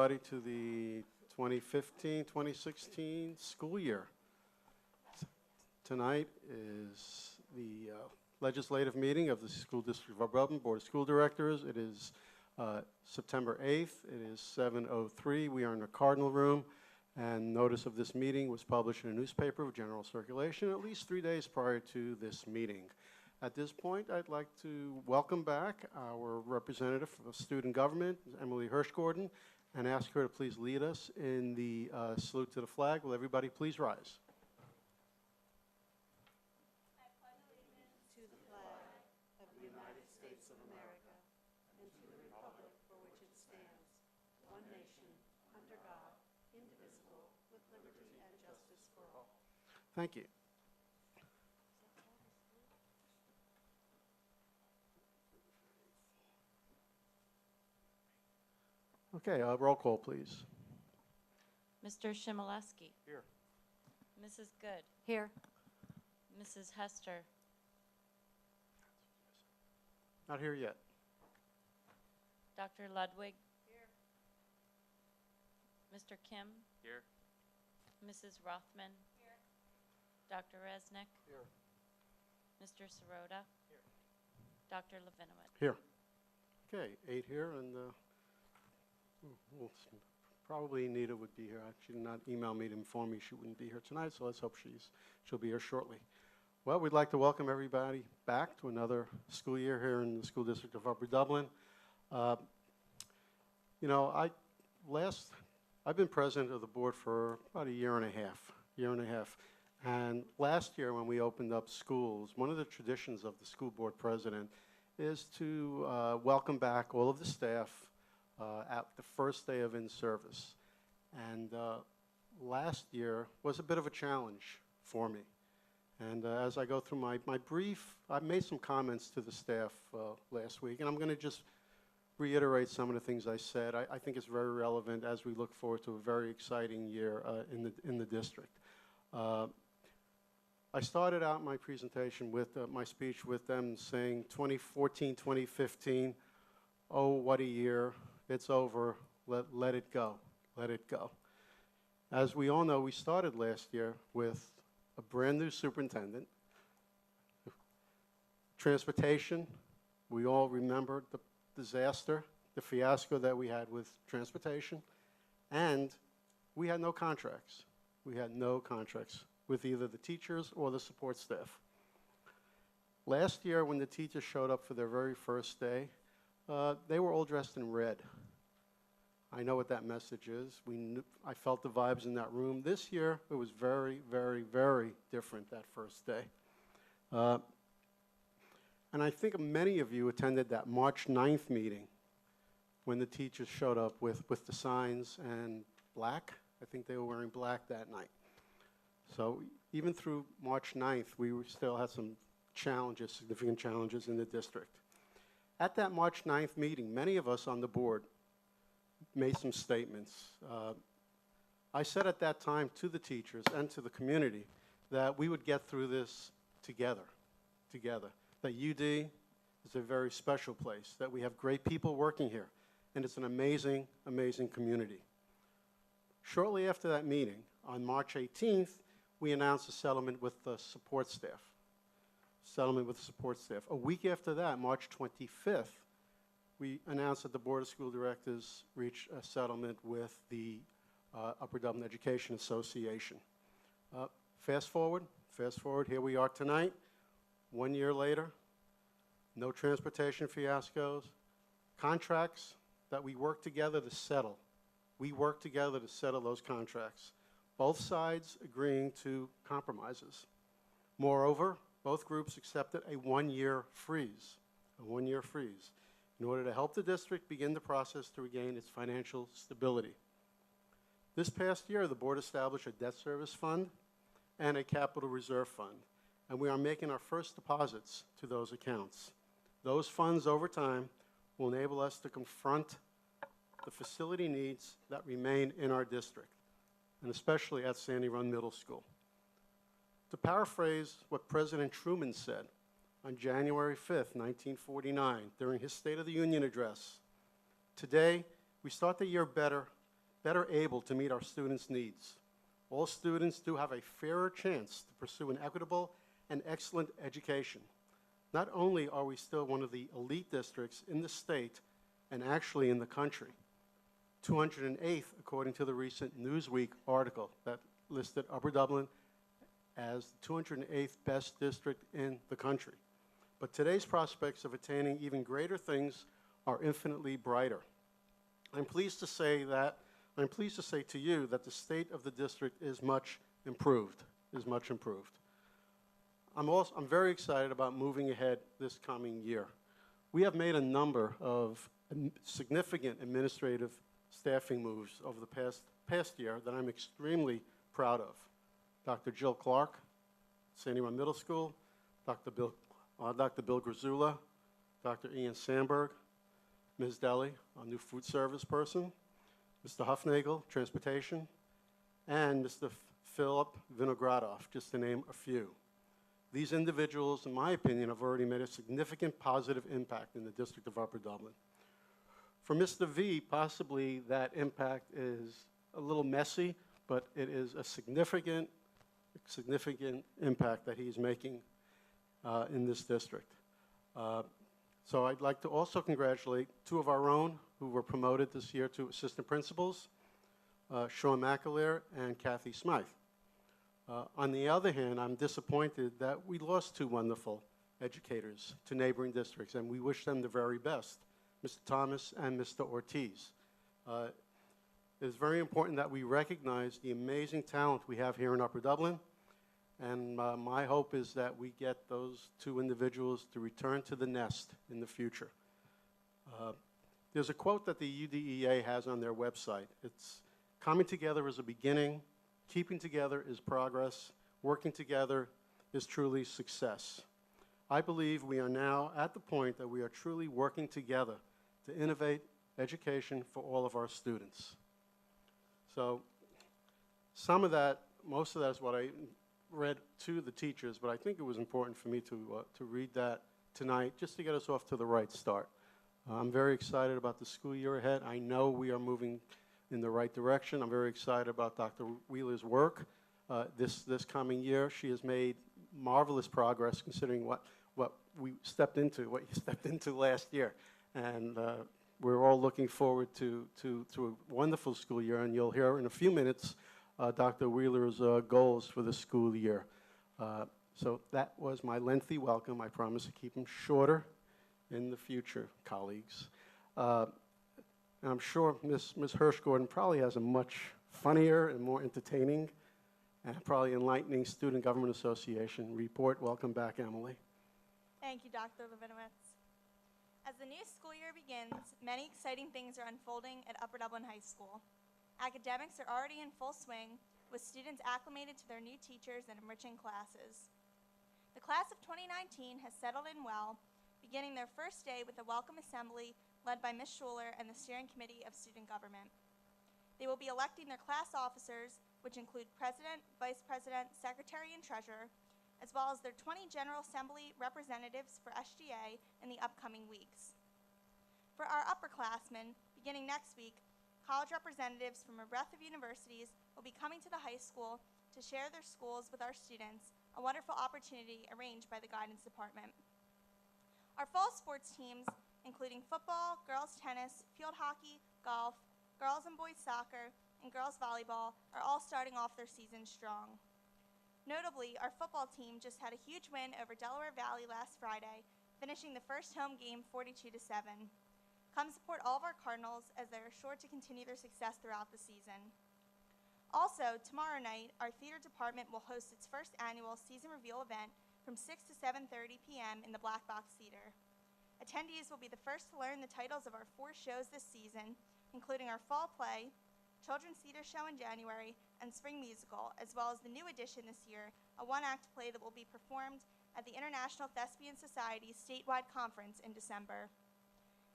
everybody to the 2015-2016 school year. Tonight is the legislative meeting of the School District of Upper Board of School Directors. It is September 8th. It is 7:03. We are in the Cardinal Room, and notice of this meeting was published in a newspaper of general circulation at least 3 days prior to this meeting. At this point, I'd like to welcome back our representative of student government, Emily Hirsch-Gordon, and ask her to please lead us in the salute to the flag. Will everybody please rise? I pledge allegiance to the flag of the United States of America and to the republic for which it stands, one nation, under God, indivisible, with liberty and justice for all. Thank you. Okay, roll call, please. Mr. Shimeleski. Here. Mrs. Good. Here. Mrs. Hester. Not here yet. Dr. Ludwig. Here. Mr. Kim. Here. Mrs. Rothman. Here. Dr. Resnick. Here. Mr. Sirota. Here. Dr. Levinowitz. Here. Okay, 8 here, and probably Nita would be here. She did not email me to inform me she wouldn't be here tonight, so let's hope she'll be here shortly. Well, we'd like to welcome everybody back to another school year here in the School District of Upper Dublin. You know, I've been president of the board for about a year and a half. And last year when we opened up schools, one of the traditions of the school board president is to welcome back all of the staff at the first day of in-service. And last year was a bit of a challenge for me. And as I go through my brief, I made some comments to the staff last week, and I'm going to just reiterate some of the things I said. I think it's very relevant as we look forward to a very exciting year in the district. I started out my presentation with my speech with them saying 2014, 2015, oh, what a year. It's over. Let it go. Let it go. As we all know, we started last year with a brand new superintendent. Transportation, we all remember the disaster, the fiasco that we had with transportation, and we had no contracts. We had no contracts with either the teachers or the support staff. Last year, when the teachers showed up for their very first day, they were all dressed in red. I know what that message is. I felt the vibes in that room. This year, it was very, very, very different that first day. And I think many of you attended that March 9th meeting when the teachers showed up with the signs and black. I think they were wearing black that night. So even through March 9th, we still had some challenges, significant challenges in the district. At that March 9th meeting, many of us on the board made some statements. I said at that time to the teachers and to the community that we would get through this together. That UD is a very special place, that we have great people working here, and it's an amazing, amazing community. Shortly after that meeting, on March 18th, we announced a settlement with the support staff. A week after that, March 25th, we announced that the Board of School Directors reached a settlement with the Upper Dublin Education Association. Fast forward, here we are tonight, 1 year later, no transportation fiascos, contracts that we work together to settle. We work together to settle those contracts, both sides agreeing to compromises. Moreover, both groups accepted a 1-year freeze, in order to help the district begin the process to regain its financial stability. This past year, the board established a debt service fund and a capital reserve fund, and we are making our first deposits to those accounts. Those funds over time will enable us to confront the facility needs that remain in our district, and especially at Sandy Run Middle School. To paraphrase what President Truman said on January 5th, 1949, during his State of the Union address, today we start the year better better able to meet our students' needs. All students do have a fairer chance to pursue an equitable and excellent education. Not only are we still one of the elite districts in the state and actually in the country, 208th according to the recent Newsweek article that listed Upper Dublin as the 208th best district in the country. But today's prospects of attaining even greater things are infinitely brighter. I'm pleased to say to you that the state of the district is much improved, I'm very excited about moving ahead this coming year. We have made a number of significant administrative staffing moves over the past year that I'm extremely proud of. Dr. Jill Clark, Sandy Run Middle School, Dr. Bill Grazula, Dr. Ian Sandberg, Ms. Deli, a new food service person, Mr. Huffnagel, transportation, and Mr. Philip Vinogradov, just to name a few. These individuals, in my opinion, have already made a significant positive impact in the District of Upper Dublin. For Mr. V, possibly that impact is a little messy, but it is a significant impact that he's making in this district. So I'd like to also congratulate two of our own who were promoted this year to assistant principals, Sean McAleer and Kathy Smythe. On the other hand, I'm disappointed that we lost two wonderful educators to neighboring districts, and we wish them the very best, Mr. Thomas and Mr. Ortiz. It is very important that we recognize the amazing talent we have here in Upper Dublin, and my hope is that we get those two individuals to return to the nest in the future. There's a quote that the UDEA has on their website. It's, "Coming together is a beginning, keeping together is progress, working together is truly success." I believe we are now at the point that we are truly working together to innovate education for all of our students. So some of that, most of that is what I read to the teachers, but I think it was important for me to read that tonight just to get us off to the right start. I'm very excited about the school year ahead. I know we are moving in the right direction. I'm very excited about Dr. Wheeler's work this coming year. She has made marvelous progress considering what you stepped into last year. And we're all looking forward to a wonderful school year, and you'll hear in a few minutes Dr. Wheeler's goals for the school year. So that was my lengthy welcome. I promise to keep them shorter in the future, colleagues. And I'm sure Ms. Hirsch-Gordon probably has a much funnier and more entertaining and probably enlightening Student Government Association report. Welcome back, Emily. Thank you, Dr. Levinowitz. As the new school year begins, many exciting things are unfolding at Upper Dublin High School. Academics are already in full swing, with students acclimated to their new teachers and enriching classes. The class of 2019 has settled in well, beginning their first day with a welcome assembly led by Ms. Schuler and the Steering Committee of Student Government. They will be electing their class officers, which include President, Vice President, Secretary, and Treasurer, as well as their 20 General Assembly representatives for SGA in the upcoming weeks. For our upperclassmen, beginning next week, college representatives from a breadth of universities will be coming to the high school to share their schools with our students, a wonderful opportunity arranged by the Guidance Department. Our fall sports teams, including football, girls tennis, field hockey, golf, girls and boys soccer, and girls volleyball, are all starting off their season strong. Notably, our football team just had a huge win over Delaware Valley last Friday, finishing the first home game 42-7. Come support all of our Cardinals, as they are sure to continue their success throughout the season. Also, tomorrow night, our theater department will host its first annual season reveal event from 6 to 7:30 p.m. in the Black Box Theater. Attendees will be the first to learn the titles of our 4 shows this season, including our fall play, children's theater show in January, and spring musical, as well as the new addition this year, a one-act play that will be performed at the International Thespian Society's statewide conference in December.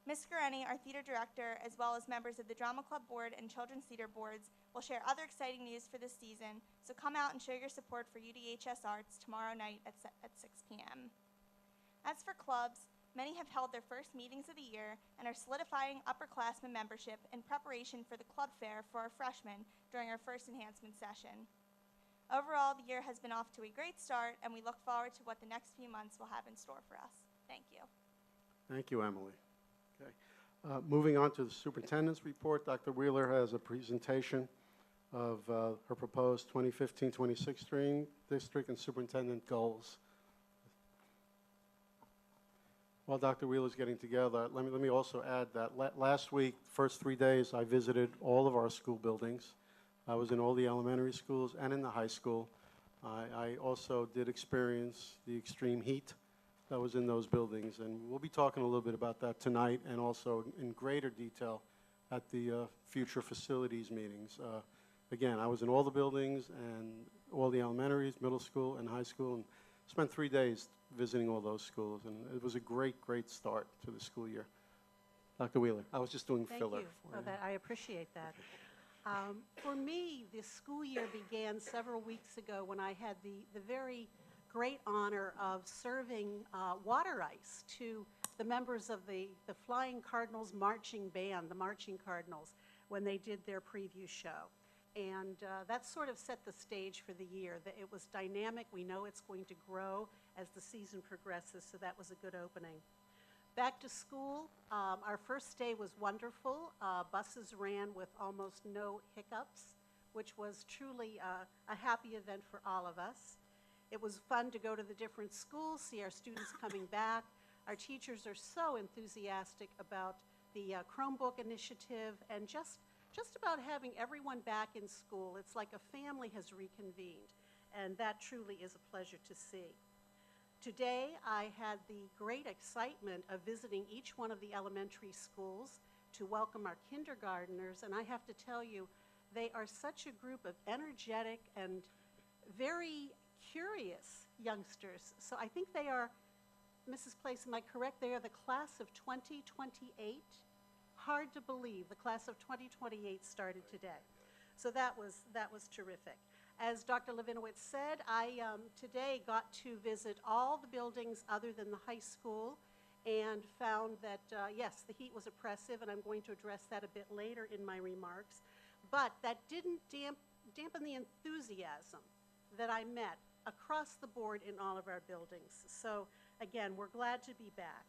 Ms. Guareni, our theater director, as well as members of the Drama Club Board and Children's Theater Boards, will share other exciting news for this season, so come out and show your support for UDHS Arts tomorrow night at 6 p.m. As for clubs, many have held their first meetings of the year and are solidifying upperclassmen membership in preparation for the club fair for our freshmen during our first enhancement session. Overall, the year has been off to a great start, and we look forward to what the next few months will have in store for us. Thank you. Thank you, Emily. Okay. Moving on to the superintendent's report, Dr. Wheeler has a presentation of her proposed 2015-2016 district and superintendent goals. While Dr. Wheeler's getting together, let me also add that last week, first 3 days, I visited all of our school buildings. I was in all the elementary schools and in the high school. I also did experience the extreme heat that was in those buildings, and we'll be talking a little bit about that tonight and also in greater detail at the future facilities meetings. Again, I was in all the buildings and all the elementaries, middle school and high school, and spent 3 days visiting all those schools, and it was a great, great start to the school year. Dr. Wheeler, I was just doing filler. Thank you. for you. I appreciate that. For me, this school year began several weeks ago when I had the very great honor of serving water ice to the members of the Flying Cardinals marching band, the Marching Cardinals, when they did their preview show. And that sort of set the stage for the year. That it was dynamic. We know it's going to grow as the season progresses, so that was a good opening. Back to school, our first day was wonderful. Buses ran with almost no hiccups, which was truly a happy event for all of us. It was fun to go to the different schools, see our students coming back. Our teachers are so enthusiastic about the Chromebook initiative and just about having everyone back in school. It's like a family has reconvened, and that truly is a pleasure to see. Today, I had the great excitement of visiting each one of the elementary schools to welcome our kindergarteners, and I have to tell you, they are such a group of energetic and very curious youngsters. So I think they are, Mrs. Place, am I correct? They are the class of 2028. Hard to believe the class of 2028 started today. So that was terrific. As Dr. Levinowitz said, I today got to visit all the buildings other than the high school and found that, yes, the heat was oppressive, and I'm going to address that a bit later in my remarks, but that didn't dampen the enthusiasm that I met across the board in all of our buildings. So again, we're glad to be back.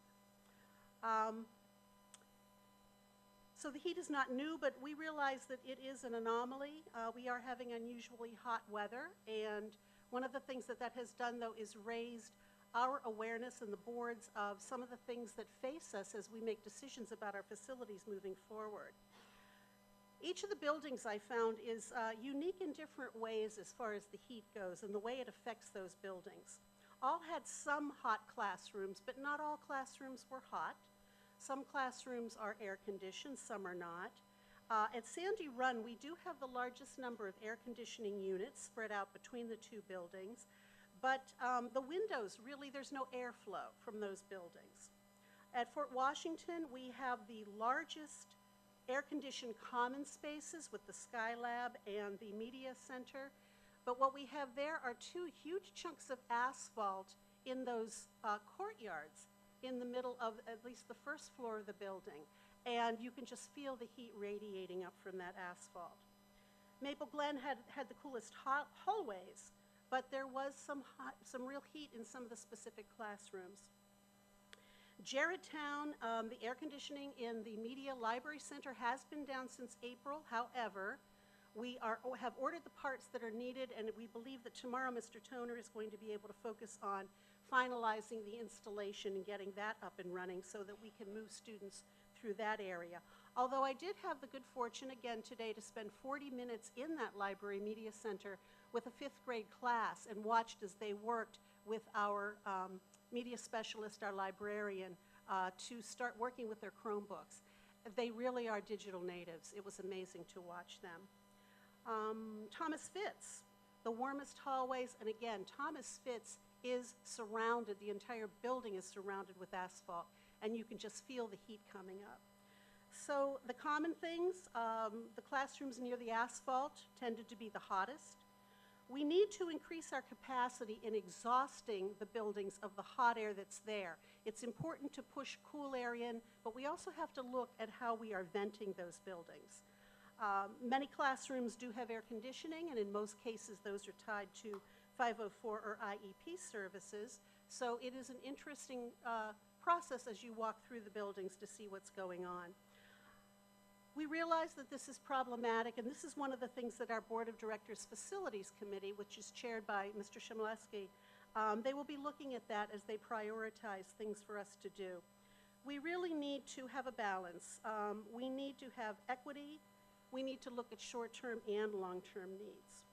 So the heat is not new, but we realize that it is an anomaly. We are having unusually hot weather, and one of the things that has done, though, is raised our awareness and the boards of some of the things that face us as we make decisions about our facilities moving forward. Each of the buildings I found is unique in different ways as far as the heat goes and the way it affects those buildings. All had some hot classrooms, but not all classrooms were hot. Some classrooms are air-conditioned, some are not. At Sandy Run, we do have the largest number of air conditioning units spread out between the two buildings, but the windows, really, there's no airflow from those buildings. At Fort Washington, we have the largest air-conditioned common spaces with the Skylab and the Media Center, but what we have there are two huge chunks of asphalt in those courtyards in the middle of at least the first floor of the building, and you can just feel the heat radiating up from that asphalt. Maple Glen had the coolest hallways, but there was some real heat in some of the specific classrooms. Jarretttown, the air conditioning in the Media Library Center has been down since April. However, we have ordered the parts that are needed, and we believe that tomorrow Mr. Toner is going to be able to focus on finalizing the installation and getting that up and running so that we can move students through that area. Although I did have the good fortune again today to spend 40 minutes in that library media center with a 5th grade class and watched as they worked with our media specialist, our librarian, to start working with their Chromebooks. They really are digital natives. It was amazing to watch them. Thomas Fitz, the warmest hallways, and again, Thomas Fitz is surrounded, the entire building is surrounded with asphalt, and you can just feel the heat coming up. So the common things, the classrooms near the asphalt tended to be the hottest. We need to increase our capacity in exhausting the buildings of the hot air that's there. It's important to push cool air in, but we also have to look at how we are venting those buildings. Many classrooms do have air conditioning, and in most cases those are tied to 504 or IEP services. So it is an interesting process as you walk through the buildings to see what's going on. We realize that this is problematic, and this is one of the things that our Board of Directors Facilities Committee, which is chaired by Mr. Shimleski, they will be looking at that as they prioritize things for us to do. We really need to have a balance. We need to have equity. We need to look at short-term and long-term needs.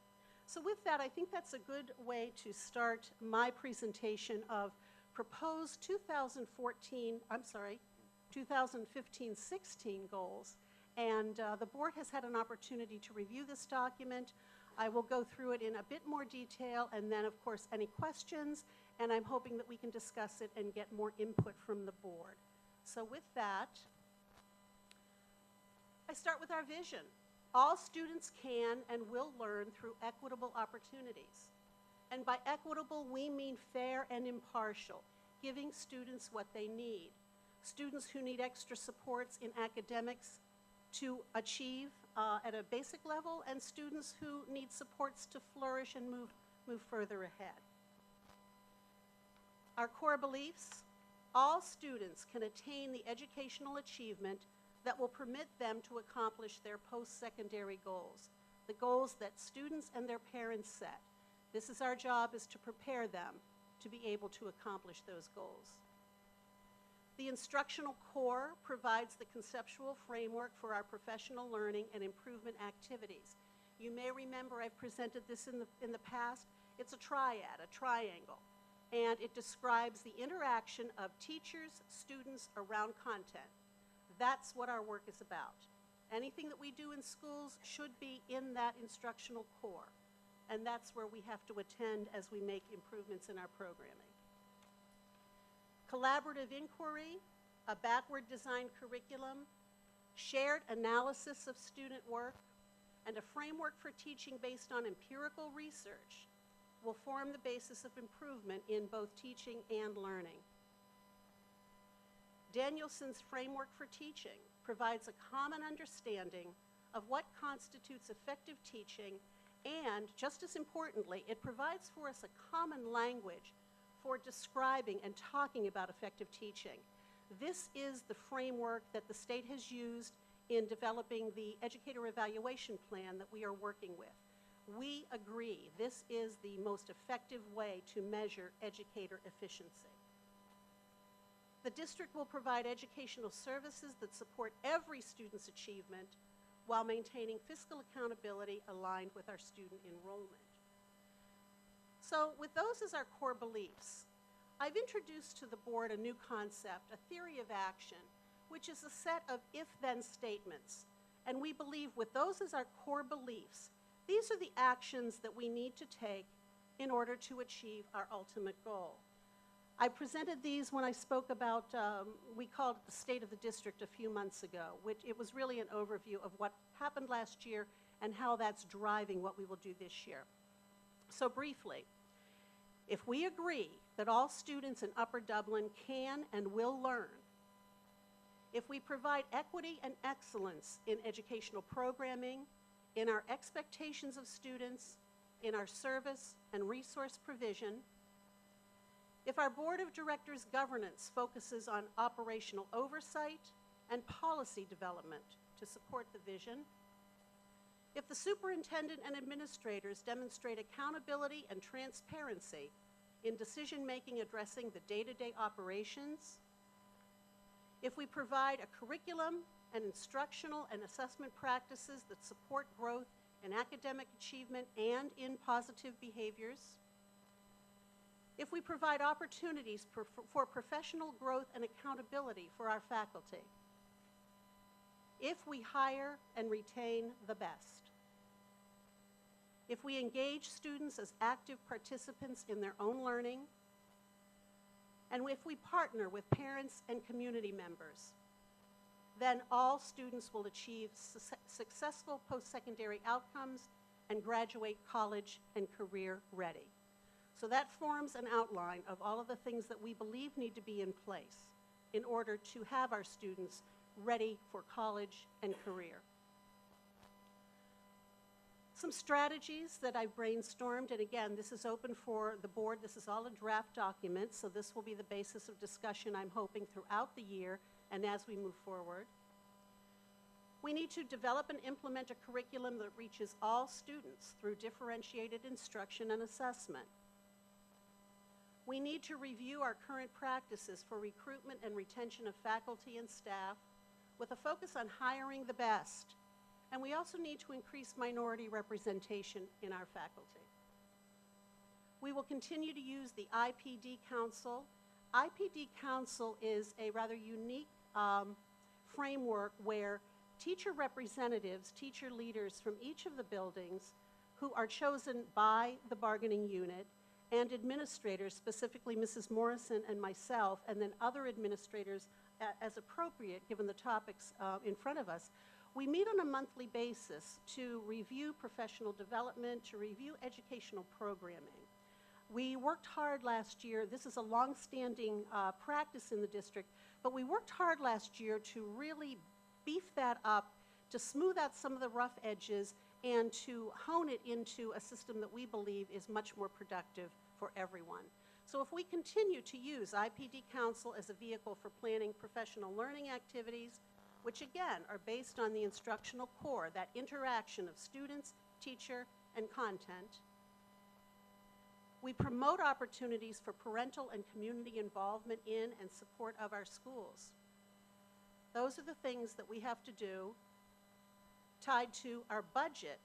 So with that, I think that's a good way to start my presentation of proposed 2015-16 goals. And the board has had an opportunity to review this document. I will go through it in a bit more detail, and then, of course, any questions, and I'm hoping that we can discuss it and get more input from the board. So with that, I start with our vision. All students can and will learn through equitable opportunities. And by equitable, we mean fair and impartial, giving students what they need. Students who need extra supports in academics to achieve at a basic level, and students who need supports to flourish and move further ahead. Our core beliefs: all students can attain the educational achievement that will permit them to accomplish their post-secondary goals, the goals that students and their parents set. This is our job, is to prepare them to be able to accomplish those goals. The instructional core provides the conceptual framework for our professional learning and improvement activities. You may remember I've presented this in the past. It's a triad, a triangle, and it describes the interaction of teachers, students around content. That's what our work is about. Anything that we do in schools should be in that instructional core, and that's where we have to attend as we make improvements in our programming. Collaborative inquiry, a backward designed curriculum, shared analysis of student work, and a framework for teaching based on empirical research will form the basis of improvement in both teaching and learning. Danielson's framework for teaching provides a common understanding of what constitutes effective teaching, and just as importantly, it provides for us a common language for describing and talking about effective teaching. This is the framework that the state has used in developing the educator evaluation plan that we are working with. We agree this is the most effective way to measure educator efficiency. The district will provide educational services that support every student's achievement while maintaining fiscal accountability aligned with our student enrollment. So with those as our core beliefs, I've introduced to the board a new concept, a theory of action, which is a set of if-then statements. And we believe with those as our core beliefs, these are the actions that we need to take in order to achieve our ultimate goal. I presented these when I spoke about, we called it the state of the district a few months ago, which it was really an overview of what happened last year and how that's driving what we will do this year. So briefly, if we agree that all students in Upper Dublin can and will learn, if we provide equity and excellence in educational programming, in our expectations of students, in our service and resource provision, if our board of directors governance focuses on operational oversight and policy development to support the vision, if the superintendent and administrators demonstrate accountability and transparency in decision-making addressing the day-to-day operations, if we provide a curriculum and instructional and assessment practices that support growth in academic achievement and in positive behaviors, if we provide opportunities for professional growth and accountability for our faculty, if we hire and retain the best, if we engage students as active participants in their own learning, and if we partner with parents and community members, then all students will achieve successful post-secondary outcomes and graduate college and career ready. So that forms an outline of all of the things that we believe need to be in place in order to have our students ready for college and career. Some strategies that I brainstormed, and again, this is open for the board. This is all a draft document, so this will be the basis of discussion, I'm hoping, throughout the year and as we move forward. We need to develop and implement a curriculum that reaches all students through differentiated instruction and assessment. We need to review our current practices for recruitment and retention of faculty and staff with a focus on hiring the best. And we also need to increase minority representation in our faculty. We will continue to use the IPD Council. IPD Council is a rather unique framework where teacher representatives, teacher leaders from each of the buildings who are chosen by the bargaining unit and administrators, specifically Mrs. Morrison and myself, and then other administrators as appropriate given the topics in front of us. We meet on a monthly basis to review professional development, to review educational programming. We worked hard last year. This is a long-standing practice in the district, but we worked hard last year to really beef that up, to smooth out some of the rough edges, and to hone it into a system that we believe is much more productive for everyone. So if we continue to use IPD Council as a vehicle for planning professional learning activities, which again are based on the instructional core, that interaction of students, teacher, and content, we promote opportunities for parental and community involvement in and support of our schools. Those are the things that we have to do tied to our budget,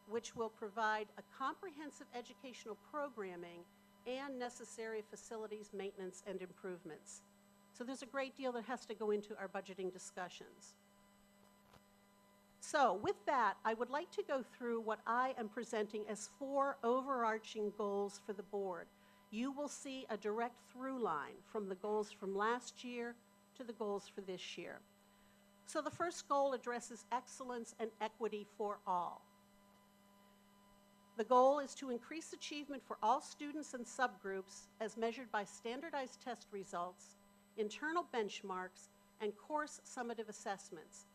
which will provide a comprehensive educational programming and necessary facilities maintenance and improvements. So there's a great deal that has to go into our budgeting discussions. So with that, I would like to go through what I am presenting as 4 overarching goals for the board. You will see a direct through line from the goals from last year to the goals for this year. So the first goal addresses excellence and equity for all. The goal is to increase achievement for all students and subgroups as measured by standardized test results, internal benchmarks, and course summative assessments.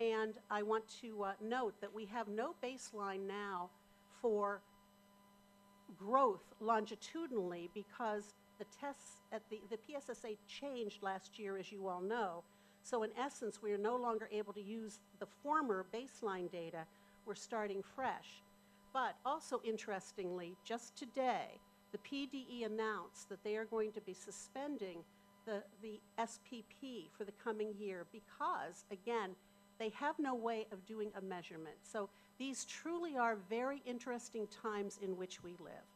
And I want to note that we have no baseline now for growth longitudinally because the tests at the PSSA changed last year, as you all know. So in essence, we are no longer able to use the former baseline data. We're starting fresh. But also interestingly, just today, the PDE announced that they are going to be suspending the SPP for the coming year because, again, they have no way of doing a measurement. So these truly are very interesting times in which we live.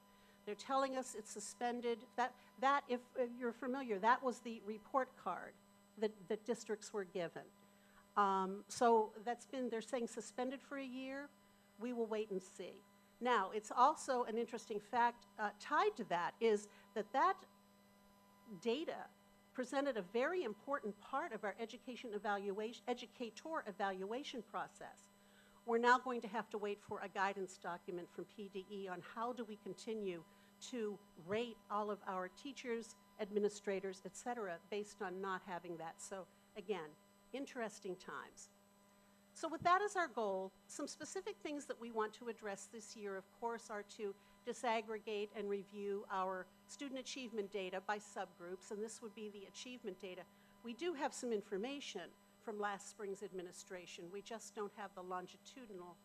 They're telling us it's suspended. That if you're familiar, that was the report card that districts were given. So that's been, they're saying suspended for a year. We will wait and see. Now, it's also an interesting fact tied to that is that data presented a very important part of our educator evaluation process. We're now going to have to wait for a guidance document from PDE on how do we continue to rate all of our teachers, administrators, et cetera, based on not having that. So again, interesting times. So with that as our goal, some specific things that we want to address this year, of course, are to disaggregate and review our student achievement data by subgroups, and this would be the achievement data. We do have some information from last spring's administration. We just don't have the longitudinal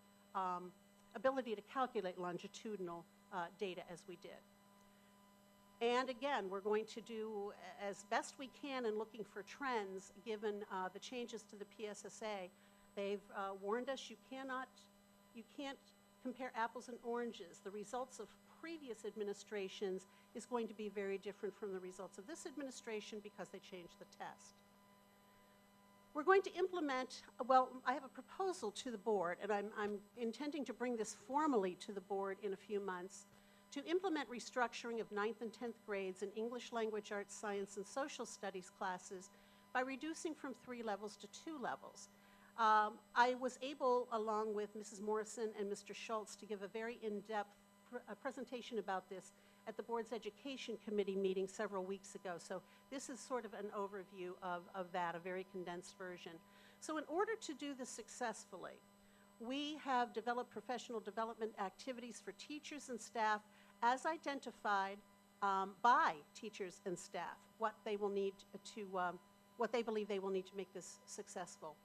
ability to calculate longitudinal data as we did. And again, we're going to do as best we can in looking for trends given the changes to the PSSA. They've warned us you can't compare apples and oranges. The results of previous administrations is going to be very different from the results of this administration because they changed the test. We're going to implement, well, I have a proposal to the board, and I'm intending to bring this formally to the board in a few months, to implement restructuring of 9th and 10th grades in English, Language Arts, Science, and Social Studies classes by reducing from 3 levels to 2 levels. I was able, along with Mrs. Morrison and Mr. Schultz, to give a very in-depth presentation about this at the board's education committee meeting several weeks ago. So this is sort of an overview of that, a very condensed version. So in order to do this successfully, we have developed professional development activities for teachers and staff as identified by teachers and staff, what they will need to, what they believe they will need to make this successful.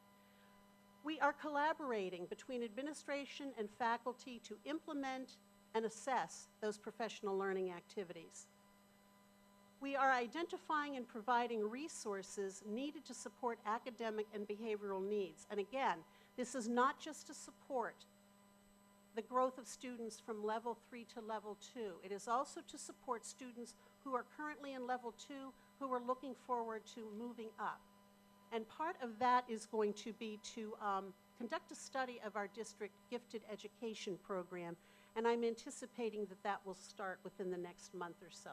We are collaborating between administration and faculty to implement and assess those professional learning activities. We are identifying and providing resources needed to support academic and behavioral needs. And again, this is not just to support the growth of students from level 3 to level 2. It is also to support students who are currently in level 2 who are looking forward to moving up. And part of that is going to be to conduct a study of our district gifted education program, and I'm anticipating that that will start within the next month or so,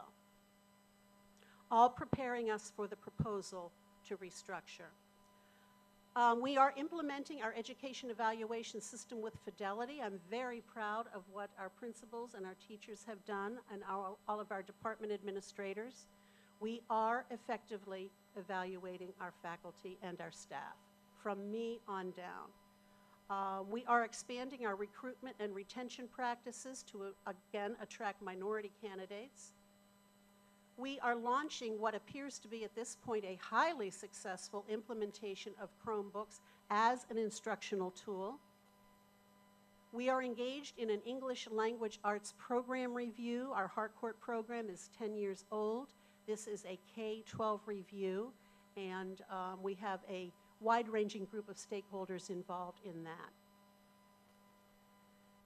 all preparing us for the proposal to restructure. We are implementing our education evaluation system with fidelity. I'm very proud of what our principals and our teachers have done, and all of our department administrators. We are effectively evaluating our faculty and our staff, from me on down. We are expanding our recruitment and retention practices to, again, attract minority candidates. We are launching what appears to be at this point a highly successful implementation of Chromebooks as an instructional tool. We are engaged in an English language arts program review. Our Harcourt program is 10 years old. This is a K-12 review, and we have a wide-ranging group of stakeholders involved in that.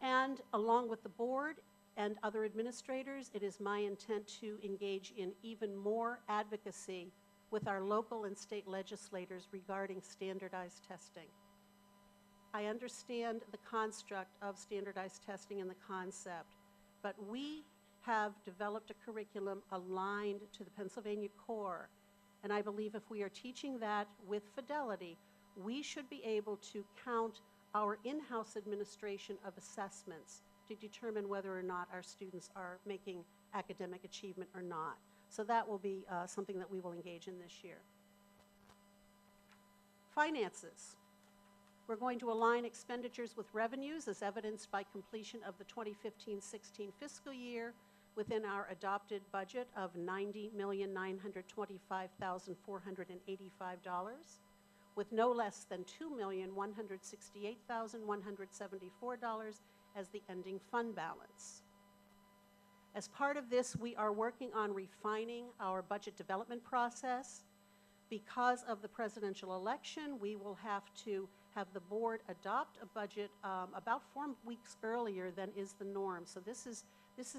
And along with the board and other administrators, it is my intent to engage in even more advocacy with our local and state legislators regarding standardized testing. I understand the construct of standardized testing and the concept, but we have developed a curriculum aligned to the Pennsylvania core, and I believe if we are teaching that with fidelity, we should be able to count our in-house administration of assessments to determine whether or not our students are making academic achievement or not. So that will be something that we will engage in this year. Finances. We're going to align expenditures with revenues as evidenced by completion of the 2015-16 fiscal year within our adopted budget of $90,925,485, with no less than $2,168,174 as the ending fund balance. As part of this, we are working on refining our budget development process. Because of the presidential election, we will have to have the board adopt a budget about 4 weeks earlier than is the norm. So this is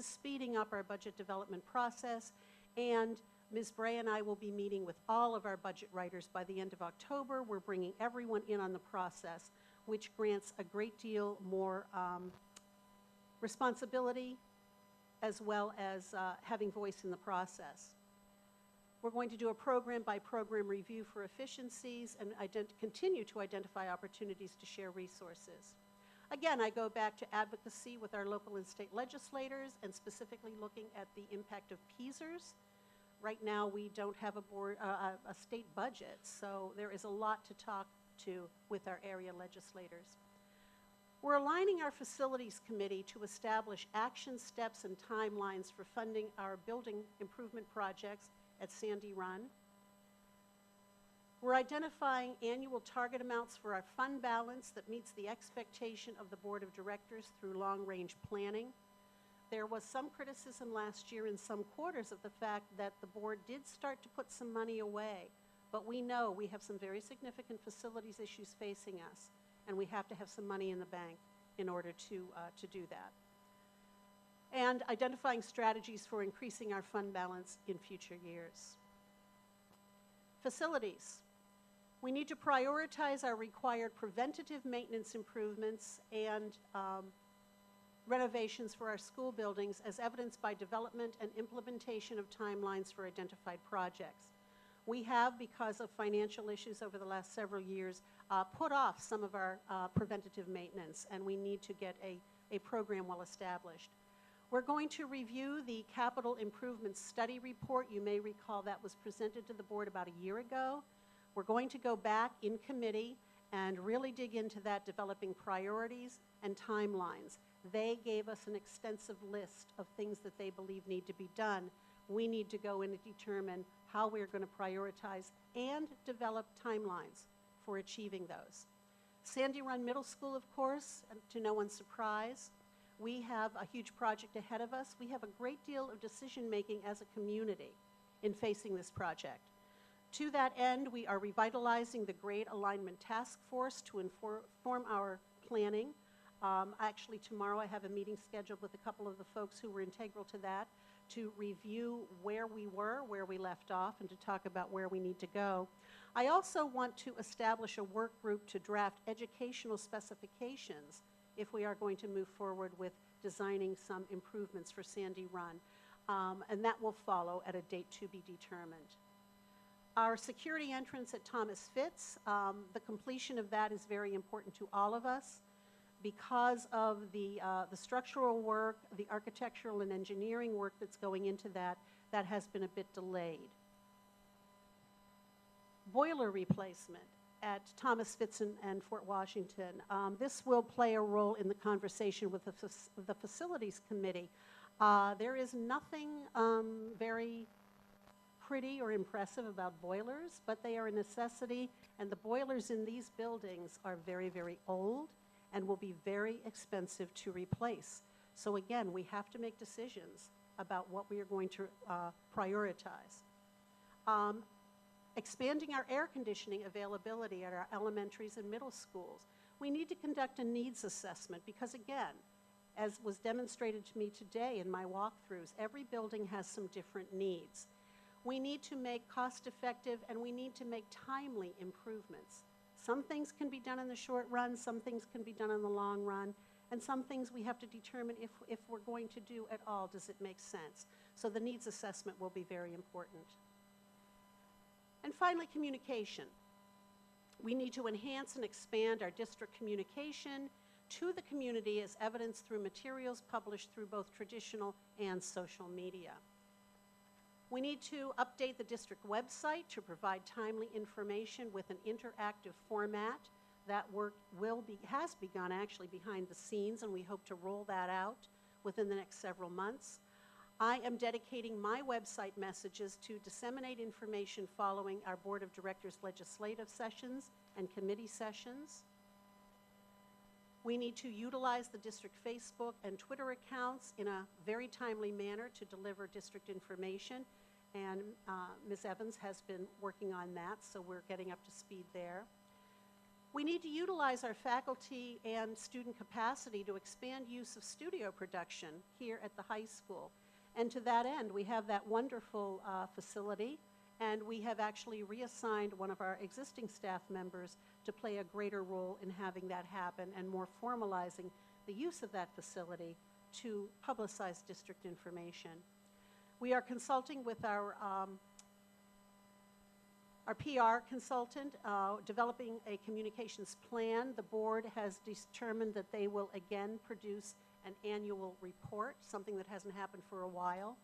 speeding up our budget development process, and Ms. Bray and I will be meeting with all of our budget writers by the end of October. We're bringing everyone in on the process, which grants a great deal more responsibility as well as having voice in the process. We're going to do a program-by-program review for efficiencies and continue to identify opportunities to share resources. Again, I go back to advocacy with our local and state legislators and specifically looking at the impact of PEASers. Right now, we don't have a state budget, so there is a lot to talk to with our area legislators. We're aligning our facilities committee to establish action steps and timelines for funding our building improvement projects at Sandy Run. We're identifying annual target amounts for our fund balance that meets the expectation of the board of directors through long-range planning. There was some criticism last year in some quarters of the fact that the board did start to put some money away, but we know we have some very significant facilities issues facing us, and we have to have some money in the bank in order to do that. And identifying strategies for increasing our fund balance in future years. Facilities. We need to prioritize our required preventative maintenance improvements and renovations for our school buildings as evidenced by development and implementation of timelines for identified projects. We have, because of financial issues over the last several years, put off some of our preventative maintenance, and we need to get a program well established. We're going to review the capital improvement study report. You may recall that was presented to the board about a year ago. We're going to go back in committee and really dig into that, developing priorities and timelines. They gave us an extensive list of things that they believe need to be done. We need to go in and determine how we're going to prioritize and develop timelines for achieving those. Sandy Run Middle School, of course, to no one's surprise, we have a huge project ahead of us. We have a great deal of decision-making as a community in facing this project. To that end, we are revitalizing the grade alignment task force to inform our planning. Actually, tomorrow I have a meeting scheduled with a couple of the folks who were integral to that to review where we were, where we left off, and to talk about where we need to go. I also want to establish a work group to draft educational specifications if we are going to move forward with designing some improvements for Sandy Run. And that will follow at a date to be determined. Our security entrance at Thomas Fitz, the completion of that is very important to all of us because of the structural work, the architectural and engineering work that's going into that, that has been a bit delayed. Boiler replacement at Thomas Fitz and Fort Washington. This will play a role in the conversation with the facilities committee. There is nothing very pretty or impressive about boilers, but they are a necessity, and the boilers in these buildings are very, very old and will be very expensive to replace. So again, we have to make decisions about what we are going to prioritize. Expanding our air conditioning availability at our elementaries and middle schools. We need to conduct a needs assessment because, again, as was demonstrated to me today in my walkthroughs, every building has some different needs. We need to make cost-effective and we need to make timely improvements. Some things can be done in the short run, some things can be done in the long run, and some things we have to determine if we're going to do at all, does it make sense? So the needs assessment will be very important. And finally, communication. We need to enhance and expand our district communication to the community as evidenced through materials published through both traditional and social media. We need to update the district website to provide timely information with an interactive format. That work has begun actually behind the scenes, and we hope to roll that out within the next several months. I am dedicating my website messages to disseminate information following our Board of Directors legislative sessions and committee sessions. We need to utilize the district Facebook and Twitter accounts in a very timely manner to deliver district information, and Ms. Evans has been working on that, so we're getting up to speed there. We need to utilize our faculty and student capacity to expand use of studio production here at the high school. And to that end, we have that wonderful facility, and we have actually reassigned one of our existing staff members to play a greater role in having that happen and more formalizing the use of that facility to publicize district information. We are consulting with our PR consultant, developing a communications plan. The board has determined that they will again produce an annual report, something that hasn't happened for a while.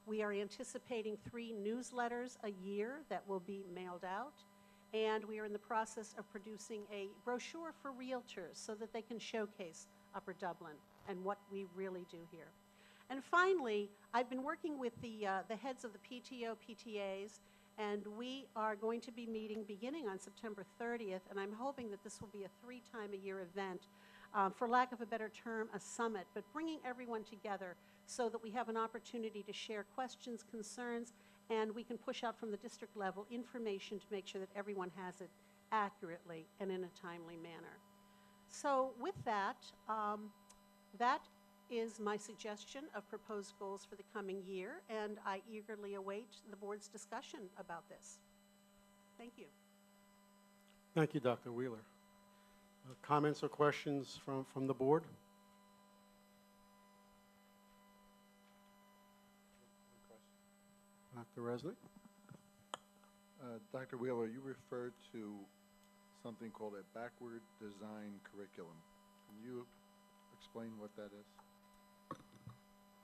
We are anticipating 3 newsletters a year that will be mailed out, and we are in the process of producing a brochure for realtors so that they can showcase Upper Dublin and what we really do here. And finally, I've been working with the heads of the PTO, PTAs, and we are going to be meeting beginning on September 30th, and I'm hoping that this will be a 3-time-a-year event. For lack of a better term, a summit, but bringing everyone together so that we have an opportunity to share questions, concerns, and we can push out from the district level information to make sure that everyone has it accurately and in a timely manner. So with that, that is my suggestion of proposed goals for the coming year, and I eagerly await the board's discussion about this. Thank you. Thank you, Dr. Wheeler. Comments or questions from the board? Dr. Resnick? Dr. Wheeler, you referred to something called a backward design curriculum. Can you explain what that is?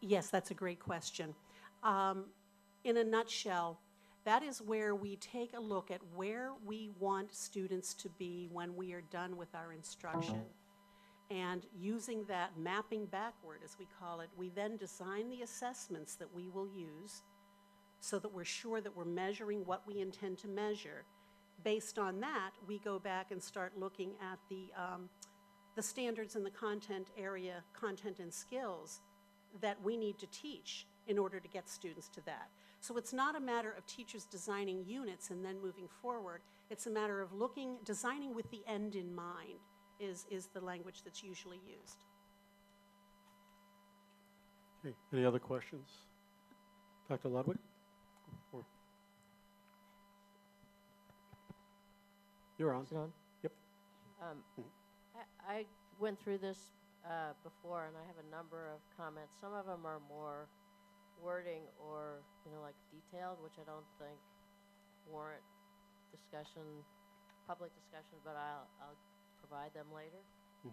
Yes, that's a great question. In a nutshell, that is where we take a look at where we want students to be when we are done with our instruction. And using that mapping backward, as we call it, we then design the assessments that we will use so that we're sure that we're measuring what we intend to measure. Based on that, we go back and start looking at the standards in the content area, content and skills that we need to teach in order to get students to that. So it's not a matter of teachers designing units and then moving forward. It's a matter of designing with the end in mind is the language that's usually used. Okay, any other questions? Dr. Ludwig? Or- You're on. Is it on? Yep. I went through this before, and I have a number of comments. Some of them are more wording or, like detailed, which I don't think warrant discussion, public discussion, but I'll provide them later.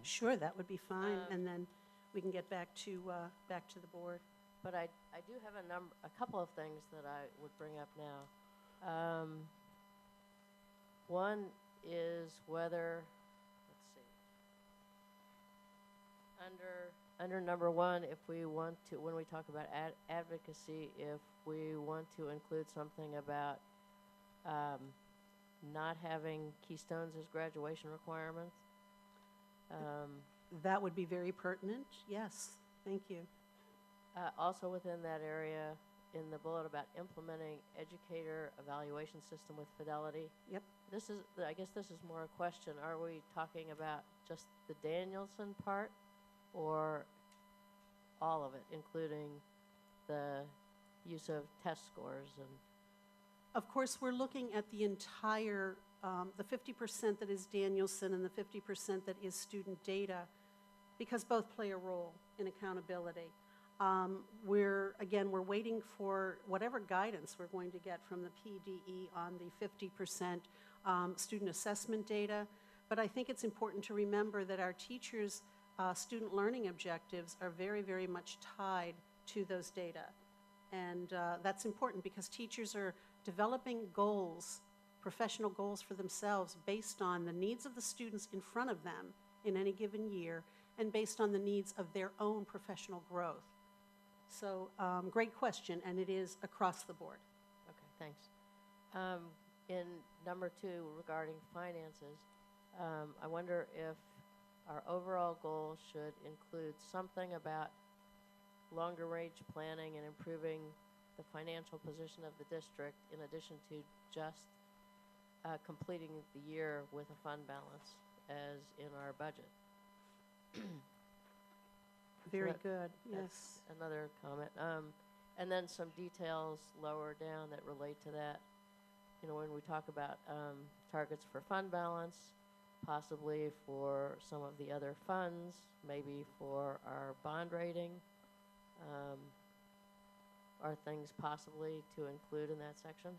Sure, that would be fine, Um, and then we can get back to the board. But I do have a couple of things that I would bring up now. One is whether, let's see, under number one, if we want to, when we talk about advocacy, if we want to include something about not having keystones as graduation requirements. That would be very pertinent, yes, thank you. Also within that area, in the bullet about implementing educator evaluation system with fidelity. Yep. I guess this is more a question. Are we talking about just the Danielson part or all of it, including the use of test scores? And Of course, we're looking at the entire, the 50% that is Danielson and the 50% that is student data, because both play a role in accountability. We're waiting for whatever guidance we're going to get from the PDE on the 50% student assessment data. But I think it's important to remember that our teachers' student learning objectives are very, very much tied to those data. And that's important because teachers are developing goals, professional goals for themselves based on the needs of the students in front of them in any given year and based on the needs of their own professional growth. So great question, and it is across the board. okay, thanks. In number two, regarding finances, I wonder if our overall goal should include something about longer range planning and improving the financial position of the district in addition to just completing the year with a fund balance as in our budget. Very that- good, That's yes. another comment. And then some details lower down that relate to that. When we talk about targets for fund balance, possibly for some of the other funds, maybe for our bond rating, are things possibly to include in that section?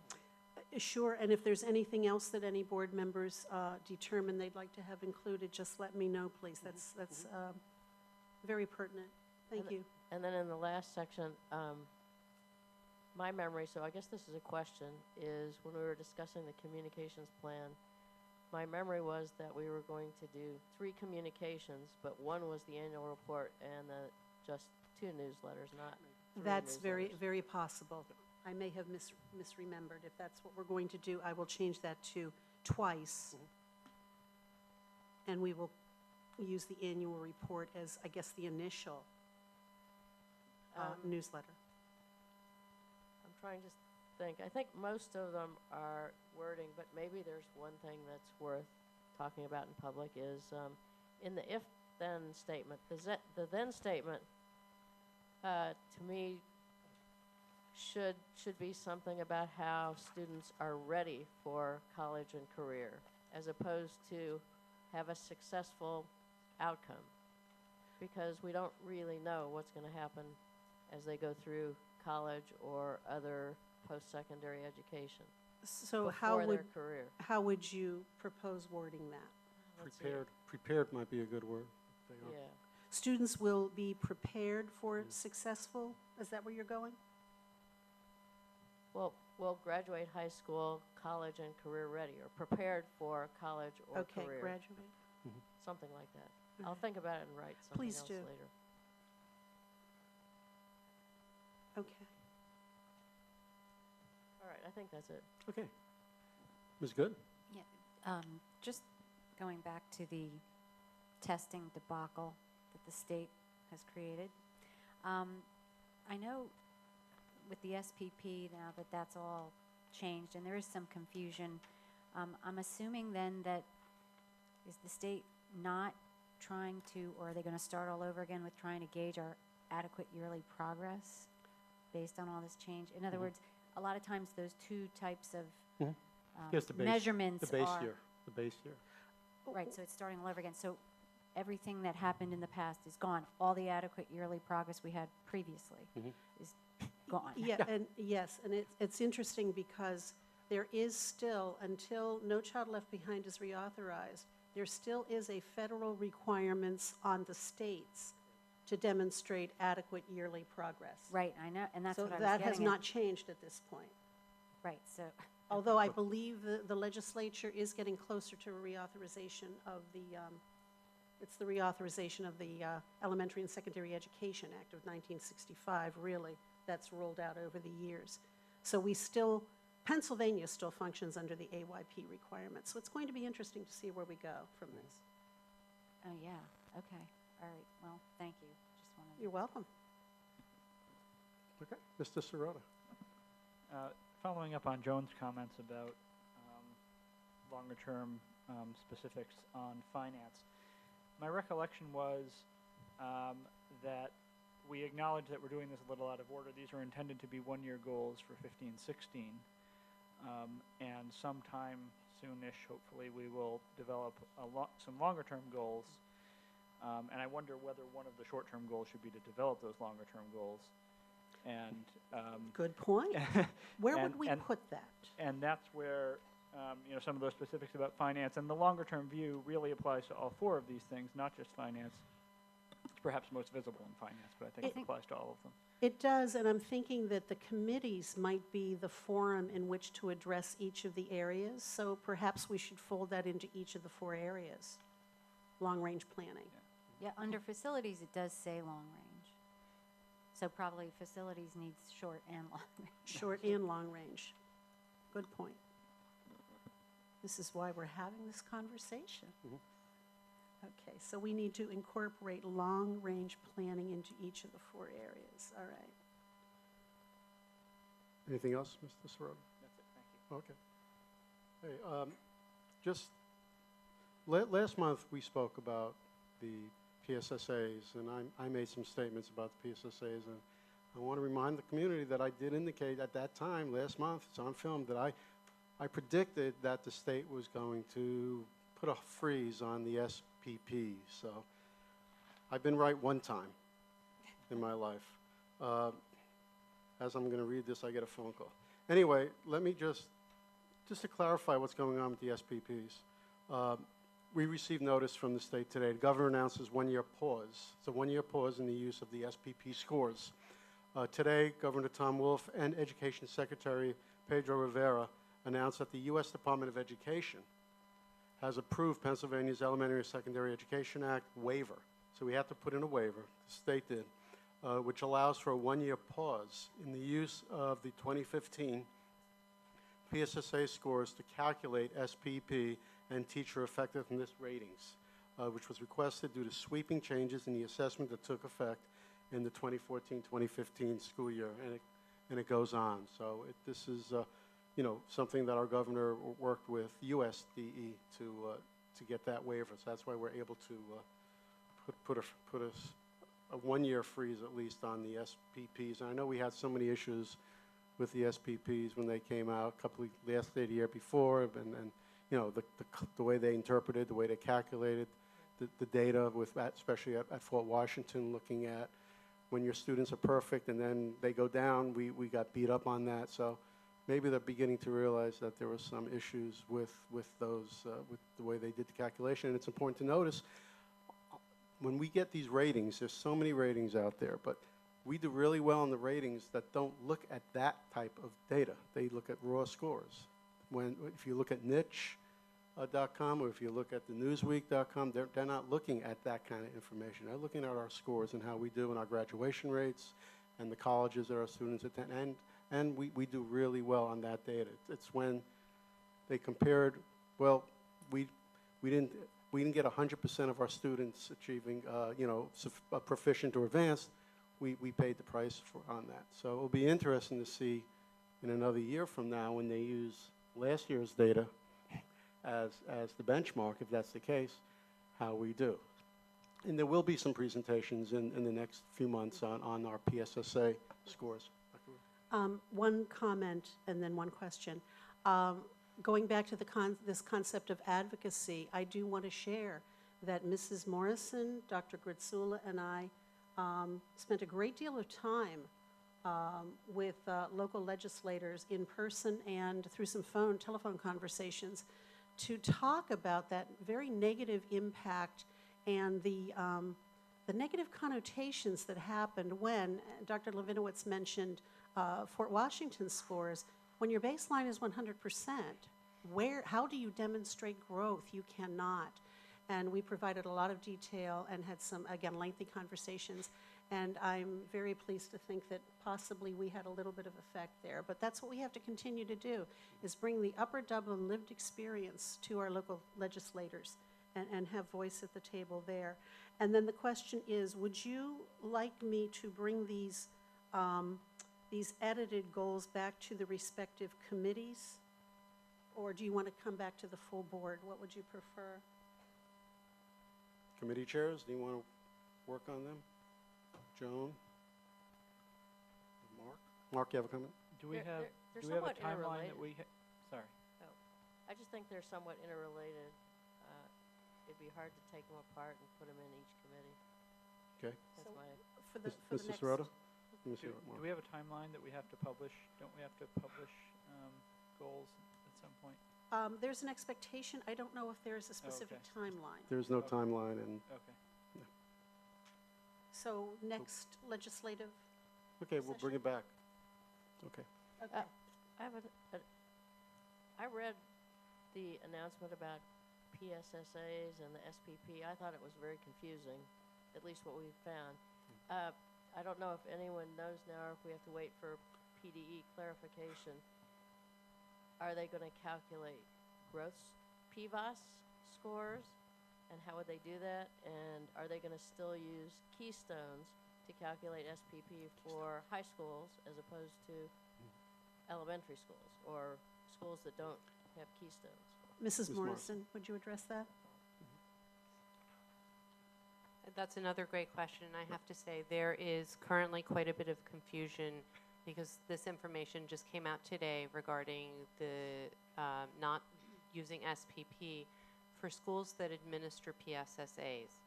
Sure, and if there's anything else that any board members determine they'd like to have included, just let me know, please. That's very pertinent. Thank you. And then in the last section, my memory, so I guess this is a question, is when we were discussing the communications plan, my memory was that we were going to do 3 communications, but one was the annual report and just 2 newsletters, not 3 That's newsletters. very, very possible. I may have misremembered. If that's what we're going to do, I will change that to twice. And we will use the annual report as, I guess, the initial newsletter. I'm trying to think. I think most of them are wording, but maybe there's one thing that's worth talking about in public is in the if-then statement. The then statement, to me, should be something about how students are ready for college and career, as opposed to have a successful outcome, because we don't really know what's going to happen as they go through college or other post-secondary education. So how before would, their career. how would you propose wording that? Let's see. Prepared might be a good word. They are. Yeah. Students will be prepared for successful, is that where you're going? Well, graduate high school, college, and career ready, or prepared for college or Okay, career. graduate. Something like that. All I'll right. think about it and write something Please else do. later. Okay. All right, I think that's it. Okay. Ms. Good? Just going back to the testing debacle that the state has created. I know with the SPP now that that's all changed and there is some confusion. I'm assuming then that is the state not trying to, or are they going to start all over again with trying to gauge our adequate yearly progress based on all this change? In other words, a lot of times those two types of Yes, the base. measurements The base are year. The base year. right. So it's starting all over again. So everything that happened in the past is gone. All the adequate yearly progress we had previously is gone. Yeah, and yes, and it's interesting because there is still, until No Child Left Behind is reauthorized, there still is a federal requirements on the states to demonstrate adequate yearly progress. Right, I know, and that's So what I was that getting has at. not changed at this point. Right, so, Although I believe the legislature is getting closer to a reauthorization of the, it's the reauthorization of the Elementary and Secondary Education Act of 1965, really, that's rolled out over the years. So we still, Pennsylvania still functions under the AYP requirements. So it's going to be interesting to see where we go from this. oh, yeah, okay, all right, well, thank you. Just wanted You're welcome. Okay. Mr. Sirota? Following up on Joan's comments about longer-term specifics on finance, my recollection was that we acknowledge that we're doing this a little out of order. These are intended to be one-year goals for 15, 16, and sometime soonish, hopefully, we will develop some longer-term goals, and I wonder whether one of the short-term goals should be to develop those longer-term goals. And Good point. Where would we put that? and that's where some of those specifics about finance and the longer term view really applies to all four of these things, not just finance. It's perhaps most visible in finance, but I think it applies to all of them. It does, and I'm thinking that the committees might be the forum in which to address each of the areas. So perhaps we should fold that into each of the four areas. Long-range planning. Yeah, under facilities, it does say long range. So probably facilities needs short and long range. Short and long range. Good point. This is why we're having this conversation. Okay, so we need to incorporate long-range planning into each of the four areas. All right. Anything else, Mr. Sirota? That's it, thank you. Okay. Hey, just last month we spoke about the PSSAs, and I made some statements about the PSSAs, and I want to remind the community that I did indicate at that time, last month, it's on film, that I predicted that the state was going to put a freeze on the SPP. So I've been right one time in my life. As I'm going to read this, I get a phone call. Anyway, let me just to clarify what's going on with the SPPs. We received notice from the state today. The governor announces one-year pause. It's a one-year pause in the use of the SPP scores. Today, Governor Tom Wolf and Education Secretary Pedro Rivera announced that the U.S. Department of Education has approved Pennsylvania's Elementary and Secondary Education Act waiver. So we have to put in a waiver, the state did, which allows for a one-year pause in the use of the 2015 PSSA scores to calculate SPP and teacher effectiveness ratings, which was requested due to sweeping changes in the assessment that took effect in the 2014-2015 school year, and it goes on. So this is, something that our governor worked with USDE to get that waiver. So that's why we're able to put a one-year freeze at least on the SPPs. And I know we had so many issues with the SPPs when they came out last year, the year before, and the way they interpreted, the way they calculated the data, especially at Fort Washington, looking at when your students are perfect and then they go down, we got beat up on that. So maybe they're beginning to realize that there were some issues with those, with the way they did the calculation. And it's important to notice, when we get these ratings, there's so many ratings out there, but we do really well in the ratings that don't look at that type of data. They look at raw scores. If you look at niche.com or if you look at the newsweek.com, they're not looking at that kind of information. They're looking at our scores and how we do in our graduation rates and the colleges that our students attend. And we do really well on that data. It's when they compared, well, we didn't get 100% of our students achieving, proficient or advanced. We paid the price on that. So it'll be interesting to see in another year from now when they use last year's data as the benchmark, if that's the case, how we do. And there will be some presentations in the next few months on our PSSA scores. One comment and then one question. Going back to this concept of advocacy, I do want to share that Mrs. Morrison, Dr. Gritsula, and I spent a great deal of time with local legislators in person and through some telephone conversations to talk about that very negative impact and the negative connotations that happened when Dr. Levinowitz mentioned Fort Washington scores. When your baseline is 100%, how do you demonstrate growth? You cannot. And we provided a lot of detail and had some, again, lengthy conversations. And I'm very pleased to think that possibly we had a little bit of effect there. But that's what we have to continue to do, is bring the Upper Dublin lived experience to our local legislators and have voice at the table there. And then the question is, would you like me to bring these edited goals back to the respective committees? Or do you want to come back to the full board? What would you prefer? Committee chairs, do you want to work on them? Joan? Mark? Mark, you have a comment? Do we have They're do we have a somewhat timeline that interrelated. sorry. I just think they're somewhat interrelated. It'd be hard to take them apart and put them in each committee. Okay. That's So- my, For the Mrs. next, Serota? Let me see Do, what Mark. do we have a timeline that we have to publish? Don't we have to publish goals at some point? there's an expectation. I don't know if there's a specific okay. timeline. There's no Okay. timeline, and, Okay. So next legislative, okay, we'll bring it back. Okay. okay. I read the announcement about PSSAs and the SPP. I thought it was very confusing, at least what we found. I don't know if anyone knows now or if we have to wait for PDE clarification. Are they going to calculate gross PVAS scores? And how would they do that? And are they going to still use keystones to calculate SPP for high schools as opposed to elementary schools or schools that don't have keystones? Mrs. Ms. Morrison, would you address that? That's another great question. I have to say there is currently quite a bit of confusion because this information just came out today regarding the not using SPP for schools that administer PSSAs.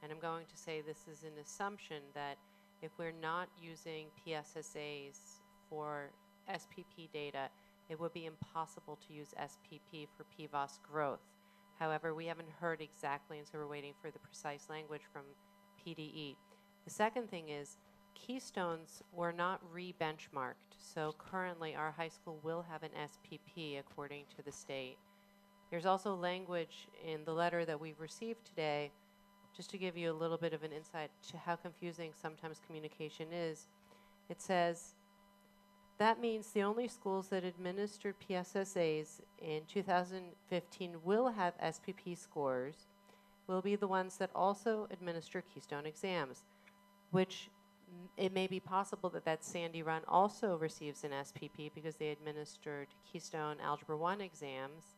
And I'm going to say this is an assumption that if we're not using PSSAs for SPP data, it would be impossible to use SPP for PVAS growth. However, we haven't heard exactly, and so we're waiting for the precise language from PDE. The second thing is, keystones were not re-benchmarked, so currently our high school will have an SPP according to the state. There's also language in the letter that we've received today, just to give you a little bit of an insight to how confusing sometimes communication is. It says, that means the only schools that administered PSSAs in 2015 will have SPP scores will be the ones that also administer Keystone exams, which it may be possible that Sandy Run also receives an SPP because they administered Keystone Algebra 1 exams,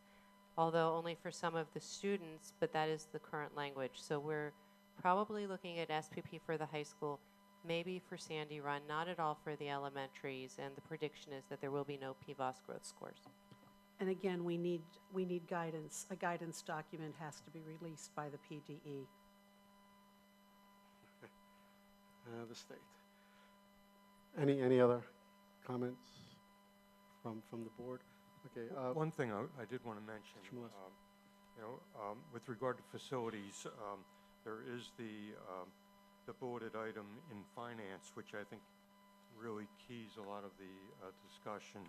although only for some of the students, but that is the current language. So we're probably looking at SPP for the high school, maybe for Sandy Run, not at all for the elementaries, and the prediction is that there will be no PVAS growth scores. And again, we need guidance. A guidance document has to be released by the PDE. The state. Any other comments from the board? Okay, One thing I did want to mention, Mr. Melissa. with regard to facilities, there is the bulleted item in finance, which I think really keys a lot of the discussion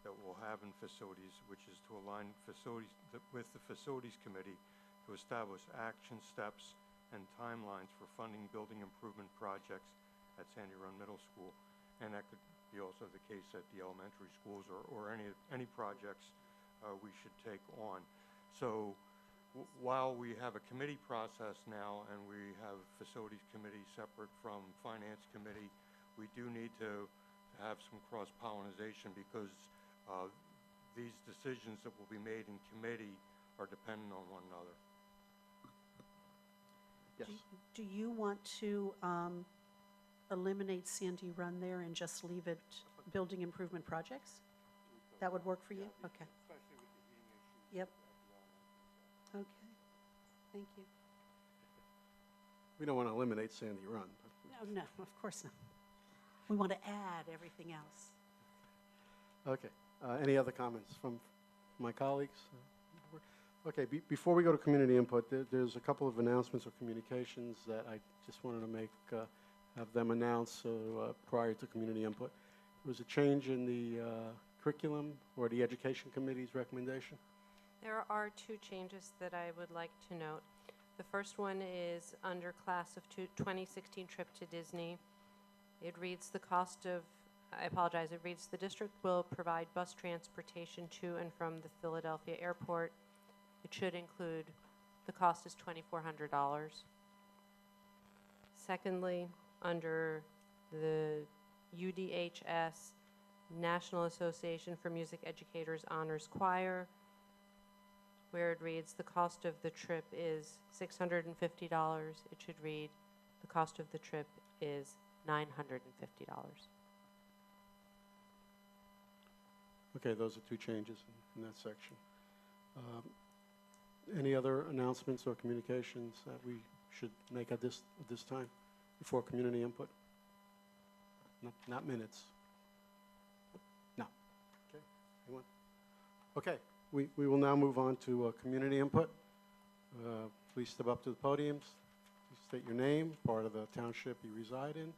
that we'll have in facilities, which is to align facilities with the Facilities Committee to establish action steps and timelines for funding building improvement projects at Sandy Run Middle School. And that could be also the case at the elementary schools or any projects we should take on. So while we have a committee process now and we have Facilities Committee separate from Finance Committee, we do need to have some cross-pollination because these decisions that will be made in committee are dependent on one another. Yes. Do you want to eliminate Sandy Run there and just leave it building improvement projects? That would work for you? Okay. Especially with the heating issues. Yep. at the elementary side. Okay. Thank you. We don't want to eliminate Sandy Run. But No, of course not. We want to add everything else. okay. Any other comments from my colleagues? Okay, before we go to community input, there's a couple of announcements or communications that I just wanted to make, have them announce prior to community input. There was a change in the curriculum or the Education Committee's recommendation. There are two changes that I would like to note. The first one is under class of 2016 trip to Disney. It reads the cost of, I apologize, it reads the district will provide bus transportation to and from the Philadelphia airport. It should include, the cost is $2,400. Secondly, under the UDHS National Association for Music Educators Honors Choir, where it reads the cost of the trip is $650, it should read the cost of the trip is $950. Okay, those are two changes in that section. Any other announcements or communications that we should make at this time before community input? Not minutes. No. Okay. Anyone? Okay. We will now move on to community input. Please step up to the podiums. Please state your name, part of the township you reside in,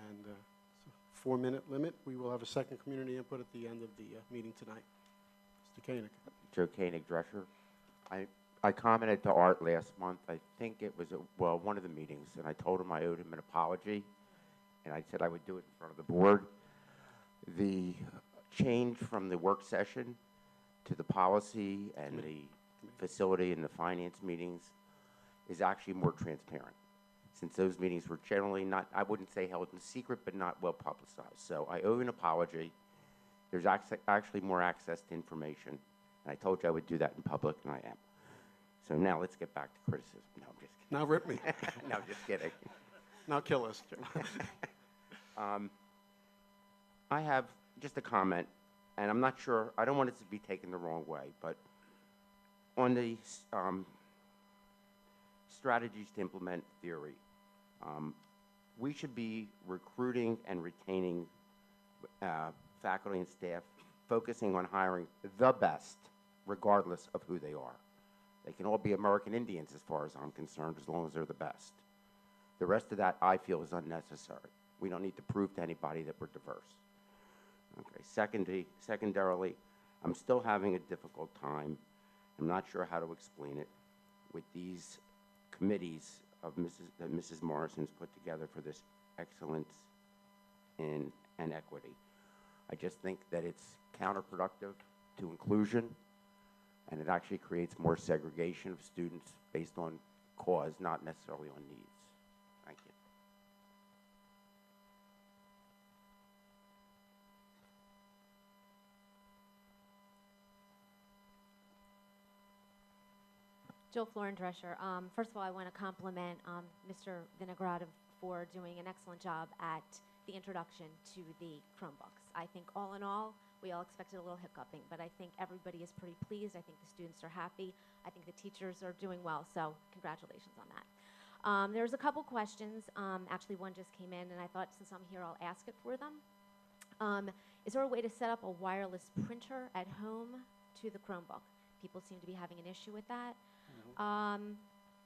and it's a 4-minute limit. We will have a second community input at the end of the meeting tonight. Mr. Koenig. Joe Koenig, Drescher. I commented to Art last month. I think it was one of the meetings, and I told him I owed him an apology, and I said I would do it in front of the board. The change from the work session to the policy and the facility and the finance meetings is actually more transparent, since those meetings were generally not, I wouldn't say held in secret, but not well publicized. So I owe an apology. There's actually more access to information, and I told you I would do that in public, and I am. So now let's get back to criticism. No, I'm just kidding. Now rip me. No, just kidding. Now kill us. I have just a comment, and I'm not sure, I don't want it to be taken the wrong way, but on the strategies to implement theory, we should be recruiting and retaining faculty and staff, focusing on hiring the best, regardless of who they are. They can all be American Indians as far as I'm concerned, as long as they're the best. The rest of that, I feel, is unnecessary. We don't need to prove to anybody that we're diverse. Okay. Secondarily, I'm still having a difficult time. I'm not sure how to explain it with these committees of that Mrs. Morrison's put together for this excellence and equity. I just think that it's counterproductive to inclusion, and it actually creates more segregation of students based on cause, not necessarily on needs. Thank you. Jill Florin Drescher. First of all, I want to compliment Mr. Vinograd for doing an excellent job at the introduction to the Chromebooks. I think all in all, we all expected a little hiccuping, but I think everybody is pretty pleased. I think the students are happy. I think the teachers are doing well, so congratulations on that. There's a couple questions. Actually, one just came in, and I thought since I'm here, I'll ask it for them. Is there a way to set up a wireless printer at home to the Chromebook? People seem to be having an issue with that.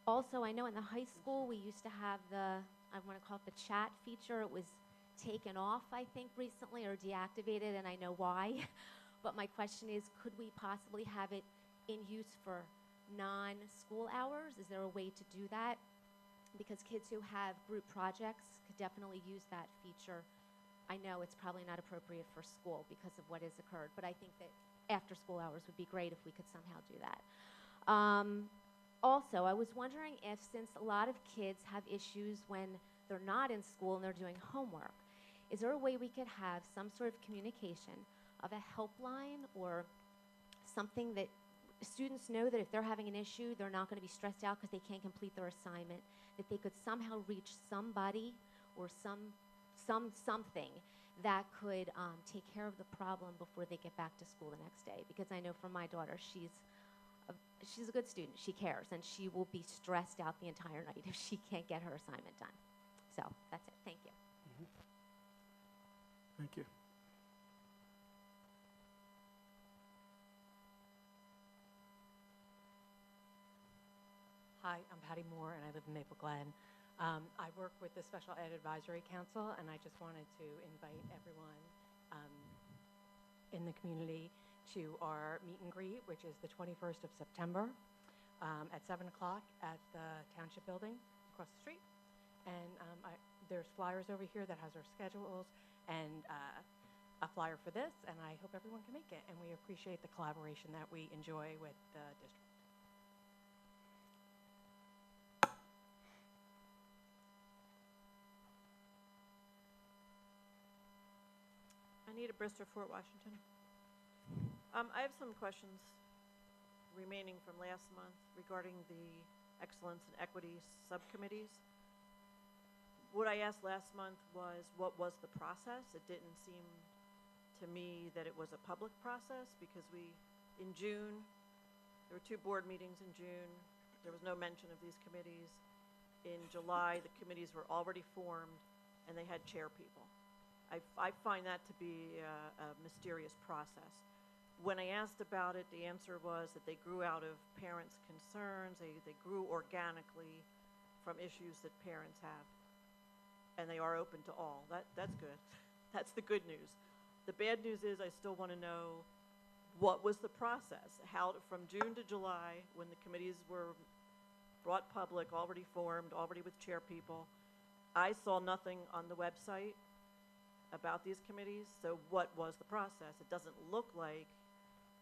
Also, I know in the high school we used to have I want to call it the chat feature. It was taken off, I think, recently or deactivated, and I know why. But my question is, could we possibly have it in use for non-school hours? Is there a way to do that? Because kids who have group projects could definitely use that feature. I know it's probably not appropriate for school because of what has occurred, but I think that after school hours would be great if we could somehow do that. Also, I was wondering if, since a lot of kids have issues when they're not in school and they're doing homework, is there a way we could have some sort of communication of a helpline or something that students know that if they're having an issue, they're not going to be stressed out because they can't complete their assignment, that they could somehow reach somebody or something that could take care of the problem before they get back to school the next day? Because I know from my daughter, she's a good student. She cares, and she will be stressed out the entire night if she can't get her assignment done. So that's it. Thank you. Thank you. Hi, I'm Patty Moore, and I live in Maple Glen. I work with the Special Ed Advisory Council, and I just wanted to invite everyone in the community to our meet and greet, which is the 21st of September at 7 o'clock at the Township Building across the street. And there's flyers over here that has our schedules and a flyer for this, and I hope everyone can make it. And we appreciate the collaboration that we enjoy with the district. Anita Brister, Fort Washington. I have some questions remaining from last month regarding the Excellence and Equity subcommittees. What I asked last month was, what was the process? It didn't seem to me that it was a public process because in June, there were 2 board meetings in June. There was no mention of these committees. In July, the committees were already formed and they had chair people. I find that to be a mysterious process. When I asked about it, the answer was that they grew out of parents' concerns. They grew organically from issues that parents have. And they are open to all. That's good. That's the good news. The bad news is I still want to know what was the process. How from June to July, when the committees were brought public, already formed, already with chair people, I saw nothing on the website about these committees. So what was the process? It doesn't look like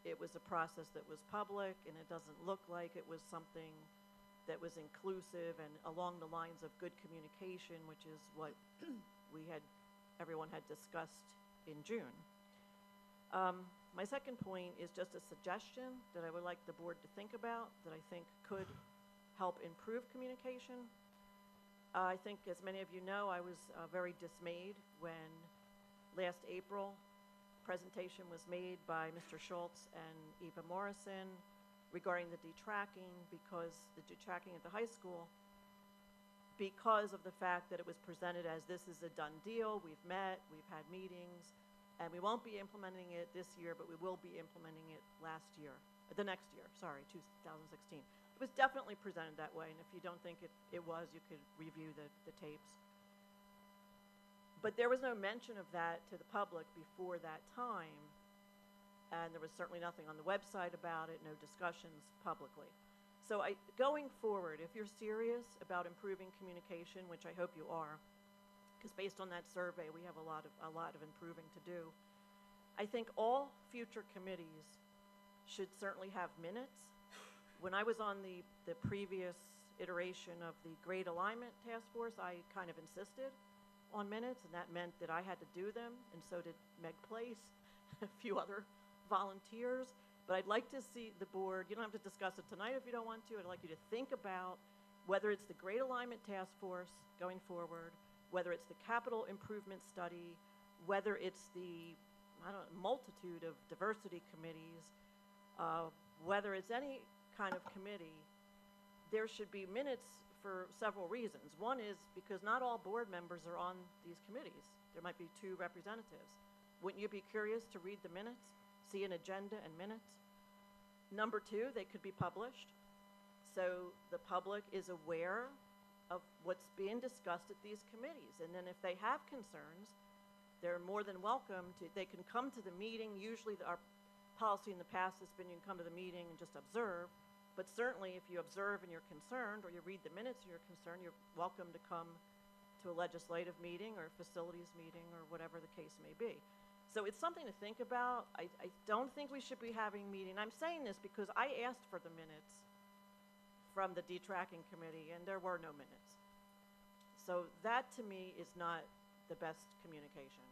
it was a process that was public, and it doesn't look like it was something that was inclusive and along the lines of good communication, which is what everyone had discussed in June. My second point is just a suggestion that I would like the board to think about that I think could help improve communication. I think, as many of you know, I was very dismayed when last April presentation was made by Mr. Schultz and Eva Morrison regarding the detracking, because the detracking at the high school, because of the fact that it was presented as this is a done deal, we've met, we've had meetings, and we won't be implementing it this year, but we will be implementing it the next year, 2016. It was definitely presented that way, and if you don't think it was, you could review the tapes. But there was no mention of that to the public before that time, and there was certainly nothing on the website about it, no discussions publicly. So going forward, if you're serious about improving communication, which I hope you are, because based on that survey, we have a lot of improving to do, I think all future committees should certainly have minutes. When I was on the previous iteration of the grade alignment task force, I kind of insisted on minutes, and that meant that I had to do them, and so did Meg Place, a few other volunteers. But I'd like to see the board, you don't have to discuss it tonight if you don't want to, I'd like you to think about whether it's the grade alignment task force going forward, whether it's the capital improvement study, whether it's the multitude of diversity committees, whether it's any kind of committee, there should be minutes for several reasons. One is because not all board members are on these committees. There might be 2 representatives. Wouldn't you be curious to read the minutes, see an agenda and minutes? Number two, they could be published, so the public is aware of what's being discussed at these committees. And then if they have concerns, they're more than welcome to, they can come to the meeting. Usually our policy in the past has been you can come to the meeting and just observe, but certainly if you observe and you're concerned, or you read the minutes and you're concerned, you're welcome to come to a legislative meeting or facilities meeting or whatever the case may be. So it's something to think about. I don't think we should be having meeting. I'm saying this because I asked for the minutes from the detracking committee and there were no minutes. So that to me is not the best communication.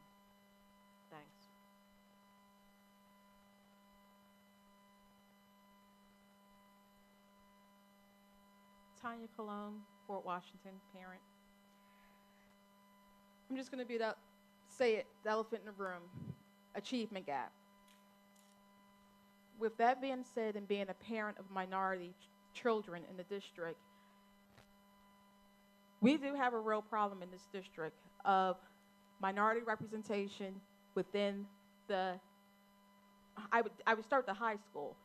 Thanks. Tanya Cologne, Fort Washington, parent. I'm just going to say it, the elephant in the room, achievement gap. With that being said, and being a parent of minority children in the district, we do have a real problem in this district of minority representation within the, I would start the high school,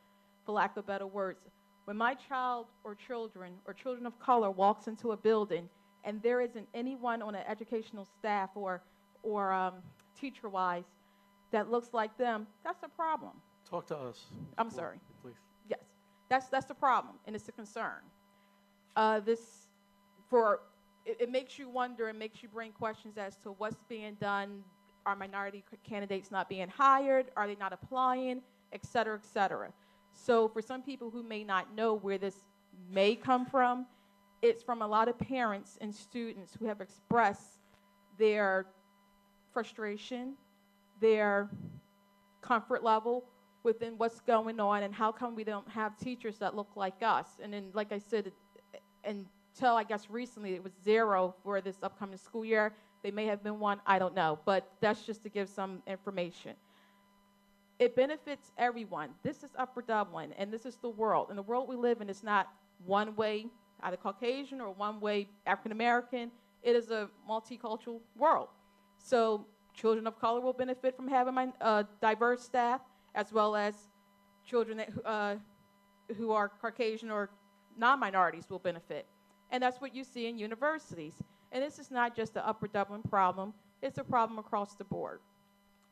for lack of better words. When my child or children of color walks into a building and there isn't anyone on the educational staff or teacher-wise that looks like them, that's a problem. Talk to us. I'm sorry. Please. Yes, that's the problem, and it's a concern. It makes you wonder and makes you bring questions as to what's being done. Are minority candidates not being hired? Are they not applying? Et cetera, et cetera. So for some people who may not know where this may come from, it's from a lot of parents and students who have expressed their frustration, their comfort level within what's going on, and how come we don't have teachers that look like us. And then, like I said, until I guess recently it was 0 for this upcoming school year. They may have been 1, I don't know, but that's just to give some information. It benefits everyone. This is Upper Dublin, and this is the world. And the world we live in is not one way, either Caucasian or one way African American. It is a multicultural world. So children of color will benefit from having diverse staff, as well as children who are Caucasian or non-minorities will benefit. And that's what you see in universities. And this is not just the Upper Dublin problem. It's a problem across the board.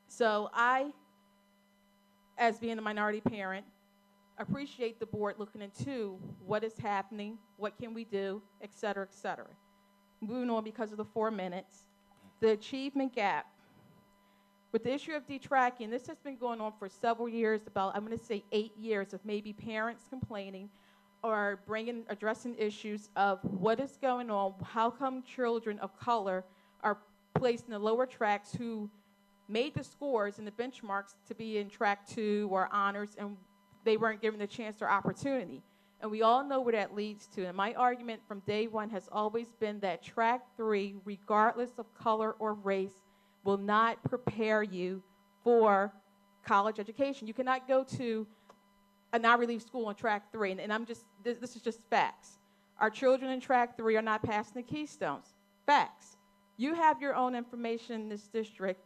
So I, as being a minority parent, appreciate the board looking into what is happening, what can we do, et cetera, et cetera. Moving on because of the 4 minutes. The achievement gap. With the issue of detracking, this has been going on for several years, about, I'm going to say 8 years, of maybe parents complaining or addressing issues of what is going on, how come children of color are placed in the lower tracks who made the scores and the benchmarks to be in track 2 or honors, and they weren't given the chance or opportunity. And we all know where that leads to. And my argument from day one has always been that track 3, regardless of color or race, will not prepare you for college education. You cannot go to a non-relief school on track 3, and this is just facts. Our children in track 3 are not passing the Keystones. Facts. You have your own information in this district.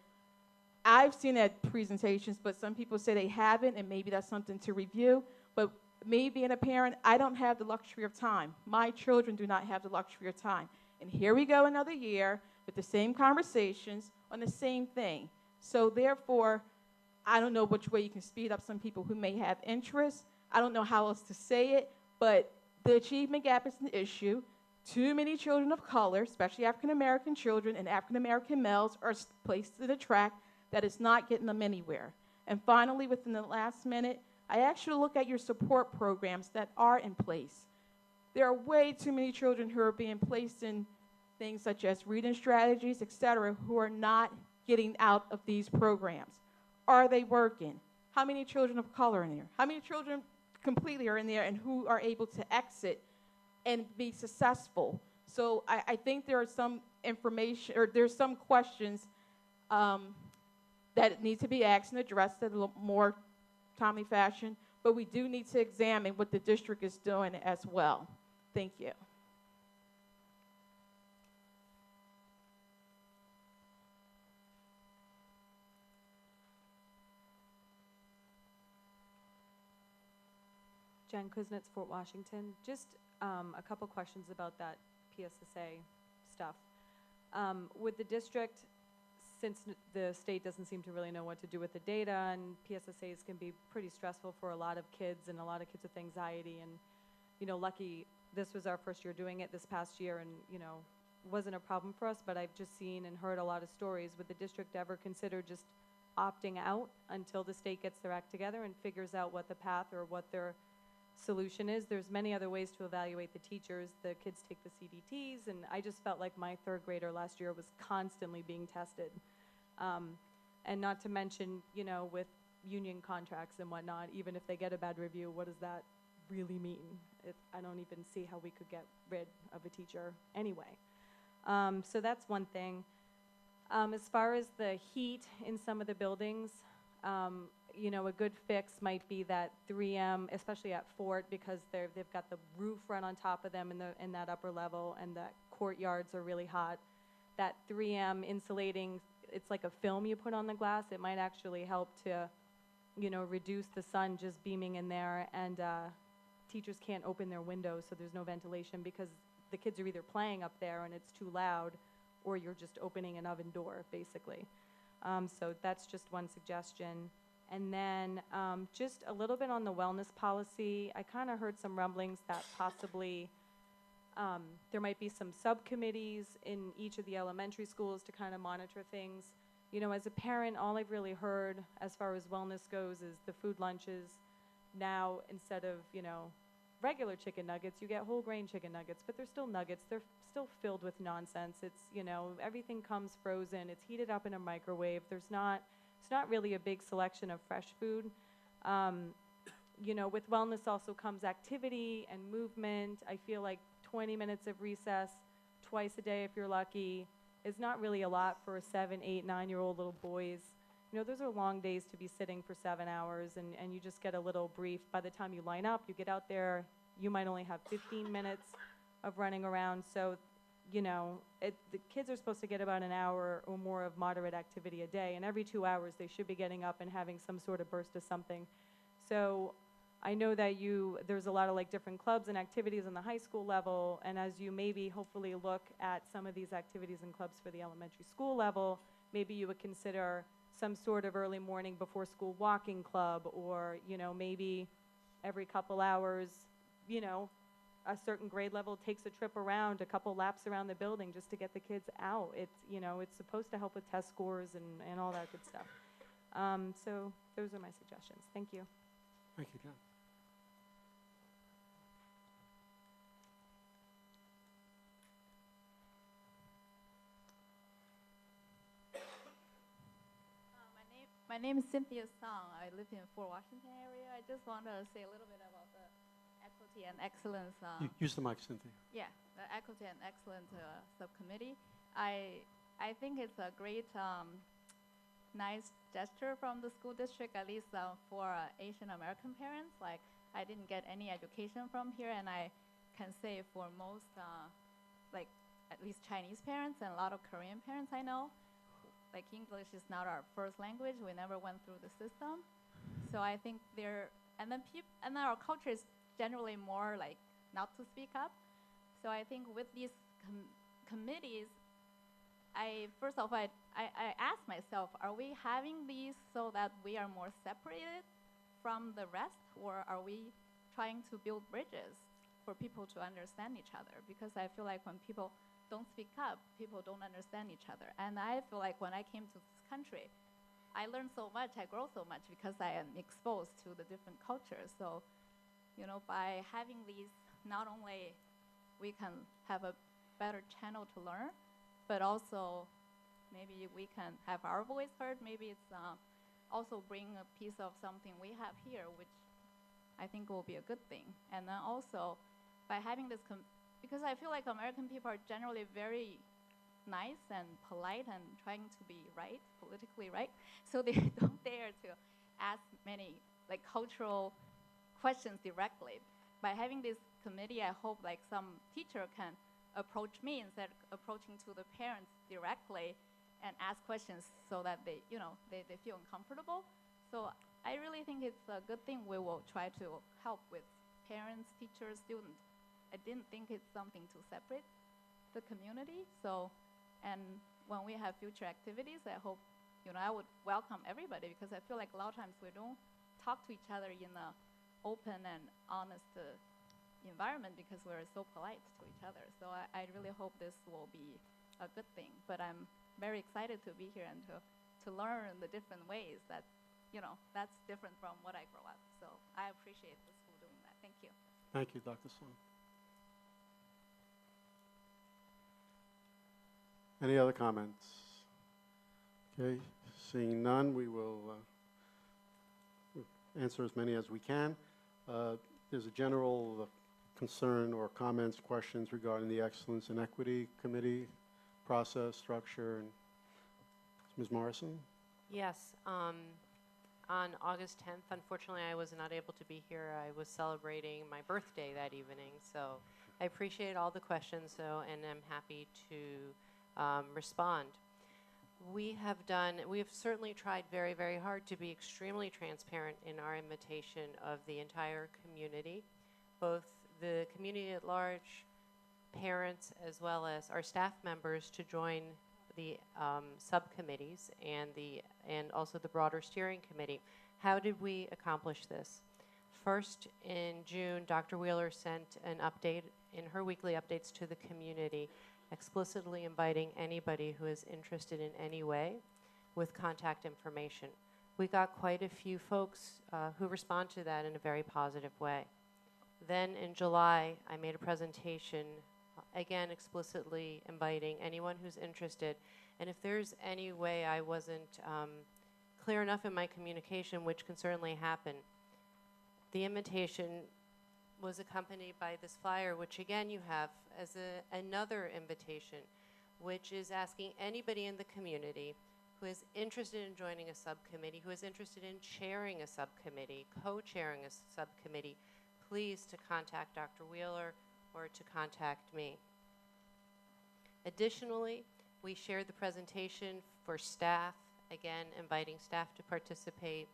I've seen that presentations, but some people say they haven't, and maybe that's something to review. But me being a parent, I don't have the luxury of time. My children do not have the luxury of time. And here we go another year with the same conversations on the same thing. So therefore, I don't know which way you can speed up some people who may have interest. I don't know how else to say it, but the achievement gap is an issue. Too many children of color, especially African American children and African American males, are placed in a track that is not getting them anywhere. And finally, within the last minute, I ask you to look at your support programs that are in place. There are way too many children who are being placed in things such as reading strategies, et cetera, who are not getting out of these programs. Are they working? How many children of color are in there? How many children completely are in there and who are able to exit and be successful? So I think there are some information, or there's some questions that need to be asked and addressed in a little more timely fashion, but we do need to examine what the district is doing as well. Thank you. Jen Kuznets, Fort Washington. Just a couple questions about that PSSA stuff. With the district, since the state doesn't seem to really know what to do with the data, and PSSAs can be pretty stressful for a lot of kids and a lot of kids with anxiety, and, you know, lucky this was our first year doing it this past year, and, you know, wasn't a problem for us, but I've just seen and heard a lot of stories. Would the district ever consider just opting out until the state gets their act together and figures out what the path or what their solution is? There's many other ways to evaluate the teachers. The kids take the CDTs, and I just felt like my third grader last year was constantly being tested. And not to mention, you know, with union contracts and whatnot, even if they get a bad review, what does that really mean? I don't even see how we could get rid of a teacher anyway. So that's one thing. As far as the heat in some of the buildings, you know, a good fix might be that 3M, especially at Fort, because they've got the roof right on top of them in that upper level, and the courtyards are really hot. That 3M insulating, it's like a film you put on the glass. It might actually help to, you know, reduce the sun just beaming in there, and teachers can't open their windows, so there's no ventilation because the kids are either playing up there and it's too loud, or you're just opening an oven door, basically. So that's just one suggestion. And then just a little bit on the wellness policy. I kind of heard some rumblings that possibly there might be some subcommittees in each of the elementary schools to kind of monitor things. You know, as a parent, all I've really heard as far as wellness goes is the food lunches. Now, instead of, you know, regular chicken nuggets, you get whole grain chicken nuggets, but they're still nuggets. They're still filled with nonsense. It's, you know, everything comes frozen. It's heated up in a microwave. It's not really a big selection of fresh food. You know, with wellness also comes activity and movement. I feel like 20 minutes of recess twice a day, if you're lucky, is not really a lot for 7, 8, 9-year-old little boys. You know, those are long days to be sitting for 7 hours, and you just get a little brief. By the time you line up, you get out there, you might only have 15 minutes of running around. So, you know, the kids are supposed to get about an hour or more of moderate activity a day, and every 2 hours they should be getting up and having some sort of burst of something. So I know that there's a lot of like different clubs and activities on the high school level, and as you maybe hopefully look at some of these activities and clubs for the elementary school level, maybe you would consider some sort of early morning before school walking club, or, you know, maybe every couple hours, you know, a certain grade level takes a trip around, a couple laps around the building just to get the kids out. It's, you know, it's supposed to help with test scores and all that good stuff. So those are my suggestions. Thank you. Thank you, Jen. My name is Cynthia Song. I live in Fort Washington area. I just want to say a little bit about the equity and excellence. Use the mic, Cynthia. Yeah, the equity and excellence subcommittee. I think it's a great, nice gesture from the school district, at least for Asian American parents. Like, I didn't get any education from here, and I can say for most, like at least Chinese parents and a lot of Korean parents I know, like English is not our first language. We never went through the system. So I think and then our culture is generally more like not to speak up. So I think with these committees, first of all, I asked myself, are we having these so that we are more separated from the rest, or are we trying to build bridges for people to understand each other? Because I feel like when people don't speak up, people don't understand each other. And I feel like when I came to this country, I learned so much, I grow so much because I am exposed to the different cultures. So, you know, by having these, not only we can have a better channel to learn, but also maybe we can have our voice heard. Maybe it's also bring a piece of something we have here, which I think will be a good thing. And then also, by having this because I feel like American people are generally very nice and polite and trying to be right, politically right. So they don't dare to ask many like cultural questions directly. By having this committee, I hope like some teacher can approach me instead of approaching to the parents directly and ask questions so that they, you know, they feel uncomfortable. So I really think it's a good thing. We will try to help with parents, teachers, students. I didn't think it's something to separate the community. So, and when we have future activities, I hope, I would welcome everybody, because I feel like a lot of times we don't talk to each other in a open and honest environment because we're so polite to each other. So I really hope this will be a good thing. But I'm very excited to be here and to learn the different ways that, that's different from what I grew up. So I appreciate the school doing that. Thank you. Thank you, Dr. Song. Any other comments? Okay, seeing none, we will answer as many as we can. There's a general concern or comments, questions regarding the Excellence and Equity Committee process, structure, and Ms. Morrison? Yes. On August 10th, unfortunately, I was not able to be here. I was celebrating my birthday that evening, so I appreciate all the questions, and I'm happy to respond. We have certainly tried very, very hard to be extremely transparent in our invitation of the entire community, both the community at large, parents, as well as our staff members to join the subcommittees and also the broader steering committee. How did we accomplish this? First, in June, Dr. Wheeler sent an update in her weekly updates to the community, explicitly inviting anybody who is interested in any way with contact information. We got quite a few folks who respond to that in a very positive way. Then in July, I made a presentation, again explicitly inviting anyone who's interested. And if there's any way I wasn't clear enough in my communication, which can certainly happen, the invitation was accompanied by this flyer, which again you have as another invitation, which is asking anybody in the community who is interested in joining a subcommittee, who is interested in chairing a subcommittee, co-chairing a subcommittee, please to contact Dr. Wheeler or to contact me. Additionally, we shared the presentation for staff, again inviting staff to participate.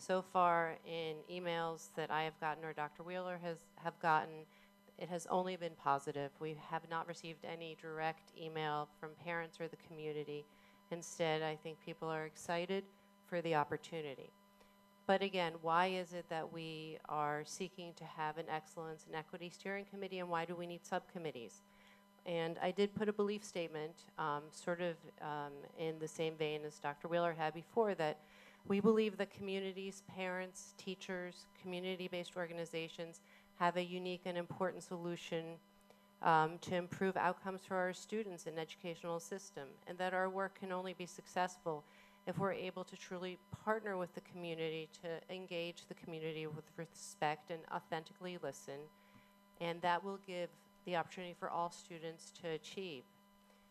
So far in emails that I have gotten or Dr. Wheeler have gotten, it has only been positive. We have not received any direct email from parents or the community. Instead, I think people are excited for the opportunity. But again, why is it that we are seeking to have an Excellence and Equity Steering Committee, and why do we need subcommittees? And I did put a belief statement, in the same vein as Dr. Wheeler had before, that we believe that communities, parents, teachers, community-based organizations have a unique and important solution to improve outcomes for our students in the educational system, and that our work can only be successful if we're able to truly partner with the community, to engage the community with respect and authentically listen, and that will give the opportunity for all students to achieve.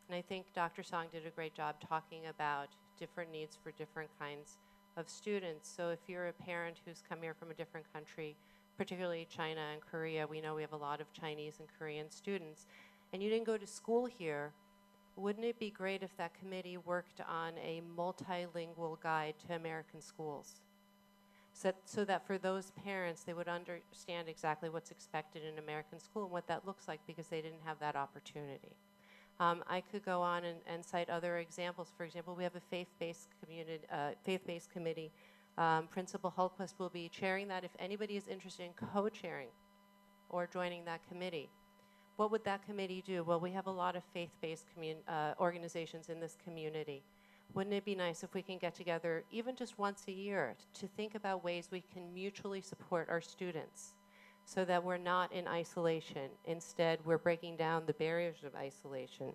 And I think Dr. Song did a great job talking about different needs for different kinds of students. So if you're a parent who's come here from a different country, particularly China and Korea, we know we have a lot of Chinese and Korean students, and you didn't go to school here, wouldn't it be great if that committee worked on a multilingual guide to American schools? So that for those parents, they would understand exactly what's expected in American school and what that looks like, because they didn't have that opportunity. I could go on and cite other examples. For example, we have a faith-based committee. Principal Hultquist will be chairing that if anybody is interested in co-chairing or joining that committee. What would that committee do? Well, we have a lot of faith-based organizations in this community. Wouldn't it be nice if we can get together even just once a year to think about ways we can mutually support our students so that we're not in isolation? Instead, we're breaking down the barriers of isolation.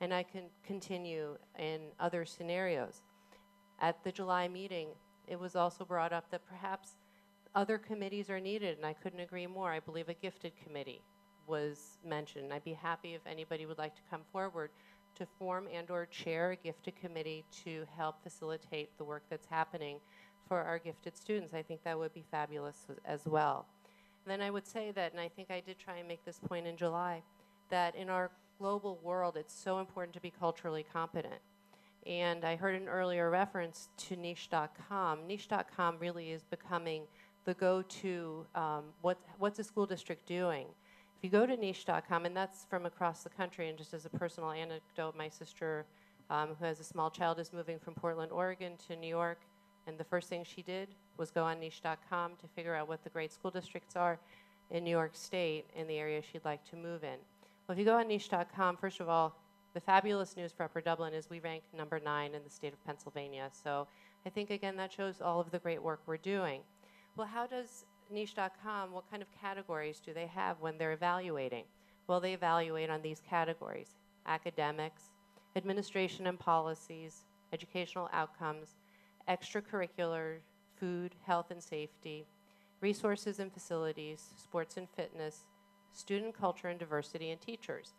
And I can continue in other scenarios. At the July meeting, it was also brought up that perhaps other committees are needed, and I couldn't agree more. I believe a gifted committee was mentioned. I'd be happy if anybody would like to come forward to form and or chair a gifted committee to help facilitate the work that's happening for our gifted students. I think that would be fabulous as well. And then I would say that, and I think I did try and make this point in July, that in our global world, it's so important to be culturally competent. And I heard an earlier reference to niche.com. Niche.com really is becoming the go-to, what's a school district doing? If you go to niche.com, and that's from across the country, and just as a personal anecdote, my sister, who has a small child, is moving from Portland, Oregon to New York, and the first thing she did was go on niche.com to figure out what the great school districts are in New York State in the area she'd like to move in. Well, if you go on niche.com, first of all, the fabulous news for Upper Dublin is we rank number 9 in the state of Pennsylvania. So I think, again, that shows all of the great work we're doing. Well, how does niche.com, what kind of categories do they have when they're evaluating? Well, they evaluate on these categories: academics, administration and policies, educational outcomes, extracurricular, food, health and safety, resources and facilities, sports and fitness, student culture and diversity, and teachers.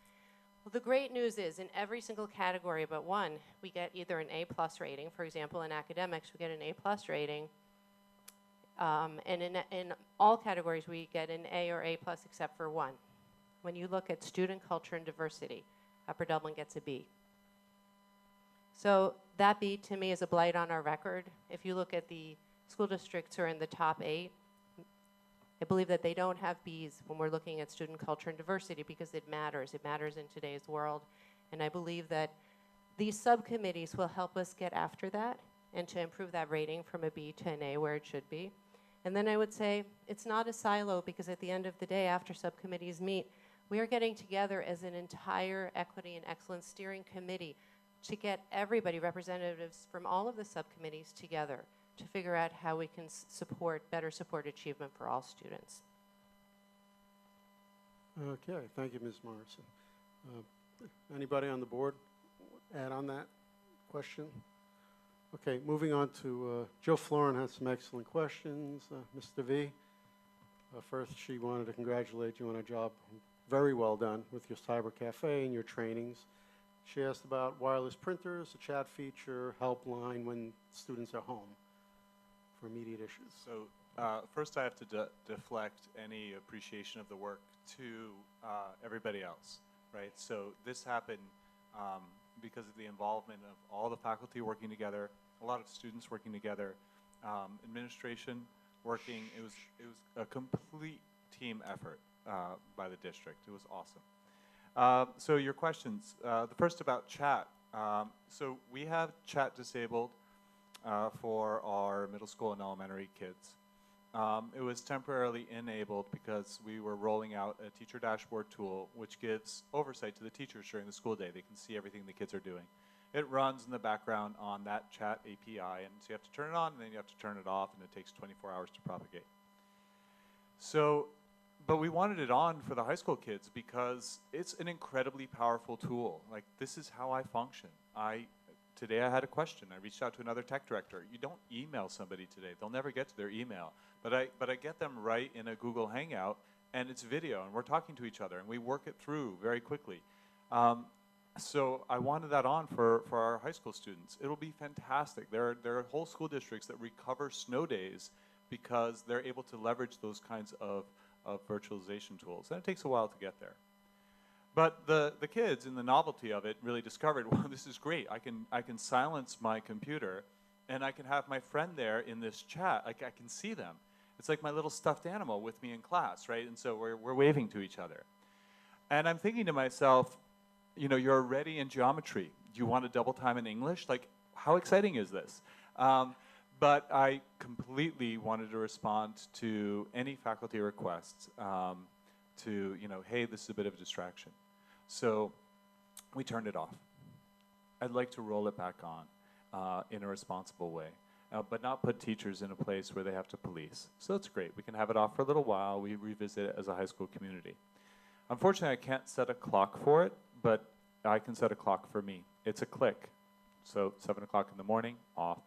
Well, the great news is in every single category but one, we get either an A+ rating. For example, in academics, we get an A+ rating. And in all categories, we get an A or A+ except for one. When you look at student culture and diversity, Upper Dublin gets a B. So that B, to me, is a blight on our record. If you look at the school districts who are in the top 8, I believe that they don't have Bs when we're looking at student culture and diversity because it matters. It matters in today's world. And I believe that these subcommittees will help us get after that and to improve that rating from a B to an A where it should be. And then I would say it's not a silo because at the end of the day, after subcommittees meet, we are getting together as an entire equity and excellence steering committee to get everybody, representatives from all of the subcommittees together to figure out how we can better support achievement for all students. Okay, thank you, Ms. Morrison. Anybody on the board add on that question? Okay, moving on to Jill Florin has some excellent questions. Mr. V, first she wanted to congratulate you on a job very well done with your cyber cafe and your trainings. She asked about wireless printers, a chat feature, helpline when students are home for immediate issues. So first I have to deflect any appreciation of the work to everybody else, right? So this happened because of the involvement of all the faculty working together, a lot of students working together, administration working. It was a complete team effort by the district. It was awesome. So your questions, the first about chat. So we have chat disabled for our middle school and elementary kids. It was temporarily enabled because we were rolling out a teacher dashboard tool which gives oversight to the teachers during the school day. They can see everything the kids are doing. It runs in the background on that chat API, and so you have to turn it on and then you have to turn it off, and it takes 24 hours to propagate. So, but we wanted it on for the high school kids because it's an incredibly powerful tool. Like, this is how I function. Today I had a question. I reached out to another tech director. You don't email somebody today. They'll never get to their email. But I get them right in a Google Hangout, and it's video, and we're talking to each other, and we work it through very quickly. So I wanted that on for our high school students. It'll be fantastic. There are whole school districts that recover snow days because they're able to leverage those kinds of virtualization tools. And it takes a while to get there. But the kids, in the novelty of it, really discovered, well, this is great. I can silence my computer, and I can have my friend there in this chat. I can see them. It's like my little stuffed animal with me in class, right? And so we're waving to each other. And I'm thinking to myself, you know, you're already in geometry. Do you want to double time in English? Like, how exciting is this? But I completely wanted to respond to any faculty requests to, you know, hey, this is a bit of a distraction. So we turned it off. I'd like to roll it back on in a responsible way, but not put teachers in a place where they have to police. So that's great. We can have it off for a little while. We revisit it as a high school community. Unfortunately, I can't set a clock for it, but I can set a clock for me. It's a click. So 7 o'clock in the morning, off.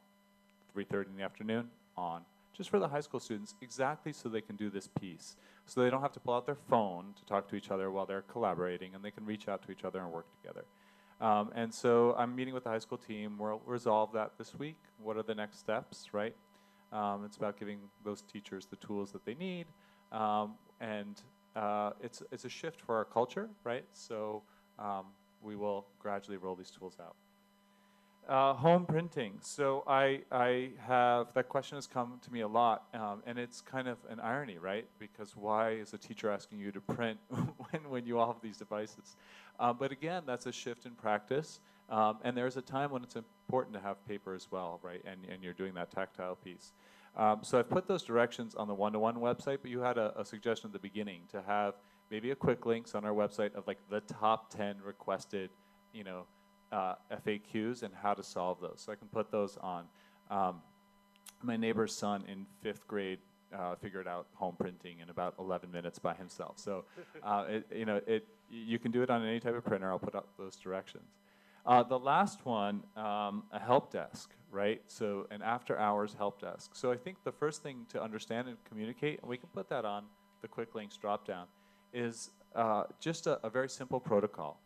3:30 in the afternoon, on. Just for the high school students, exactly so they can do this piece. So they don't have to pull out their phone to talk to each other while they're collaborating, and they can reach out to each other and work together. And so I'm meeting with the high school team. We'll resolve that this week. What are the next steps, right? It's about giving those teachers the tools that they need. It's a shift for our culture, right? So we will gradually roll these tools out. Home printing. So I have, that question has come to me a lot, and it's kind of an irony, right? Because why is a teacher asking you to print when you all have these devices? But again, that's a shift in practice, and there's a time when it's important to have paper as well, right? And you're doing that tactile piece. So I've put those directions on the one-to-one website, but you had a suggestion at the beginning to have maybe a quick links on our website of like the top 10 requested, you know, FAQs and how to solve those. So I can put those on. My neighbor's son in 5th grade figured out home printing in about 11 minutes by himself. So, you can do it on any type of printer. I'll put up those directions. The last one, a help desk, right? So an after-hours help desk. So I think the first thing to understand and communicate, and we can put that on the quick links drop-down, is just a very simple protocol.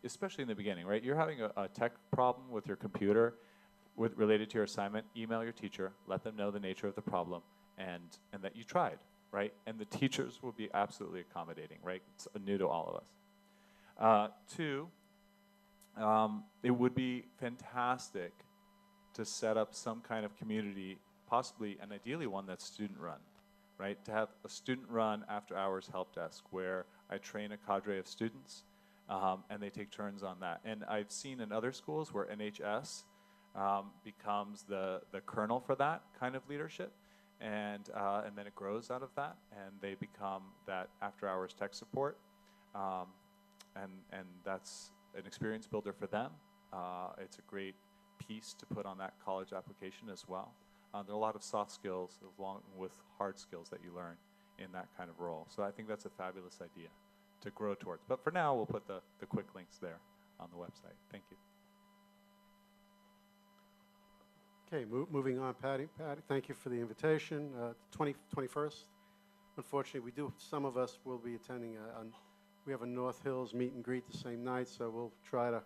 Especially in the beginning, right? You're having a tech problem with your computer related to your assignment, email your teacher, let them know the nature of the problem, and that you tried, right? And the teachers will be absolutely accommodating, right? It's new to all of us. 2, it would be fantastic to set up some kind of community, possibly and ideally one that's student-run, right? To have a student-run after-hours help desk where I train a cadre of students, and they take turns on that. And I've seen in other schools where NHS becomes the kernel for that kind of leadership, and then it grows out of that, and they become that after-hours tech support, and that's an experience builder for them. It's a great piece to put on that college application as well. There are a lot of soft skills along with hard skills that you learn in that kind of role. So I think that's a fabulous idea to grow towards. But for now, we'll put the quick links there on the website. Thank you. Okay, moving on, Patty, thank you for the invitation. 21st, unfortunately, some of us will be attending, we have a North Hills meet and greet the same night, so we'll try to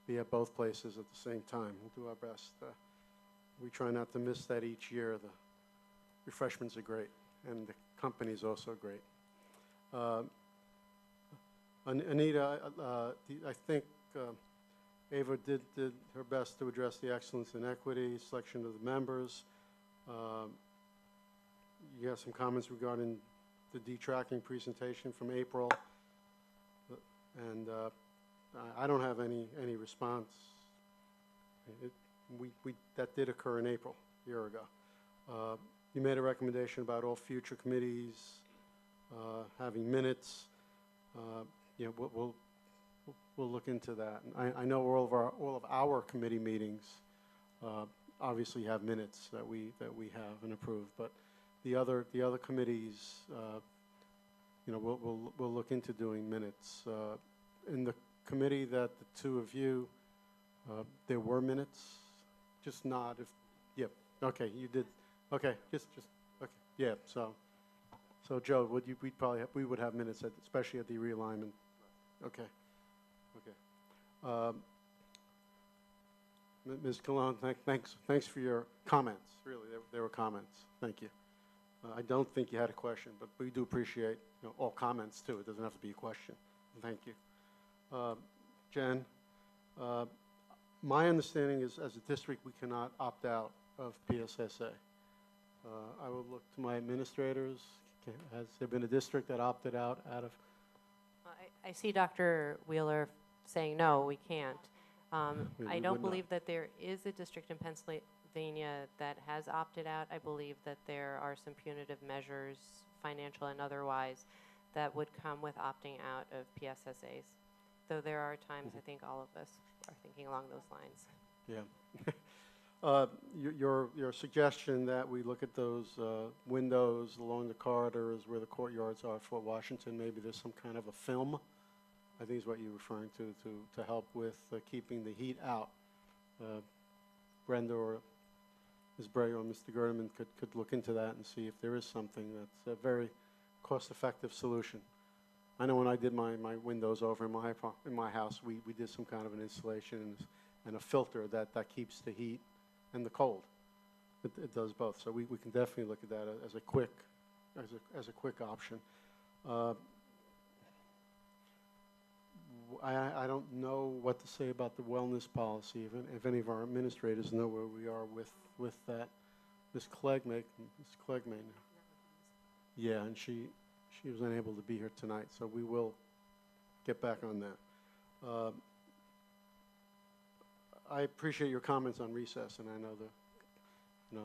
be at both places at the same time. We'll do our best. We try not to miss that each year. The refreshments are great, and the company is also great. Anita, I think Ava did her best to address the excellence and equity, selection of the members. You have some comments regarding the detracking presentation from April, and I don't have any response. That did occur in April, a year ago. You made a recommendation about all future committees having minutes. We'll look into that. And I know all of our committee meetings obviously have minutes that we have and approve, but the other committees, we'll look into doing minutes. In the committee that the two of you, there were minutes, just not if. Yep. Okay, you did. Okay, just okay. Yeah. So Joe, we would have minutes, especially at the realignment. Okay. Okay. Ms. Cologne, thanks for your comments. Really, they were comments. Thank you. I don't think you had a question, but we do appreciate all comments too. It doesn't have to be a question. Thank you. Jen, my understanding is as a district we cannot opt out of PSSA. I will look to my administrators. Has there been a district that opted out of? I see Dr. Wheeler saying no, we can't. I don't believe that there is a district in Pennsylvania that has opted out. I believe that there are some punitive measures, financial and otherwise, that would come with opting out of PSSAs. Though there are times I think all of us are thinking along those lines. Yeah. Your suggestion that we look at those windows along the corridors where the courtyards are at Fort Washington, maybe there's some kind of a film, I think is what you're referring to help with keeping the heat out. Brenda or Ms. Bray or Mr. Gerdeman could look into that and see if there is something that's a very cost-effective solution. I know when I did my windows over in my house, we did some kind of an installation and a filter that keeps the heat and the cold. It does both, so we can definitely look at that as a quick option. I don't know what to say about the wellness policy. If any of our administrators know where we are with that. Ms. Clegg may. Yeah, and she was unable to be here tonight, so we will get back on that. I appreciate your comments on recess, and I know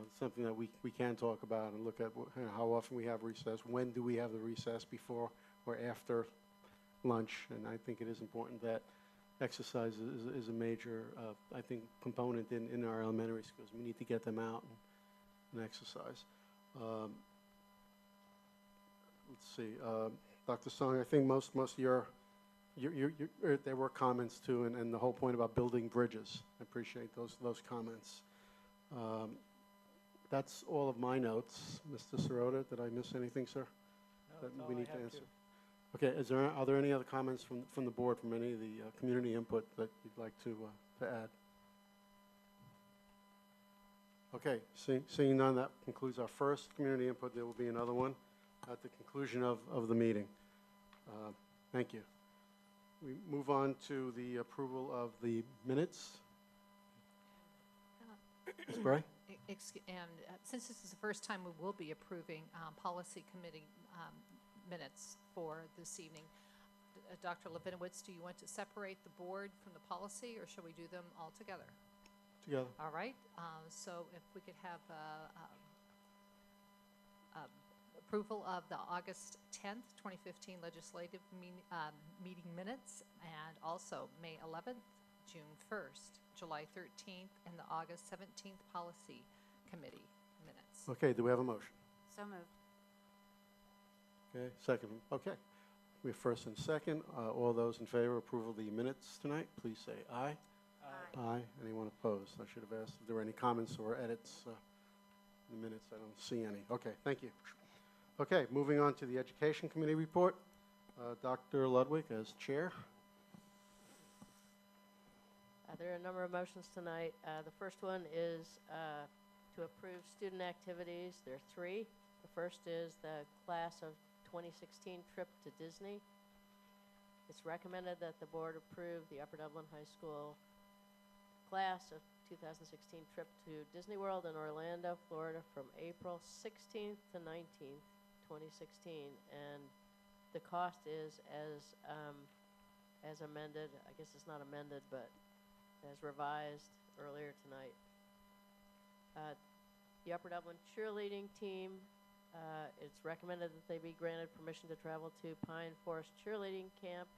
it's something that we can talk about and look at how often we have recess, when do we have the recess, before or after lunch, and I think it is important that exercise is a major, I think, component in our elementary schools. We need to get them out and exercise. Let's see, Dr. Song, I think most of your there were comments too, and the whole point about building bridges. I appreciate those comments. That's all of my notes. Mr. Sirota, did I miss anything, sir? No, That that's we all I need to have answer? too. Okay, are there any other comments from the board, from any of the community input that you'd like to add? Okay, seeing none, that concludes our first community input. There will be another one at the conclusion of the meeting. Thank you. We move on to the approval of the minutes. Ms. Bray? Since this is the first time we will be approving policy committee minutes for this evening, Dr. Levinowitz, do you want to separate the board from the policy, or shall we do them all together? Together. All right. So if we could have approval of the August 10th, 2015 legislative meeting minutes, and also May 11th, June 1st, July 13th, and the August 17th policy committee minutes. Okay, do we have a motion? So moved. Okay, second. Okay. We have first and second. All those in favor of approval of the minutes tonight, please say aye. Aye. Aye. Anyone opposed? I should have asked if there were any comments or edits in the minutes. I don't see any. Okay, thank you. Okay, moving on to the Education Committee report. Dr. Ludwig as chair. There are a number of motions tonight. The first one is to approve student activities. There are three. The first is the class of 2016 trip to Disney. It's recommended that the board approve the Upper Dublin High School class of 2016 trip to Disney World in Orlando, Florida from April 16th to 19th, 2016. And the cost is as amended. I guess it's not amended, but as revised earlier tonight. The Upper Dublin cheerleading team, it's recommended that they be granted permission to travel to Pine Forest Cheerleading Camp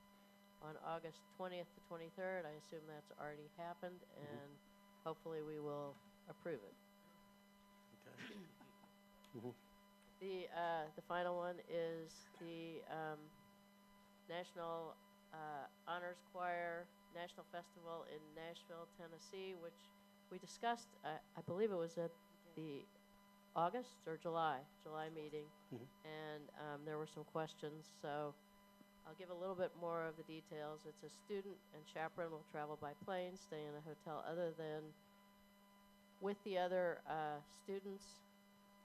on August 20th to 23rd. I assume that's already happened, and hopefully we will approve it. Okay. The final one is the National Honors Choir National Festival in Nashville, Tennessee, which we discussed, I believe it was at the August or July meeting, and there were some questions, so I'll give a little bit more of the details. It's a student and chaperone will travel by plane, stay in a hotel other than with the other students,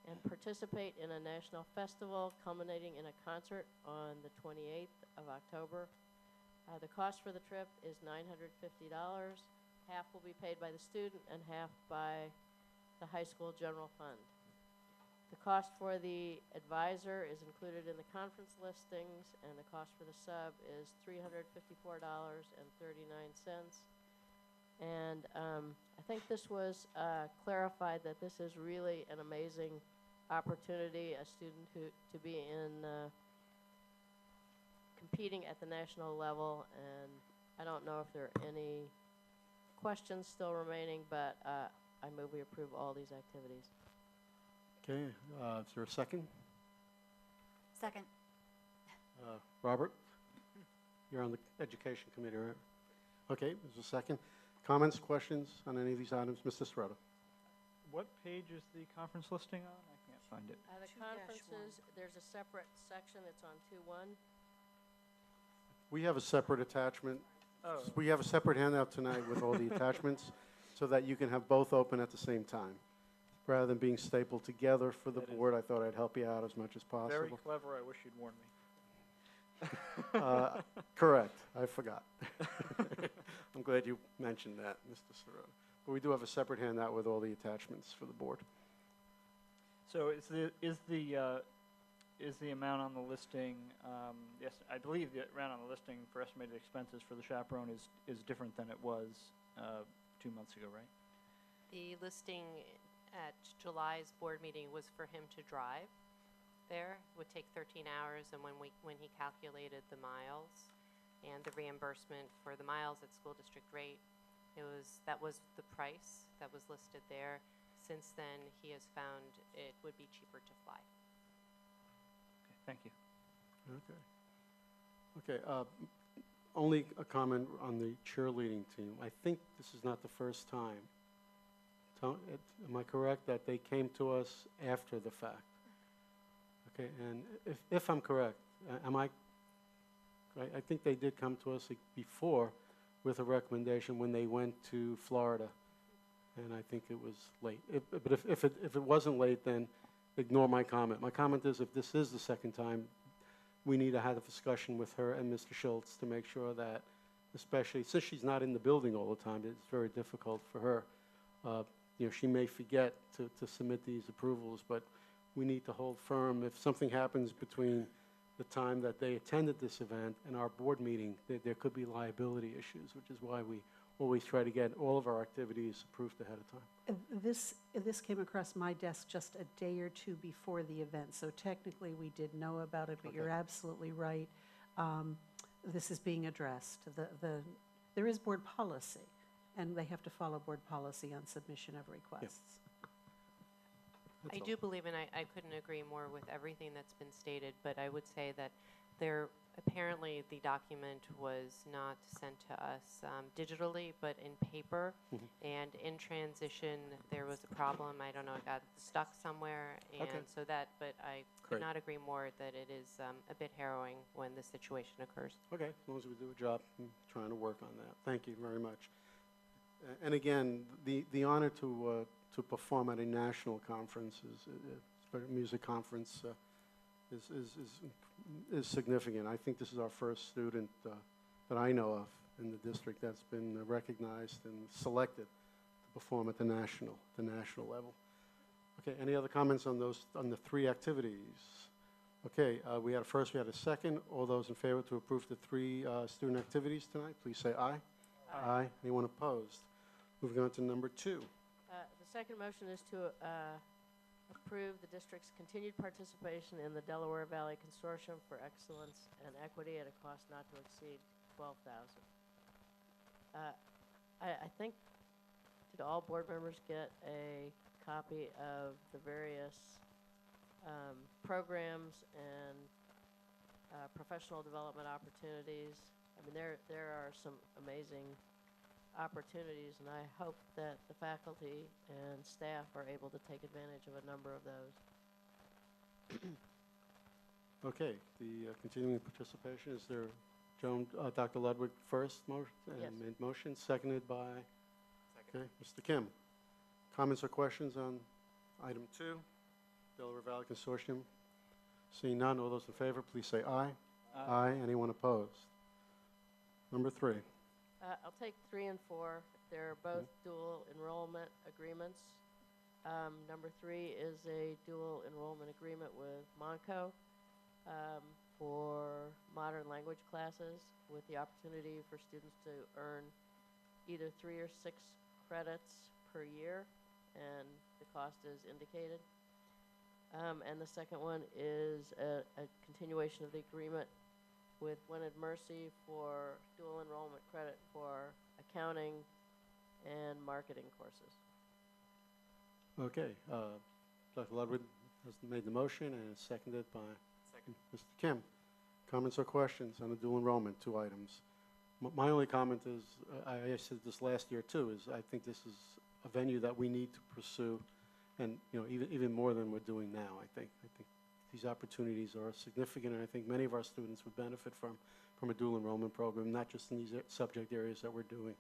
and participate in a national festival culminating in a concert on the 28th of October. The cost for the trip is $950. Half will be paid by the student and half by the high school general fund. The cost for the advisor is included in the conference listings, and the cost for the sub is $354.39. And I think this was clarified that this is really an amazing opportunity, a student to be in competing at the national level, and I don't know if there are any questions still remaining, but I move we approve all these activities. Okay, is there a second? Second. Robert? You're on the Education Committee, right? Okay, there's a second. Comments, questions on any of these items? Mr. Sirota? What page is the conference listing on? I can't find it. The conferences, there's a separate section, it's on 2-1. We have a separate attachment. Oh. We have a separate handout tonight with all the attachments so that you can have both open at the same time. Rather than being stapled together for the board, I thought I'd help you out as much as possible. Very clever. I wish you'd warned me. Correct, I forgot. I'm glad you mentioned that, Mr. Sirota. But we do have a separate handout with all the attachments for the board. So is the amount on the listing, yes, I believe the amount on the listing for estimated expenses for the chaperone is different than it was 2 months ago, right? The listing at July's board meeting was for him to drive there. It would take 13 hours, and when he calculated the miles and the reimbursement for the miles at school district rate, that was the price that was listed there. Since then, he has found it would be cheaper to fly. Okay, thank you. Okay, only a comment on the cheerleading team. I think this is not the first time. Am I correct that they came to us after the fact? Okay, and if I'm correct, I think they did come to us before with a recommendation when they went to Florida, and I think it was late. But if it wasn't late, then ignore my comment. My comment is, if this is the second time, we need to have a discussion with her and Mr. Schultz to make sure that, especially since she's not in the building all the time, it's very difficult for her. She may forget to submit these approvals, but we need to hold firm. If something happens between the time that they attended this event and our board meeting, there could be liability issues, which is why we always try to get all of our activities approved ahead of time. This came across my desk just a day or two before the event, so technically we did know about it, but Okay. you're absolutely right. This is being addressed. There is board policy, and they have to follow board policy on submission of requests. I do believe, and I couldn't agree more with everything that's been stated, but I would say that apparently the document was not sent to us digitally, but in paper. And in transition, there was a problem. I don't know, it got stuck somewhere. And Okay. but I could Great. not agree more that it is a bit harrowing when this situation occurs. Okay, as long as we do a job, I'm trying to work on that. Thank you very much. And again, the honor to perform at a national conference, music conference, is significant. I think this is our first student that I know of in the district that's been recognized and selected to perform at the national level. Okay, any other comments on the three activities? Okay, we had a second. All those in favor to approve the three student activities tonight, please say aye. Aye. Anyone opposed? Moving on to number 2. The second motion is to approve the district's continued participation in the Delaware Valley Consortium for Excellence and Equity at a cost not to exceed $12,000. I think, did all board members get a copy of the various programs and professional development opportunities? I mean, there are some amazing opportunities, and I hope that the faculty and staff are able to take advantage of a number of those. Okay, the continuing participation, is there, Dr. Ludwig first motion? Yes. Made motion, seconded by? Okay, Mr. Kim. Comments or questions on item 2, Delaware Valley Consortium? Seeing none, all those in favor, please say aye. Aye. Anyone opposed? Number 3. I'll take 3 and 4. They're both dual enrollment agreements. Number 3 is a dual enrollment agreement with Monco for modern language classes with the opportunity for students to earn either 3 or 6 credits per year, and the cost is indicated. And the second one is a continuation of the agreement with Winnet Mercy for dual enrollment credit for accounting and marketing courses. Okay, Dr. Ludwig has made the motion and is seconded by Mr. Kim. Comments or questions on the dual enrollment, 2 items? My only comment is, I said this last year too, is I think this is a venue that we need to pursue, and even more than we're doing now. I think these opportunities are significant, and I think many of our students would benefit from a dual enrollment program, not just in these subject areas that we're doing.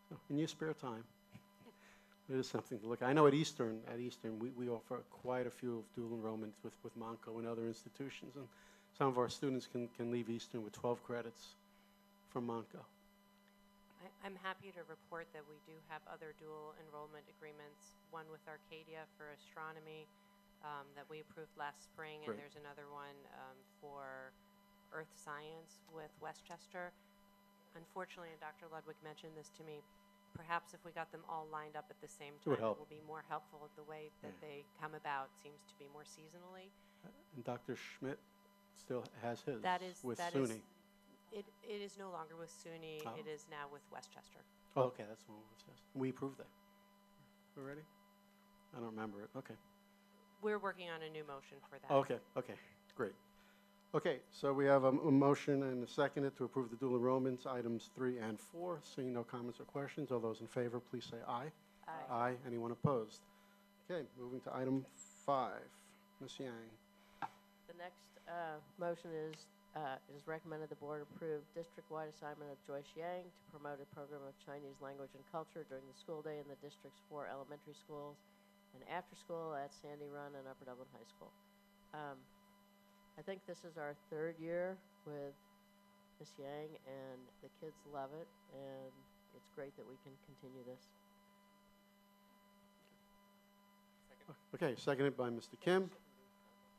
So, in your spare time, it is something to look at. I know at Eastern we offer quite a few of dual enrollments with Monco and other institutions, and some of our students can leave Eastern with 12 credits from Monco. I'm happy to report that we do have other dual enrollment agreements, one with Arcadia for astronomy that we approved last spring, and Great. there's another one for earth science with Westchester. Unfortunately, and Dr. Ludwig mentioned this to me, perhaps if we got them all lined up at the same It would time, help. it will be more helpful. The way that they come about seems to be more seasonally. And Dr. Schmidt still has his with that SUNY. It is no longer with SUNY. Oh. It is now with Westchester. Oh, okay, that's the one with Westchester. We approved that. We're ready? I don't remember it. Okay. We're working on a new motion for that. Okay, okay, great. Okay, so we have a motion and a second to approve the dual enrollments, items 3 and 4. Seeing no comments or questions, all those in favor, please say aye. Aye. Aye. Anyone opposed? Okay, moving to item 5. Ms. Yang. The next motion is recommended the board approve district-wide assignment of Joyce Yang to promote a program of Chinese language and culture during the school day in the district's 4 elementary schools and after school at Sandy Run and Upper Dublin High School. I think this is our 3rd year with Ms. Yang, and the kids love it, and it's great that we can continue this. Okay, seconded by Mr. Kim.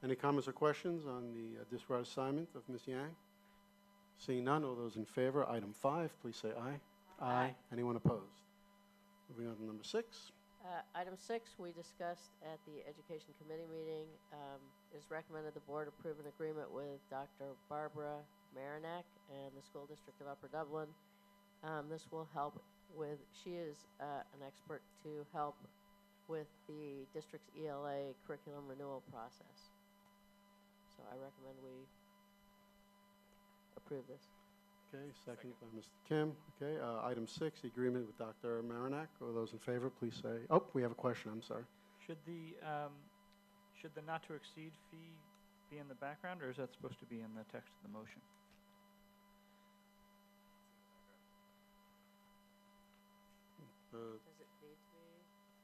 Any comments or questions on the district-wide assignment of Ms. Yang? Seeing none, all those in favor, item 5, please say aye. Aye. Anyone opposed? Moving on to number 6. Item 6, we discussed at the Education Committee meeting, is recommended the board approve an agreement with Dr. Barbara Marinack and the School District of Upper Dublin. This will help with, she is an expert to help with the district's ELA curriculum renewal process. So I recommend we approve this. Okay, seconded by Mr. Kim. Okay, item 6, the agreement with Dr. Marinack. All those in favor, please say, oh, we have a question, I'm sorry. Should the not to exceed fee be in the background, or is that supposed to be in the text of the motion? Does it need to be?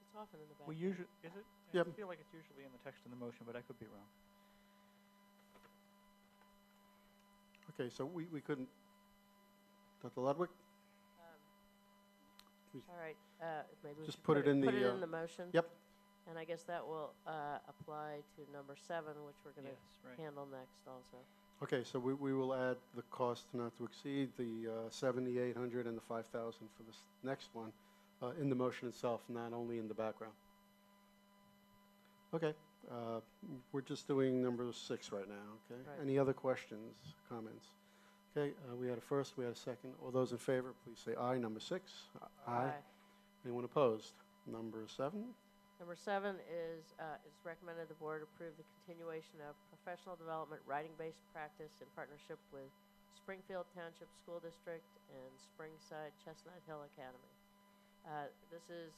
It's often in the back. We usually, is it? Yep. I feel like it's usually in the text of the motion, but I could be wrong. Okay, so we couldn't, Dr. Ludwig? Please. All right, maybe we Just should put it in put it the, in the motion. Yep. And I guess that will apply to number 7, which we're going to Yes, right. handle next also. Okay, so we will add the cost not to exceed the 7,800 and the 5,000 for this next one in the motion itself, not only in the background. Okay, we're just doing number 6 right now, okay? Right. Any other questions, comments? Okay, we had a first, we had a second. All those in favor, please say aye. Number 6? Aye. Anyone opposed? Number 7? Number 7 is recommended the board approve the continuation of professional development writing-based practice in partnership with Springfield Township School District and Springside Chestnut Hill Academy. This is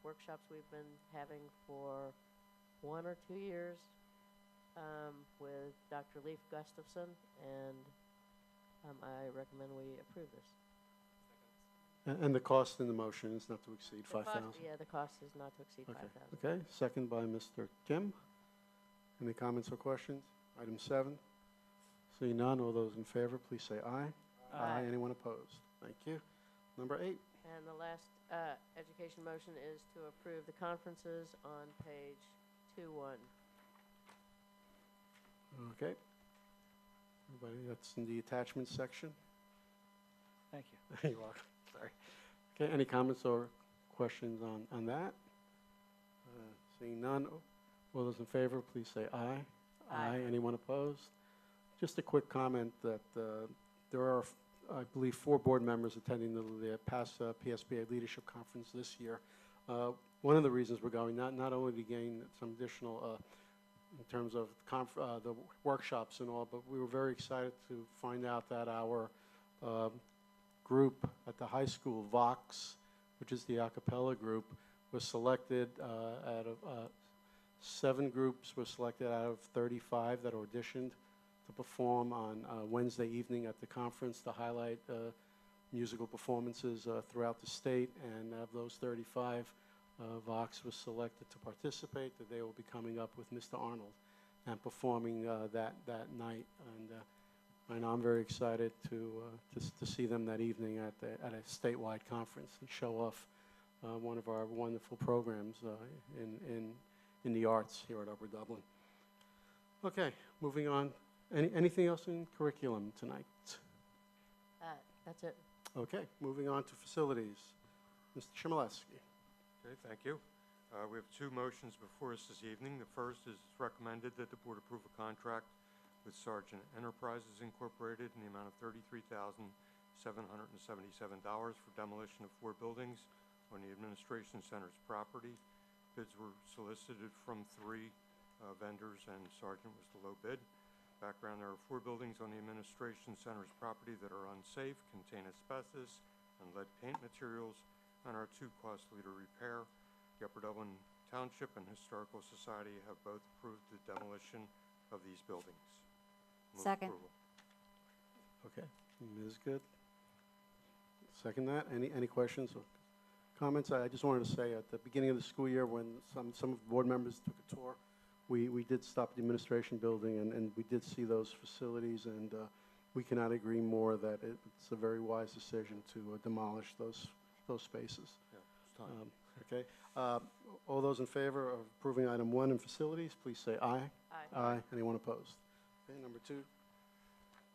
workshops we've been having for 1 or 2 years with Dr. Leif Gustafson, and I recommend we approve this. And the cost in the motion is not to exceed The cost- 5,000? Yeah, the cost is not to exceed Okay. 5,000. Okay, second by Mr. Kim. Any comments or questions? Item 7. Seeing none, all those in favor, please say aye. Aye. Anyone opposed? Thank you. Number 8. And the last education motion is to approve the conferences on page 2-1. Okay. Everybody, that's in the attachment section. Thank you. You're welcome. Sorry. Okay, any comments or questions on that? Seeing none, all those in favor, please say aye. Aye. Anyone opposed? Just a quick comment that there are, I believe, 4 board members attending the past PSBA Leadership Conference this year. One of the reasons we're going, not only to gain some additional in terms of the workshops and all, but we were very excited to find out that our group at the high school, Vox, which is the a cappella group, was selected out of 7 groups were selected out of 35 that auditioned to perform on Wednesday evening at the conference to highlight musical performances throughout the state. And of those 35, Vox was selected to participate, that they will be coming up with Mr. Arnold. and performing that night. And I know I'm very excited to see them that evening at a statewide conference and show off one of our wonderful programs in the arts here at Upper Dublin. Okay, moving on. Anything else in curriculum tonight? That's it. Okay, moving on to facilities. Mr. Chmielewski. Okay, thank you. We have two motions before us this evening. The first is it's recommended that the board approve a contract with Sargent Enterprises Incorporated in the amount of $33,777 for demolition of 4 buildings on the Administration Center's property. Bids were solicited from 3 vendors, and Sargent was the low bid. Background, there are 4 buildings on the Administration Center's property that are unsafe, contain asbestos and lead paint materials, and are too costly to repair. The Upper Dublin Township and Historical Society have both approved the demolition of these buildings. Move Second. approval. Okay, Ms. Good. Second that. Any questions or comments? I just wanted to say at the beginning of the school year when some of the board members took a tour, we did stop at the administration building and we did see those facilities, and we cannot agree more that it's a very wise decision to demolish those spaces. Yeah, it's time. Okay. All those in favor of approving item 1 in facilities, please say aye. Aye. Anyone opposed? Okay, number 2.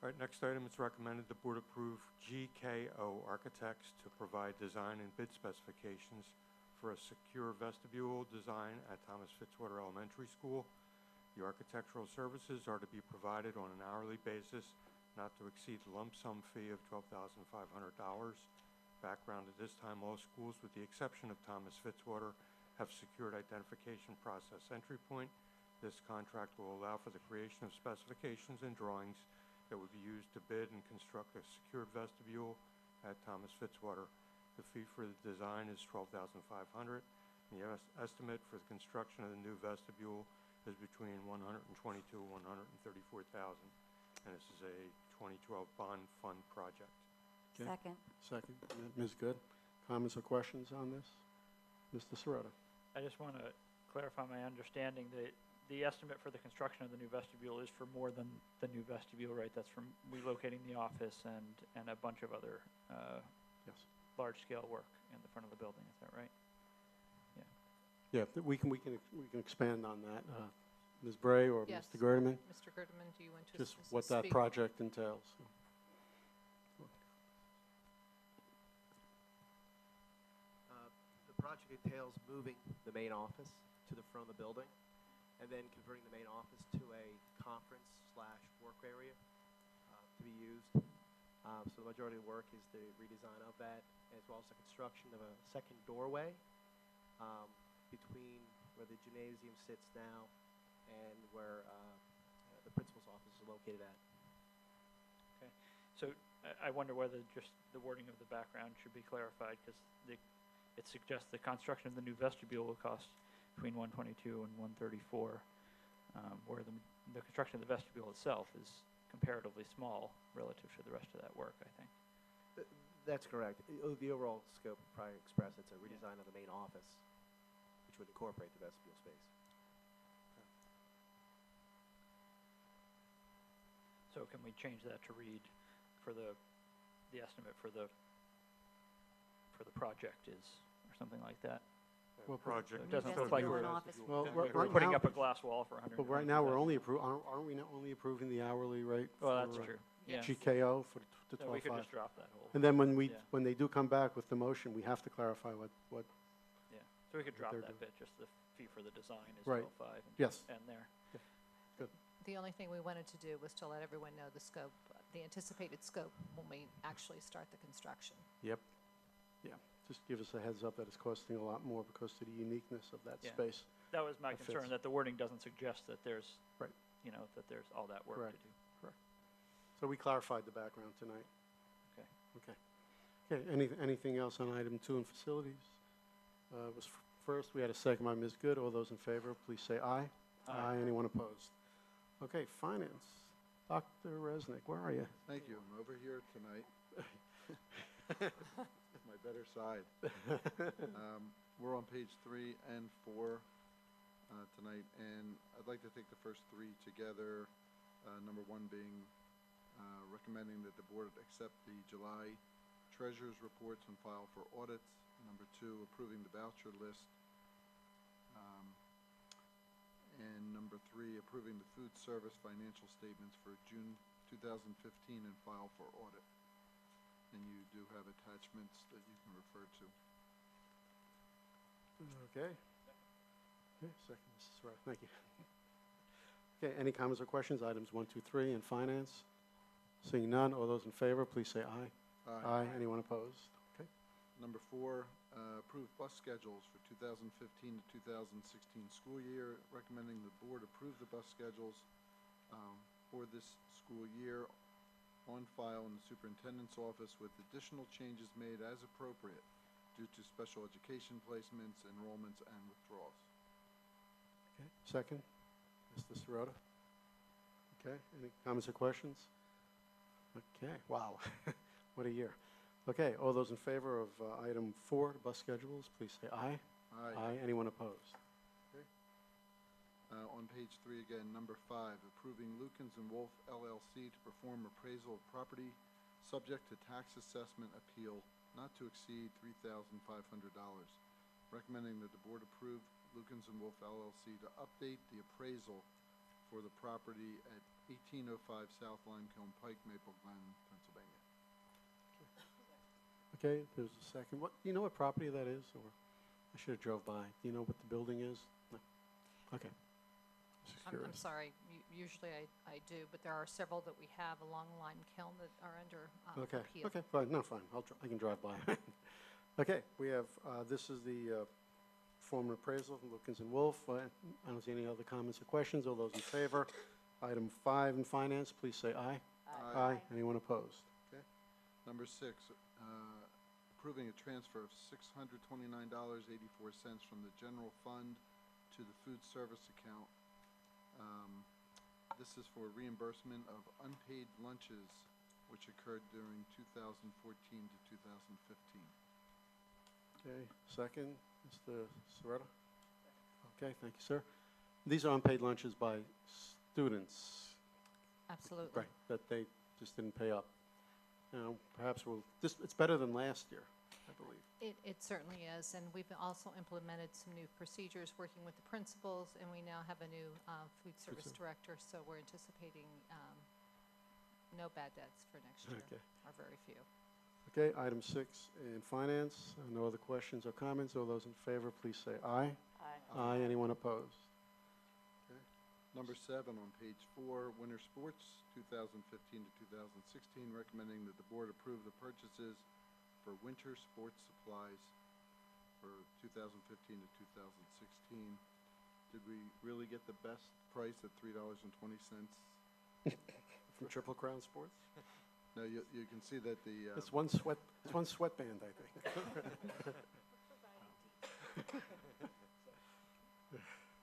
All right, next item, it's recommended the board approve GKO Architects to provide design and bid specifications for a secure vestibule design at Thomas Fitzwater Elementary School. The architectural services are to be provided on an hourly basis, not to exceed the lump sum fee of $12,500. Background, at this time, all schools, with the exception of Thomas Fitzwater, have secured identification process entry point. This contract will allow for the creation of specifications and drawings that would be used to bid and construct a secured vestibule at Thomas Fitzwater. The fee for the design is $12,500. The estimate for the construction of the new vestibule is between $122,000 and $134,000, and this is a 2012 bond fund project. Okay. Second. Second. Ms. Good. Comments or questions on this? Mr. Sirota. I just want to clarify my understanding that the estimate for the construction of the new vestibule is for more than the new vestibule, right? That's from relocating the office and a bunch of other Yes. large-scale work in the front of the building. Is that right? Yeah, we can expand on that. Ms. Bray or Yes. Mr. Gerdeman? Mr. Gerdeman, do you want to Just what that speak? project entails. The project entails moving the main office to the front of the building and then converting the main office to a conference/work area to be used. So the majority of the work is the redesign of that, as well as the construction of a second doorway between where the gymnasium sits now and where the principal's office is located at. Okay. So I wonder whether just the wording of the background should be clarified, because it suggests the construction of the new vestibule will cost between $122,000 and $134,000, where the construction of the vestibule itself is comparatively small relative to the rest of that work, I think. That's correct. The overall scope of Prior Express, it's a redesign of the main office, which would incorporate the vestibule space. So can we change that to read for the estimate for the project is, or something like that? Well, Project. It doesn't look like we're right putting now- up a glass wall for $100. But right now, we're only aren't we not only approving the hourly rate? Well, that's for, true. Yeah. GKO for the So we could 12.5. just drop that whole. And then when yeah. they do come back with the motion, we have to clarify what. Yeah. So we could drop they're that doing. bit. Just the fee for the design is Right. $12,500. Yes. And there. Good. The only thing we wanted to do was to let everyone know the scope, the anticipated scope when we actually start the construction. Yep. Yeah. Just give us a heads up that it's costing a lot more because of the uniqueness of that Yeah. space. That was my That concern, fits. that the wording doesn't suggest that there's, Right. that there's all that work Correct. to do. Correct. So we clarified the background tonight. Okay. Okay. Anything else on item 2 in facilities? Was first, we had a second by Ms. Good. All those in favor, please say aye. Aye. Anyone opposed? Okay, finance. Dr. Resnick, where are you? Thank you. I'm over here tonight. My better side. We're on page 3 and 4. tonight, and I'd like to take the first three together. Number one being recommending that the board accept the July treasurer's reports on file for audits. Number two, approving the voucher list. And number three, approving the food service financial statements for June 2015 and file for audit. And you do have attachments that you can refer to. Okay. Okay, second, Mrs. Rowe. Thank you. Okay, any comments or questions? Items 1, 2, 3 in finance. Seeing none, all those in favor, please say aye. Aye. Anyone opposed? Okay. Number four, approve bus schedules for 2015 to 2016 school year. Recommending the board approve the bus schedules for this school year on file in the superintendent's office with additional changes made as appropriate due to special education placements, enrollments, and withdrawals. Okay, second, Mr. Sirota. Okay, any comments or questions? Okay, wow, what a year. Okay, all those in favor of item 4, bus schedules, please say aye. Aye. Anyone opposed? Okay. On page 3 again, number 5, approving Lukens and Wolf LLC to perform appraisal of property subject to tax assessment appeal not to exceed $3,500. Recommending that the board approve Lukens and Wolf LLC to update the appraisal for the property at 1805 South Limekiln Pike, Maple Glen, Pennsylvania. Okay, there's a second. What, do you know what property that is? Or I should have drove by. Do you know what the building is? No. Okay. Just I'm curious. sorry, usually I do, but there are several that we have along Limekiln that are under Okay, appeal. okay, fine, no, fine, I can drive by. Okay, we have, this is the former appraisal from Lukens and Wolf. I don't see any other comments or questions. All those in favor? Item 5 in finance, please say aye. Aye. Anyone opposed? Okay. Number 6, approving a transfer of $629.84 from the general fund to the food service account. This is for reimbursement of unpaid lunches which occurred during 2014 to 2015. Okay, second, Mr. Serrata? Okay, thank you, sir. These are unpaid lunches by students. Absolutely. Right, that they just didn't pay up. You know, perhaps it's better than last year, I believe. It certainly is, and we've also implemented some new procedures working with the principals, and we now have a new food service director, so we're anticipating no bad debts for next year, Okay. or very few. Okay, item 6 in finance. No other questions or comments. All those in favor, please say aye. Aye. Anyone opposed? Okay. Number 7 on page 4, winter sports 2015 to 2016, recommending that the board approve the purchases for winter sports supplies for 2015 to 2016. Did we really get the best price at $3.20? From Triple Crown Sports? No, you can see that the... It's one sweatband, I think.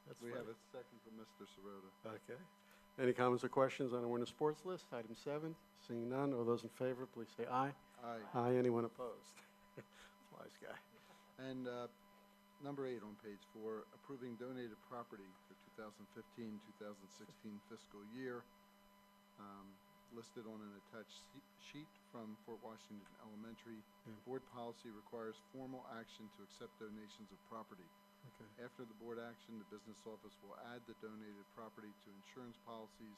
That's we funny. have a second from Mr. Sirota. Okay. Any comments or questions on the winter sports list? Item 7, seeing none. All those in favor, please say aye. Aye. Anyone opposed? Wise guy. And number 8 on page 4, approving donated property for 2015-2016 fiscal year, listed on an attached sheet from Fort Washington Elementary. Board policy requires formal action to accept donations of property. Okay. After the board action, the business office will add the donated property to insurance policies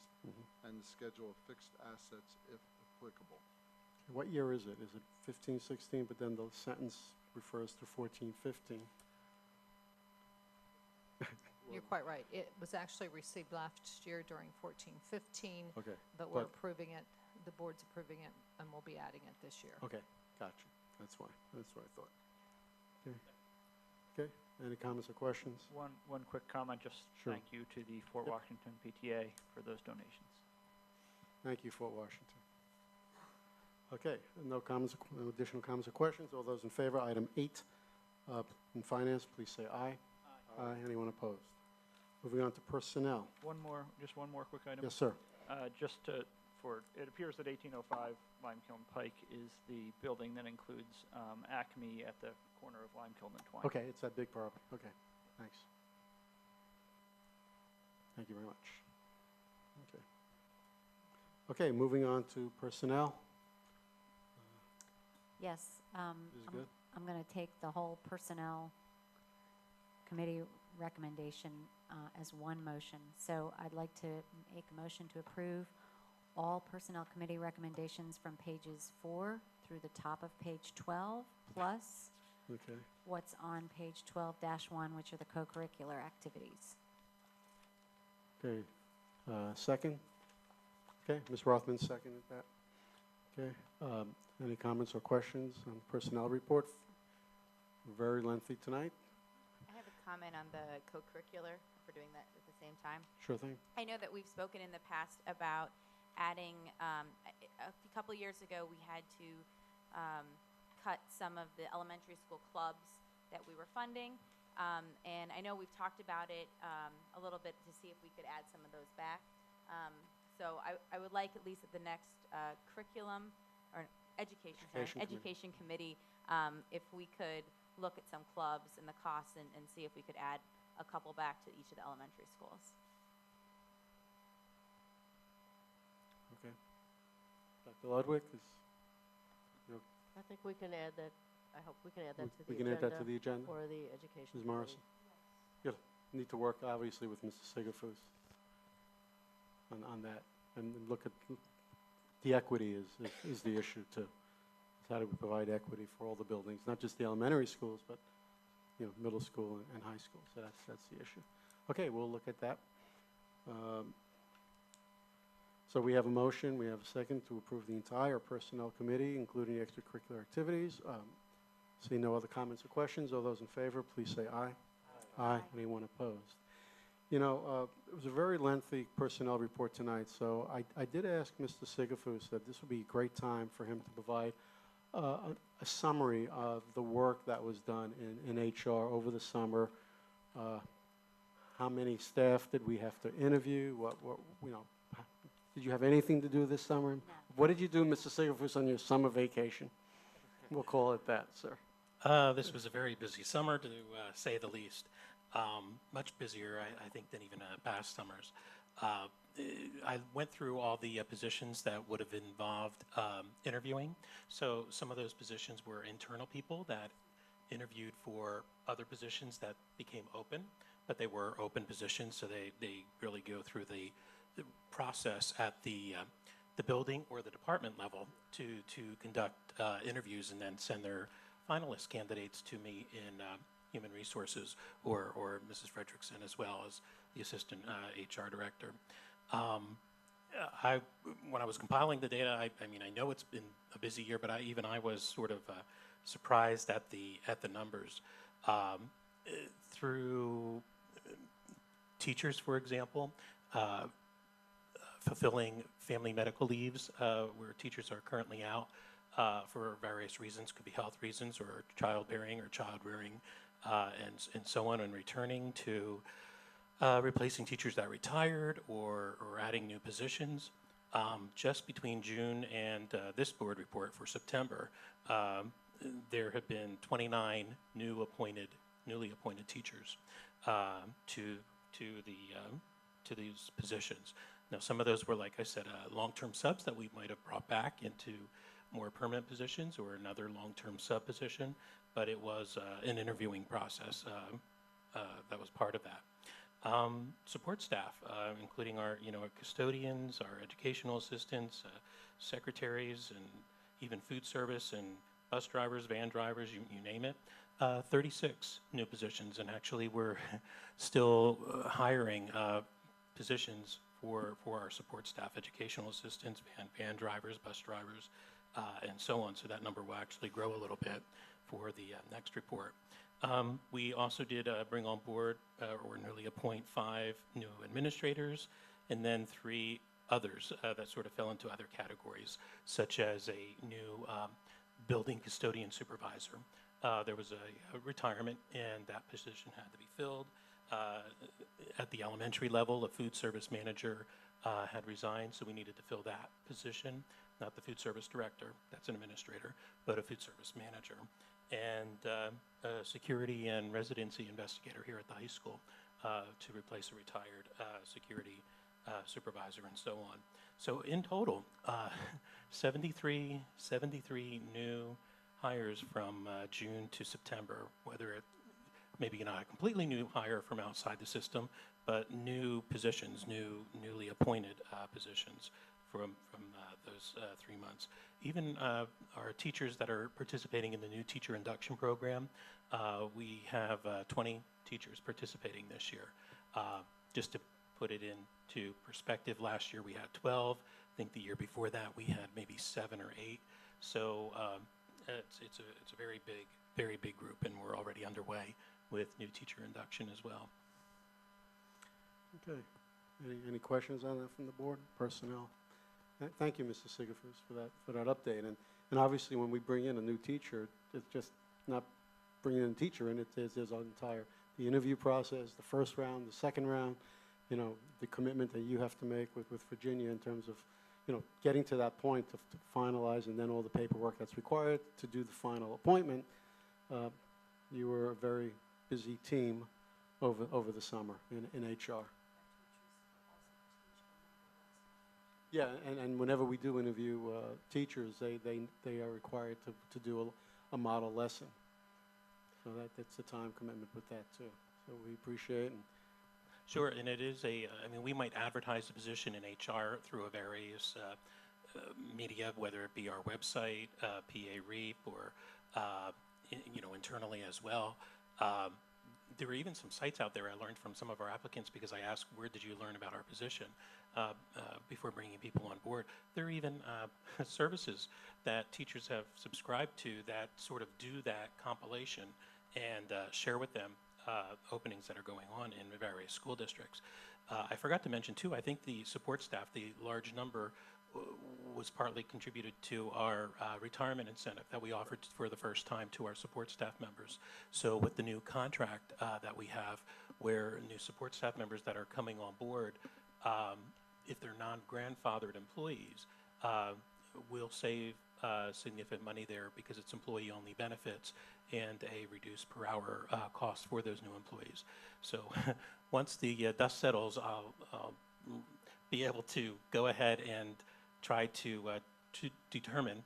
and the schedule of fixed assets if applicable. What year is it? Is it 15, 16, but then the sentence refers to 14, 15? You're quite right. It was actually received last year during 14-15, Okay. but we're approving it, the board's approving it, and we'll be adding it this year. Okay, gotcha. That's why I thought. Okay. Okay, any comments or questions? One quick comment, just Sure. thank you to the Fort Washington PTA for those donations. Thank you, Fort Washington. Okay, no comments, no additional comments or questions. All those in favor, item 8 in finance, please say aye. Aye. Anyone opposed? Moving on to personnel. Just one more quick item. Yes, sir. It appears that 1805 Limekiln Pike is the building that includes Acme at the corner of Limekiln and Twine. Okay, it's that big property. Okay, thanks. Thank you very much. Okay. Okay, moving on to personnel. Yes. This is good. I'm going to take the whole Personnel Committee recommendation as one motion. So I'd like to make a motion to approve all Personnel Committee recommendations from pages 4 through the top of page 12, plus Okay. what's on page 12-1, which are the co-curricular activities. Okay, second? Okay, Ms. Rothman seconded that. Okay, any comments or questions on the personnel report? Very lengthy tonight. I have a comment on the co-curricular, if we're doing that at the same time. Sure thing. I know that we've spoken in the past about adding, a couple of years ago, we had to cut some of the elementary school clubs that we were funding. And I know we've talked about it a little bit to see if we could add some of those back. So I would like, at least at the next curriculum or education committee, if we could look at some clubs and the costs and see if we could add a couple back to each of the elementary schools. Okay. Dr. Ludwig, is, you know, I think we can add that, I hope we can add that to the we agenda. can add that to the agenda? For the education. Ms. Morrison? You'll need to work, obviously, with Mr. Sigafus on that, and look at the equity is the issue, too. How do we provide equity for all the buildings, not just the elementary schools, but, you know, middle school and high school. So that's the issue. Okay, we'll look at that. So we have a motion, we have a second to approve the entire personnel committee, including extracurricular activities. See no other comments or questions. All those in favor, please say aye. Aye. Anyone opposed? You know, it was a very lengthy personnel report tonight, so I did ask Mr. Sigafus that this would be a great time for him to provide a summary of the work that was done in HR over the summer. How many staff did we have to interview? What you know, did you have anything to do this summer? No. What did you do, Mr. Sigafus, on your summer vacation? We'll call it that, sir. This was a very busy summer, to say the least. Much busier, I think, than even past summers. I went through all the positions that would have involved interviewing. So some of those positions were internal people that interviewed for other positions that became open, but they were open positions, so they really go through the process at the building or the department level to conduct interviews and then send their finalist candidates to me in Human Resources or Mrs. Fredrickson, as well as the assistant HR director. When I was compiling the data, I mean, I know it's been a busy year, but even I was sort of surprised at the numbers. Through teachers, for example, fulfilling family medical leaves where teachers are currently out for various reasons, could be health reasons or childbearing or child rearing, and so on, and returning to replacing teachers that retired or adding new positions. Just between June and this board report for September, there have been 29 newly appointed teachers to these positions. Now, some of those were, like I said, long-term subs that we might have brought back into more permanent positions or another long-term sub position, but it was an interviewing process that was part of that. Support staff, including our custodians, our educational assistants, secretaries, and even food service and bus drivers, van drivers, you name it. 36 new positions, and actually we're still hiring positions for our support staff, educational assistants, van drivers, bus drivers, and so on. So that number will actually grow a little bit for the next report. We also did bring on board or nearly appoint 5 new administrators, and then 3 others that sort of fell into other categories, such as a new building custodian supervisor. There was a retirement, and that position had to be filled. At the elementary level, a food service manager had resigned, so we needed to fill that position. Not the food service director, that's an administrator, but a food service manager. And a security and residency investigator here at the high school to replace a retired security supervisor and so on. So in total, 73 new hires from June to September, whether it maybe not a completely new hire from outside the system, but new positions, newly appointed positions from those 3 months. Even our teachers that are participating in the new teacher induction program, we have 20 teachers participating this year. Just to put it into perspective, last year we had 12. I think the year before that we had maybe 7 or 8. So it's a very big group, and we're already underway with new teacher induction as well. Okay. Any questions on that from the board? Personnel? Thank you, Mr. Sigafus, for that update. And obviously, when we bring in a new teacher, it's just not bringing in a teacher in. There's the interview process, the first round, the second round, the commitment that you have to make with Virginia in terms of, getting to that point to finalize, and then all the paperwork that's required to do the final appointment. You were a very busy team over the summer in HR. Yeah, and whenever we do interview teachers, they are required to do a model lesson. So that's a time commitment with that too. So we appreciate it. Sure, and it is I mean, we might advertise the position in HR through a various media, whether it be our website, PA REAP, or internally as well. There were even some sites out there I learned from some of our applicants, because I asked, where did you learn about our position before bringing people on board? There are even services that teachers have subscribed to that sort of do that compilation and share with them openings that are going on in the various school districts. I forgot to mention too, I think the support staff, the large number, was partly contributed to our retirement incentive that we offered for the first time to our support staff members. So with the new contract that we have, where new support staff members that are coming on board, if they're non-grandfathered employees, we'll save significant money there because it's employee-only benefits and a reduced per hour cost for those new employees. So once the dust settles, I'll be able to go ahead and try to determine,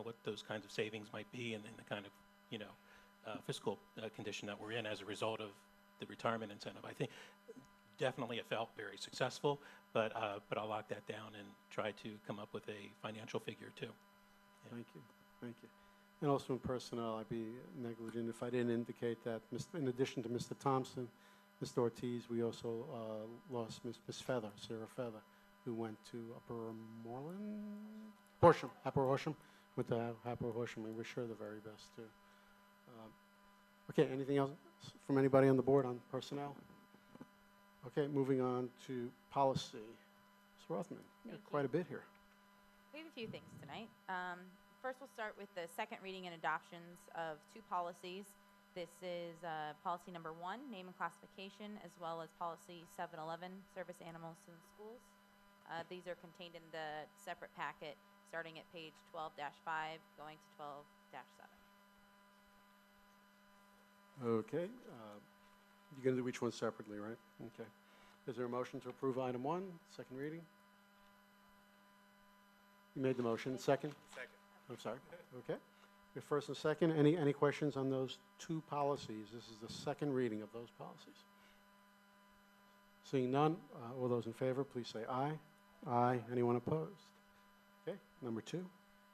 what those kinds of savings might be, and the kind of, fiscal condition that we're in as a result of the retirement incentive. I think definitely it felt very successful, but I'll lock that down and try to come up with a financial figure too. Yeah. Thank you. And also in personnel, I'd be negligent if I didn't indicate that, in addition to Mr. Thompson, Mr. Ortiz, we also lost Miss Feather, Sarah Feather, who went to Upper Horsham, went to Upper Horsham. We wish her the very best too. Okay, anything else from anybody on the board on personnel? Okay, moving on to policy. Ms. Rothman, quite a bit here. We have a few things tonight. First, we'll start with the second reading and adoptions of 2 policies. This is policy number 1, name and classification, as well as policy 711, service animals in schools. These are contained in the separate packet, starting at page 12-5, going to 12-7. Okay, you're going to do each one separately, right? Okay. Is there a motion to approve item 1, second reading? You made the motion. Second? Second. I'm sorry. Okay. Your first and second. Any questions on those 2 policies? This is the second reading of those policies. Seeing none, all those in favor, please say aye. Aye. Anyone opposed? Okay. Number 2. All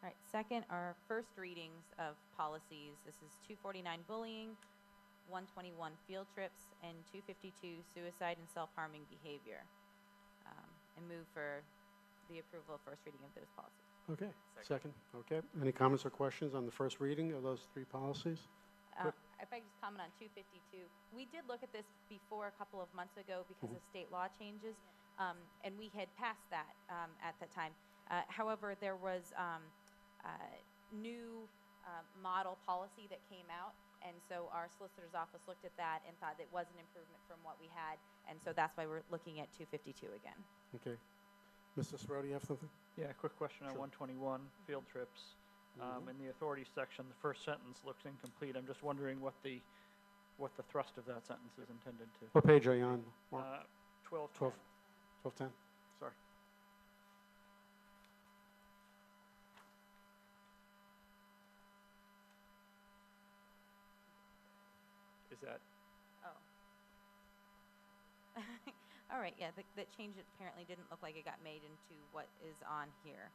right, second are first readings of policies. This is 249 bullying, 121 field trips, and 252 suicide and self-harming behavior. And move for the approval of first reading of those policies. Okay. Second. Okay. Any comments or questions on the first reading of those 3 policies? If I just comment on 252, we did look at this before a couple of months ago because of state law changes, and we had passed that at the time. However, there was new model policy that came out, and so our solicitor's office looked at that and thought it was an improvement from what we had, and so that's why we're looking at 252 again. Okay. Mr. Cerrone, you have something? Yeah, quick question on Sure. 121, field trips. In the authority section, the first sentence looks incomplete. I'm just wondering what what the thrust of that sentence is intended to. What page are you on, Mark? 12. 1210? Sorry. Is that, Oh. All right, yeah, that change apparently didn't look like it got made into what is on here.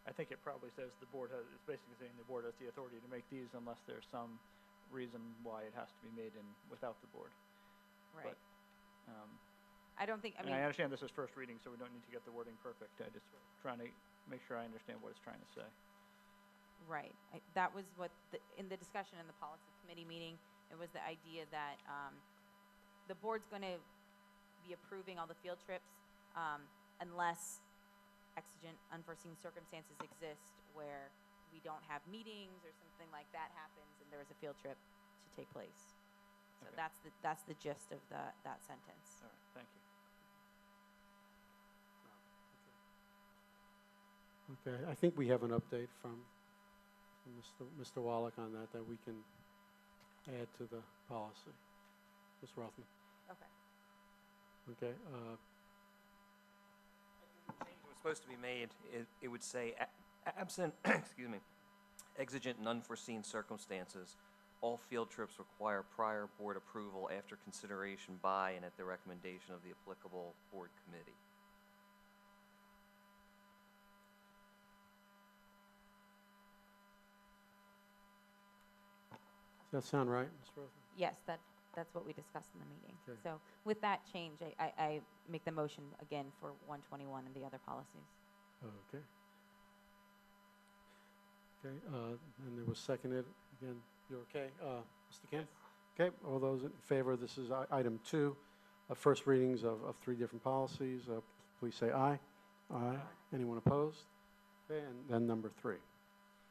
I think it probably says the board has, it's basically saying the board has the authority to make these unless there's some reason why it has to be made in without the board. Right. But, I don't think, I and mean. I understand this is first reading, so we don't need to get the wording perfect. I just trying to make sure I understand what it's trying to say. Right. That was what, in the discussion in the policy committee meeting, it was the idea that the board's going to be approving all the field trips unless exigent, unforeseen circumstances exist where we don't have meetings or something like that happens and there is a field trip to take place. So Okay. that's the gist of that sentence. All right, thank you. Okay, I think we have an update from Mr. Wallach on that we can add to the policy. Ms. Rothman. Okay. Okay, Change was supposed to be made, it would say, absent, excuse me, exigent and unforeseen circumstances, all field trips require prior board approval after consideration by and at the recommendation of the applicable board committee. does that sound right, Ms. Rothman? Yes, that's what we discussed in the meeting. Okay. So with that change, I make the motion again for 121 and the other policies. Okay. Okay, and it was seconded. Again, you're okay? Mr. Kim? Okay, all those in favor, this is item 2, first readings of 3 different policies. Please say aye. Aye. Anyone opposed? Okay, and then number 3.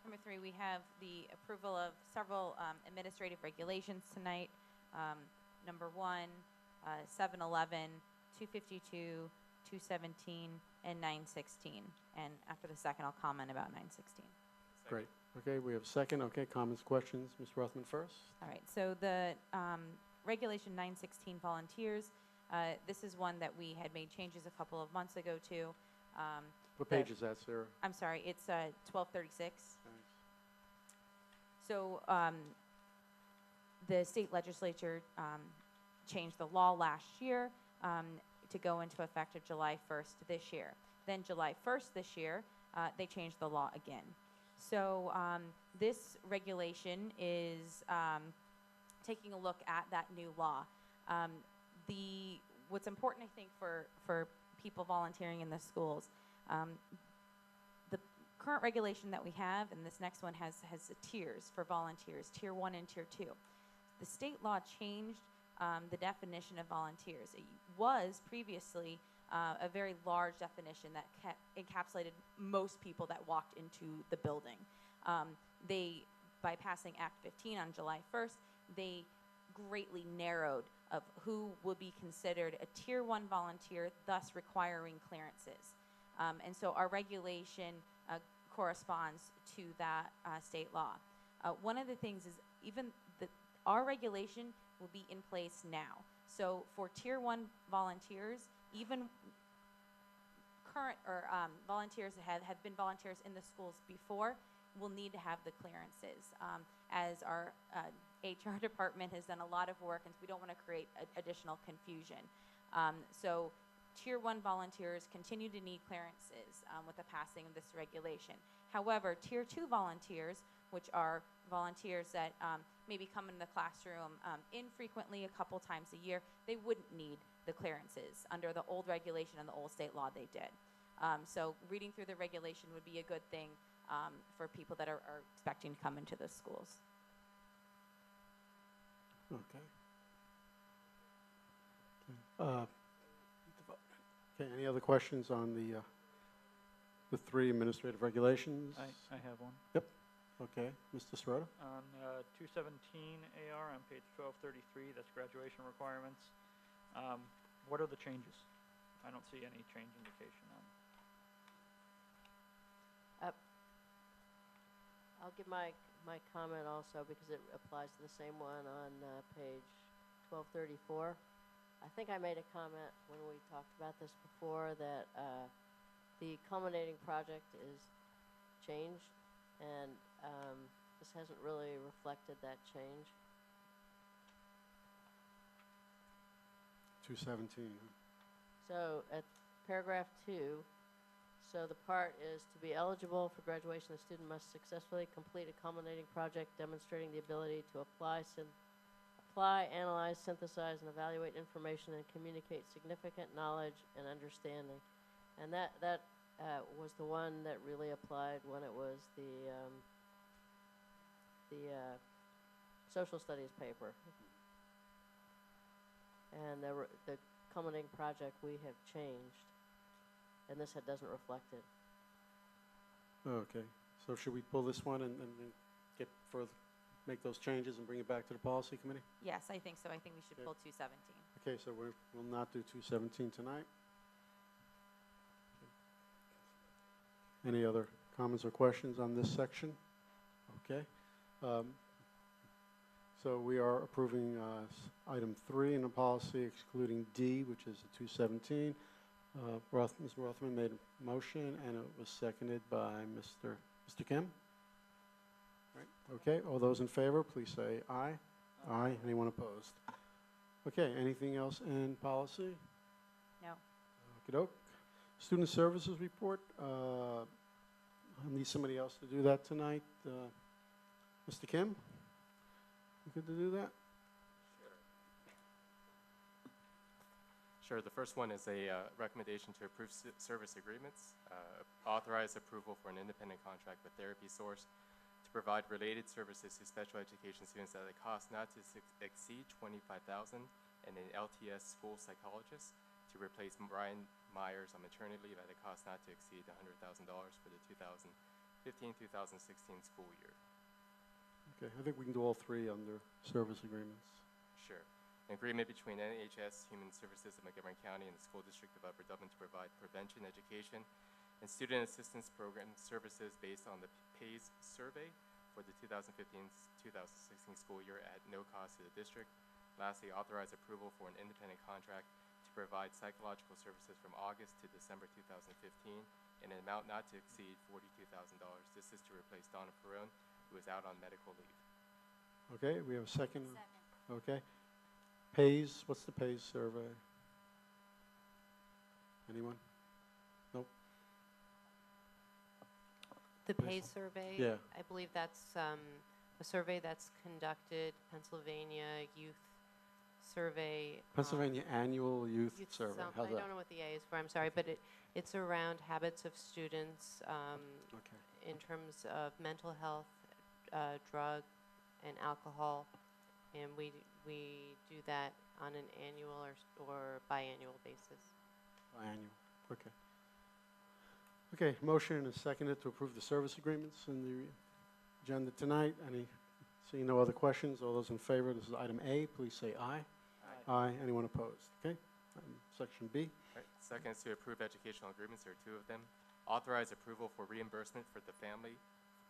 Number 3, we have the approval of several administrative regulations tonight. Number 1, 711, 252, 217, and 916. And after the second, I'll comment about 916. Great. Okay, we have second. Okay, comments, questions. Ms. Rothman first. All right, so the Regulation 916 volunteers, this is one that we had made changes a couple of months ago to. What page is that, Sarah? I'm sorry, it's 1236. Thanks. So the state legislature changed the law last year to go into effect of July 1st this year. Then July 1st this year, they changed the law again. So this regulation is taking a look at that new law. What's important, I think, for people volunteering in the schools, the current regulation that we have, and this next one has tiers for volunteers, Tier 1 and Tier 2. The state law changed the definition of volunteers. It was previously a very large definition that encapsulated most people that walked into the building. By passing Act 15 on July 1st, they greatly narrowed of who would be considered a Tier 1 volunteer, thus requiring clearances. And so our regulation corresponds to that state law. One of the things is our regulation will be in place now. So for Tier 1 volunteers, even current or volunteers that have been volunteers in the schools before will need to have the clearances. As our HR department has done a lot of work, and we don't want to create additional confusion. So Tier 1 volunteers continue to need clearances with the passing of this regulation. However, Tier 2 volunteers, which are volunteers that maybe come into the classroom infrequently, a couple times a year, they wouldn't need the clearances. Under the old regulation and the old state law, they did. So reading through the regulation would be a good thing for people that are expecting to come into the schools. Okay. Okay, any other questions on the 3 administrative regulations? I have one. Yep. Okay, Mr. Sirota? On 217 AR on page 1233, that's graduation requirements. What are the changes? I don't see any change indication on. I'll give my my comment also, because it applies to the same one on page 1234. I think I made a comment when we talked about this before that the culminating project is changed, and this hasn't really reflected that change. 217. So at paragraph 2, so the part is to be eligible for graduation, the student must successfully complete a culminating project demonstrating the ability to apply, analyze, synthesize, and evaluate information and communicate significant knowledge and understanding. And that was the one that really applied when it was the social studies paper. And the culminating project we have changed, and this doesn't reflect it. Okay, so should we pull this one and get further, make those changes and bring it back to the policy committee? Yes, I think so. I think we should Okay. pull 217. Okay, so we'll not do 217 tonight. Any other comments or questions on this section? Okay. So we are approving item 3 in the policy, excluding D, which is the 217. Ms. Rothman made a motion, and it was seconded by Mr. Kim. Right. Okay, all those in favor, please say aye. Aye. Anyone opposed? Okay, anything else in policy? No. Okey-doke. Student Services Report. I need somebody else to do that tonight. Mr. Kim? You good to do that? Sure. The first one is a recommendation to approve service agreements, authorize approval for an independent contract with Therapy Source to provide related services to special education students at a cost not to exceed $25,000, and an LTS school psychologist to replace Brian Myers on maternity leave at a cost not to exceed $100,000 for the 2015-2016 school year. Okay, I think we can do all 3 under service agreements. Sure. An agreement between NHS Human Services of Montgomery County and the School District of Upper Dublin to provide prevention education and student assistance program services based on the PAYS survey for the 2015-2016 school year at no cost to the district. Lastly, authorize approval for an independent contract to provide psychological services from August to December 2015 in an amount not to exceed $42,000. This is to replace Donna Perrone, who is out on medical leave. Okay, we have a second. Okay. PAYS, what's the PAYS survey? Anyone? Nope. The Yes. PAYS survey? Yeah. I believe that's a survey that's conducted, Pennsylvania Youth Survey. Pennsylvania Annual Youth Survey. How's I that? don't know what the A is for, I'm sorry, but it's around habits of students Okay. in terms of mental health, drug, and alcohol. And we do that on an annual or biannual basis. Annual. Okay. Okay, motion and a seconded to approve the service agreements in the agenda tonight. Seeing no other questions, all those in favor, this is item A, please say aye. Aye. Anyone opposed? Okay. Section B. Right. Second is to approve educational agreements. There are 2 of them. Authorize approval for reimbursement for the family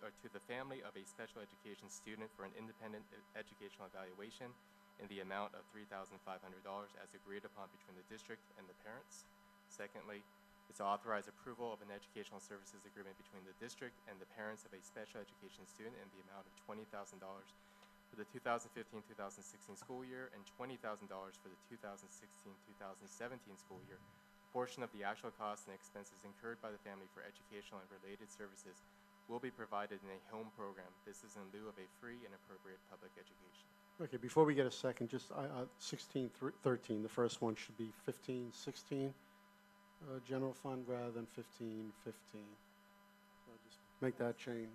or to the family of a special education student for an independent educational evaluation in the amount of $3,500 as agreed upon between the district and the parents. Secondly, is to authorize approval of an educational services agreement between the district and the parents of a special education student in the amount of $20,000 for the 2015-2016 school year and $20,000 for the 2016-2017 school year. A portion of the actual costs and expenses incurred by the family for educational and related services will be provided in a home program. This is in lieu of a free and appropriate public education. Okay, before we get a second, just 1613, the first one should be 1516 general fund rather than 1515. So just make that change.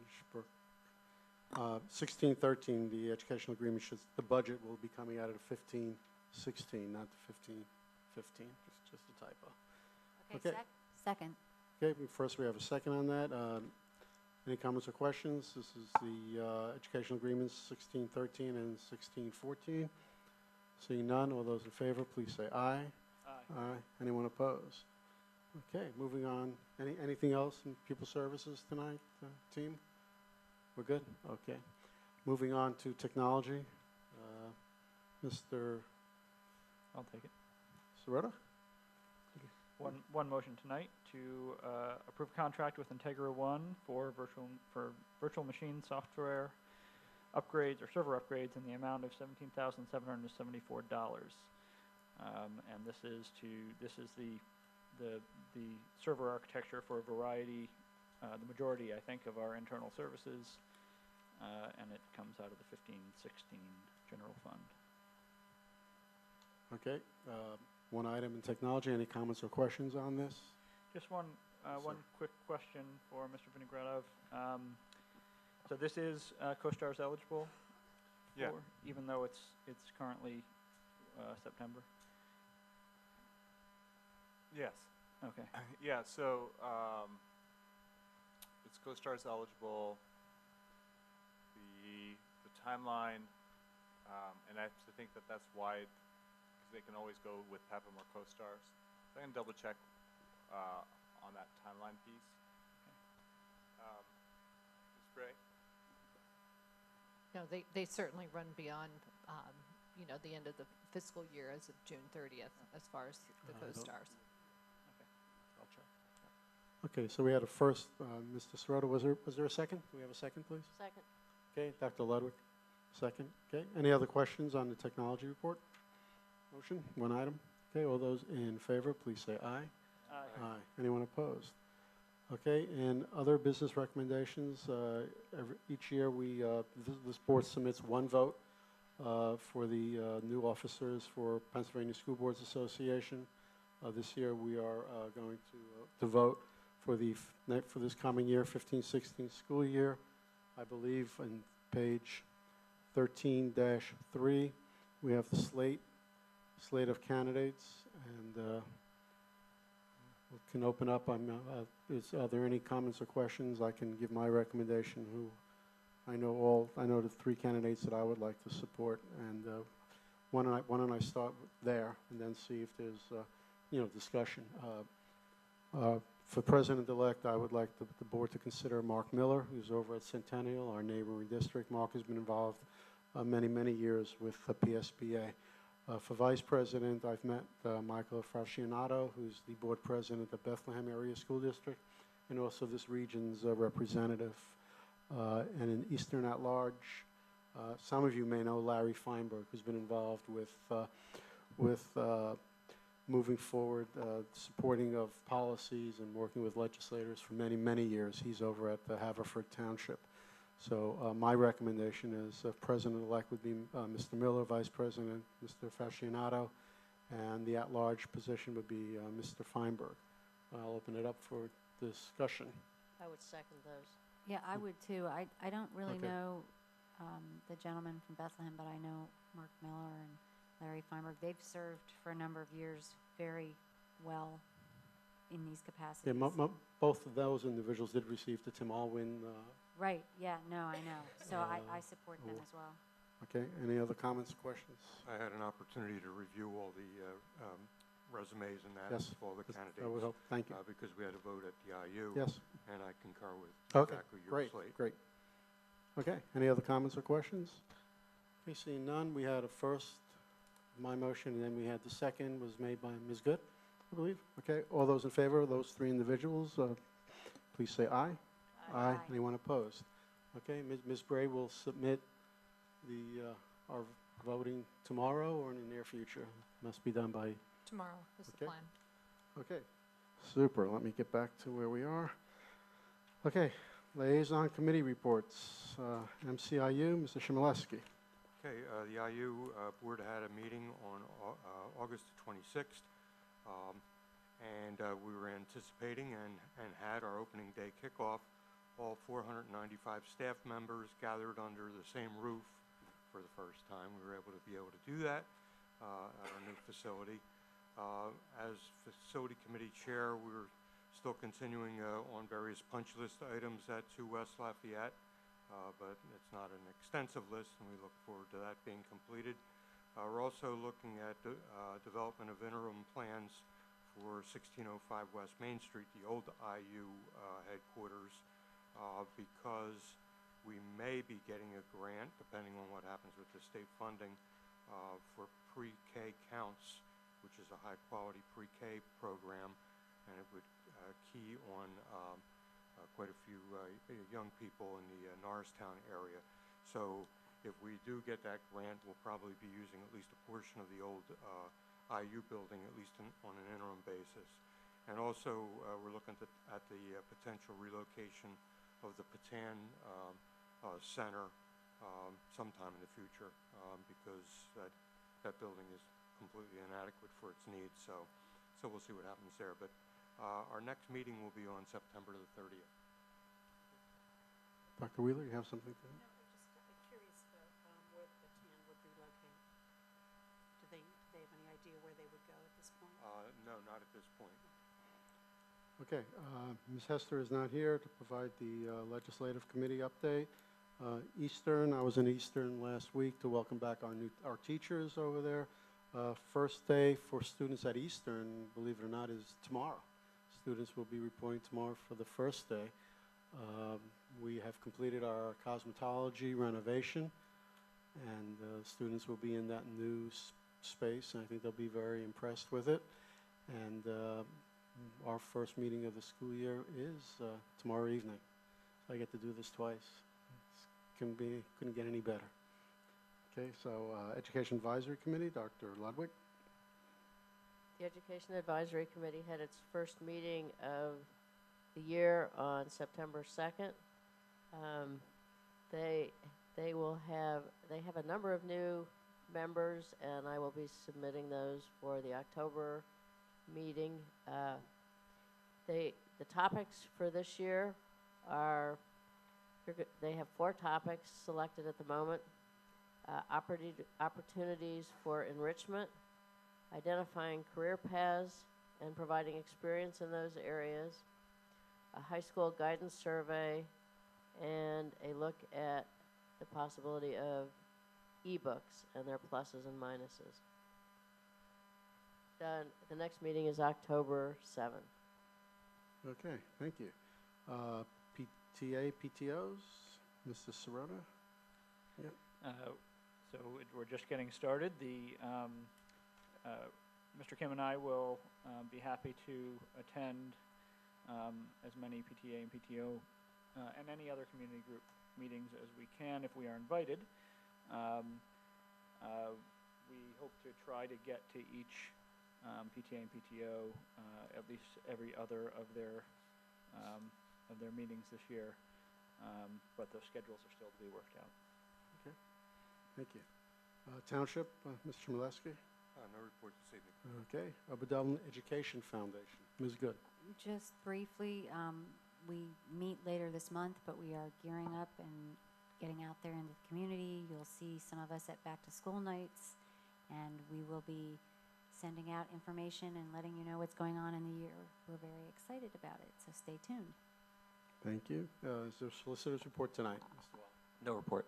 1613, the educational agreement the budget will be coming out of 1516, not the 1515. Just a typo. Okay. Second. Okay, first we have a second on that. Any comments or questions? This is the educational agreements 1613 and 1614. Seeing none, all those in favor, please say aye. Aye. Aye. Anyone opposed? Okay, moving on. Anything else in pupil services tonight, team? We're good? Okay. Moving on to technology, Mr. I'll take it. Soretta? One motion tonight to approve contract with Integra One for virtual machine software upgrades or server upgrades in the amount of $17,774. And this is the server architecture for a variety, the majority, I think, of our internal services, and it comes out of the 15-16 general fund. Okay, one item in technology. Any comments or questions on this? Just one quick question for Mr. Vinogradov. So this is CoStarz eligible? Yeah. Even though it's currently September? Yes. Okay. Yeah, so it's CoStarz eligible. The timeline, and I actually think that's why, because they can always go with PEPM or CoStarz. So I can double check on that timeline piece. Ms. Bray? No, they certainly run beyond, the end of the fiscal year as of June 30th, as far as the CoStarz. I'll check. Okay, so we had a first, Mr. Soretta, was there a second? Do we have a second, please? Second. Okay, Dr. Ludwig, second. Okay, any other questions on the technology report? Motion, one item. Okay, all those in favor, please say aye. Aye. Anyone opposed? Okay, and other business recommendations, each year this board submits one vote for the new officers for Pennsylvania School Boards Association. This year we are going to vote for this coming year, 15-16 school year. I believe on page 13-3, we have the slate of candidates, and we can open up. Are there any comments or questions? I can give my recommendation. I know the three candidates that I would like to support, and why don't I start there and then see if there's discussion. For President-elect, I would like the board to consider Mark Miller, who's over at Centennial, our neighboring district. Mark has been involved many years with the PSBA. For Vice President, I've met Michael Fascianato, who's the board president of Bethlehem Area School District, and also this region's representative. And in Eastern at Large, some of you may know Larry Feinberg, who's been involved with moving forward, supporting of policies and working with legislators for many years. He's over at the Haverford Township. So my recommendation is President-elect would be Mr. Miller, Vice President Mr. Fascianato, and the at-large position would be Mr. Feinberg. I'll open it up for discussion. I would second those. Yeah, I would too. I don't really Okay. know the gentleman from Bethlehem, but I know Mark Miller and Larry Feinberg. They've served for a number of years very well in these capacities. Yeah, both of those individuals did receive the Tim Alwyn. Right, yeah, no, I know. So I support them as well. Okay, any other comments or questions? I had an opportunity to review all the resumes and that Yes, of all the candidates. that would help. Thank you. Because we had a vote at the IU. Yes. And I concur with Okay, exactly your great, slate. great. Okay, any other comments or questions? Okay, seeing none, we had a first, my motion, and then we had the second was made by Ms. Good, I believe. Okay, all those in favor of those three individuals, please say aye. Aye. Anyone opposed? Okay, Ms. Bray will submit our voting tomorrow or in the near future. Must be done by. Tomorrow is the Okay. plan. Okay, super. Let me get back to where we are. Okay, liaison committee reports. MCIU, Mr. Shimeleski. Okay, the IU board had a meeting on August 26th, and we were anticipating and had our opening day kickoff. All 495 staff members gathered under the same roof for the first time. We were able to do that at our new facility. As facility committee chair, we were still continuing on various punch list items at 2 West Lafayette, but it's not an extensive list, and we look forward to that being completed. We're also looking at the development of interim plans for 1605 West Main Street, the old IU headquarters, because we may be getting a grant, depending on what happens with the state funding, for pre-K counts, which is a high-quality pre-K program, and it would key on quite a few young people in the Norristown area. So if we do get that grant, we'll probably be using at least a portion of the old IU building, at least on an interim basis. And also, we're looking at the potential relocation of the Patan Center sometime in the future, because that building is completely inadequate for its needs. So we'll see what happens there. But our next meeting will be on September the 30th. Dr. Wheeler, you have something to add? No, I'm just curious about where the Patan would relocate. Do they have any idea where they would go at this point? No, not at this point. Okay, Ms. Hester is not here to provide the legislative committee update. Eastern, I was in Eastern last week to welcome back our teachers over there. First day for students at Eastern, believe it or not, is tomorrow. Students will be reporting tomorrow for the first day. We have completed our cosmetology renovation, and students will be in that new space, and I think they'll be very impressed with it. And our first meeting of the school year is tomorrow evening. So I get to do this twice. Couldn't get any better. Okay, so Education Advisory Committee, Dr. Ludwig. The Education Advisory Committee had its first meeting of the year on September 2nd. They have a number of new members, and I will be submitting those for the October meeting. The topics for this year are, they have 4 topics selected at the moment. Opportunities for enrichment, identifying career paths and providing experience in those areas, a high school guidance survey, and a look at the possibility of ebooks and their pluses and minuses. Done. The next meeting is October 7th. Okay, thank you. PTA, PTOs, Mrs. Sirota? Yep. So we're just getting started. Mr. Kim and I will be happy to attend as many PTA and PTO and any other community group meetings as we can if we are invited. We hope to try to get to each PTA and PTO at least every other of their meetings this year, but the schedules are still to be worked out. Okay, thank you. Township, Mr. Chmielewski? No report this evening. Okay, Upper Dublin Education Foundation, Ms. Good. Just briefly, we meet later this month, but we are gearing up and getting out there into the community. You'll see some of us at back-to-school nights, and we will be sending out information and letting you know what's going on in the year. We're very excited about it, so stay tuned. Thank you. Is there a solicitor's report tonight, Mr. Waller? No report.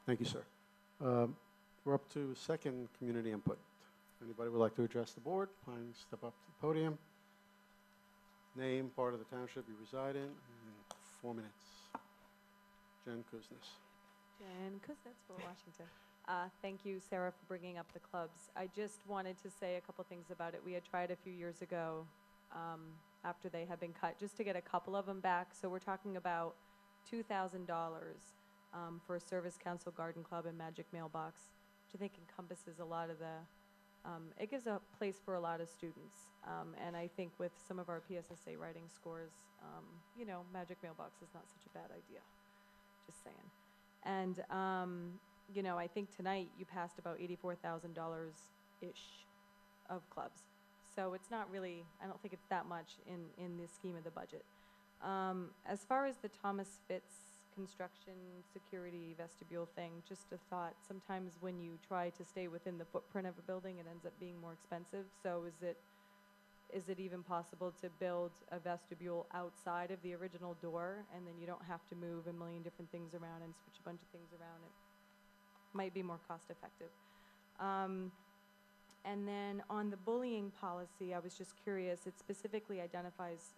Thank you, sir. We're up to second community input. Anybody would like to address the board, please step up to the podium. Name, part of the township you reside in, and 4 minutes. Jen Kuznets. Jen Kuznets for Washington. Thank you, Sarah, for bringing up the clubs. I just wanted to say a couple things about it. We had tried a few years ago after they had been cut, just to get a couple of them back. So we're talking about $2,000 for a Service Council Garden Club and Magic Mailbox, which I think encompasses a lot of the, it gives a place for a lot of students. And I think with some of our PSSA writing scores, you know, Magic Mailbox is not such a bad idea, just saying. And, you know, I think tonight you passed about $84,000-ish of clubs. So it's not really, I don't think it's that much in the scheme of the budget. As far as the Thomas Fitz construction security vestibule thing, just a thought, sometimes when you try to stay within the footprint of a building, it ends up being more expensive. So is it even possible to build a vestibule outside of the original door, and then you don't have to move a million different things around and switch a bunch of things around? It might be more cost effective. And then on the bullying policy, I was just curious, it specifically identifies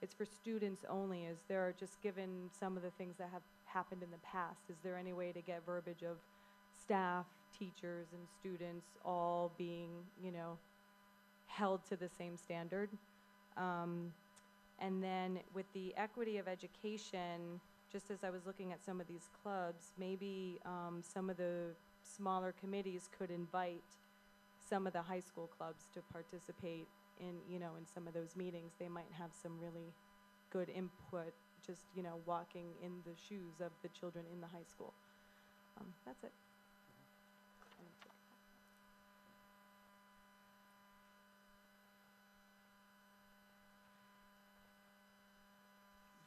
it's for students only. Is there, just given some of the things that have happened in the past. Is there any way to get verbiage of staff, teachers, and students all being, you know, held to the same standard? And then with the equity of education, just as I was looking at some of these clubs, maybe some of the smaller committees could invite some of the high school clubs to participate in, you know, in some of those meetings. They might have some really good input, just, you know, walking in the shoes of the children in the high school. That's it.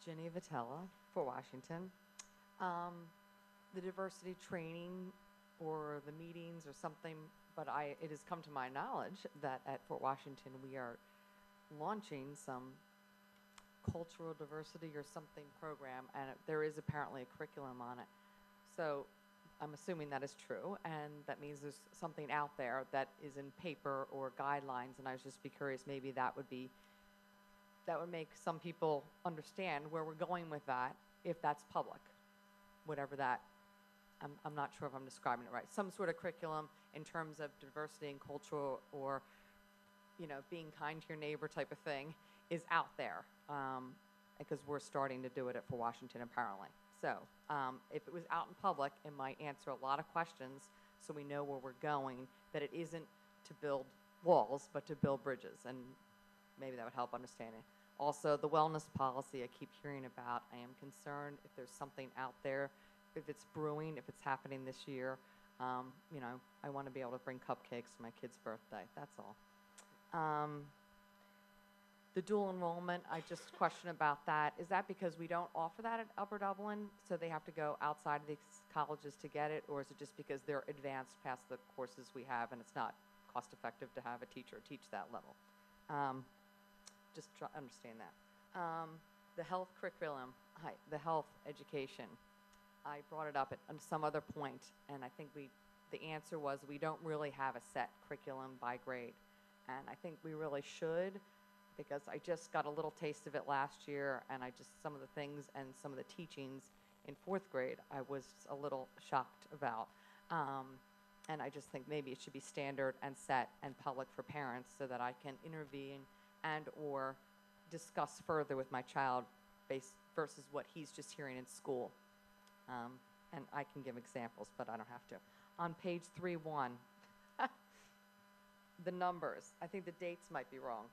Jenny Vitella for Washington. The diversity training or the meetings or something, but it has come to my knowledge that at Fort Washington we are launching some cultural diversity or something program, and there is apparently a curriculum on it. So I'm assuming that is true, and that means there's something out there that is in paper or guidelines, and I was just curious, maybe that would make some people understand where we're going with that, if that's public, whatever that, I'm not sure if I'm describing it right. Some sort of curriculum in terms of diversity and culture, or, you know, being kind to your neighbor type of thing is out there, because we're starting to do it at Fort Washington apparently. So if it was out in public, it might answer a lot of questions so we know where we're going, that it isn't to build walls, but to build bridges, and maybe that would help understanding. Also, the wellness policy I keep hearing about, I am concerned if there's something out there, if it's brewing, if it's happening this year. You know, I want to be able to bring cupcakes to my kid's birthday, that's all. The dual enrollment, I just question about that. Is that because we don't offer that at Upper Dublin, so they have to go outside of these colleges to get it, or is it just because they're advanced past the courses we have and it's not cost effective to have a teacher teach that level? Just try to understand that. The health curriculum, the health education, I brought it up at some other point, and I think the answer was we don't really have a set curriculum by grade, and I think we really should, because I just got a little taste of it last year, and some of the things and some of the teachings in 4th grade I was a little shocked about. And I just think maybe it should be standard and set and public for parents, so that I can intervene and or discuss further with my child versus what he's just hearing in school. And I can give examples, but I don't have to. On page 3.1, the numbers, I think the dates might be wrong.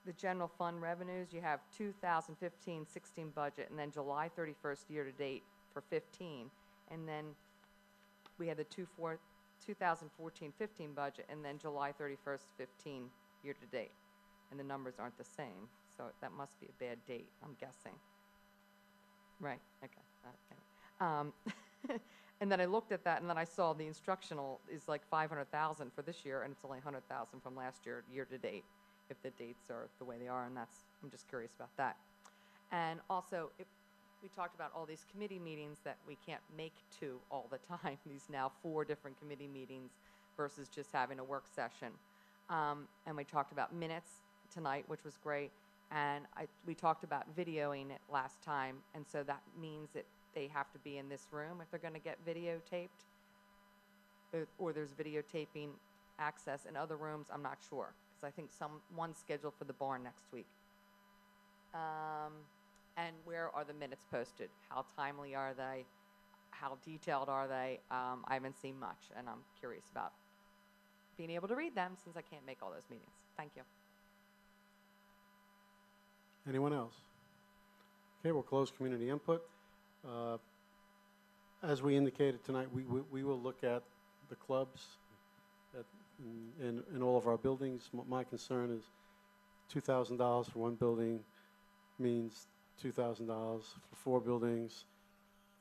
The general fund revenues, you have 2015-16 budget, and then July 31st year-to-date for 15, and then we had the 2014-15 budget, and then July 31st, 15 year-to-date, and the numbers aren't the same, so that must be a bad date, I'm guessing. Right, okay. And then I looked at that, and then I saw the instructional is like 500,000 for this year, and it's only 100,000 from last year, year-to-date, if the dates are the way they are, and I'm just curious about that. And also, if we talked about all these committee meetings that we can't make to all the time, these now 4 different committee meetings versus just having a work session. And we talked about minutes tonight, which was great, and we talked about videoing it last time, and so that means that they have to be in this room if they're going to get videotaped, or there's videotaping access in other rooms, I'm not sure, because I think one's scheduled for the barn next week. And where are the minutes posted? How timely are they? How detailed are they? I haven't seen much, and I'm curious about being able to read them since I can't make all those meetings. Thank you. Anyone else? Okay, we'll close community input. As we indicated tonight, we will look at the clubs in all of our buildings. My concern is $2,000 for one building means $2,000 for 4 buildings,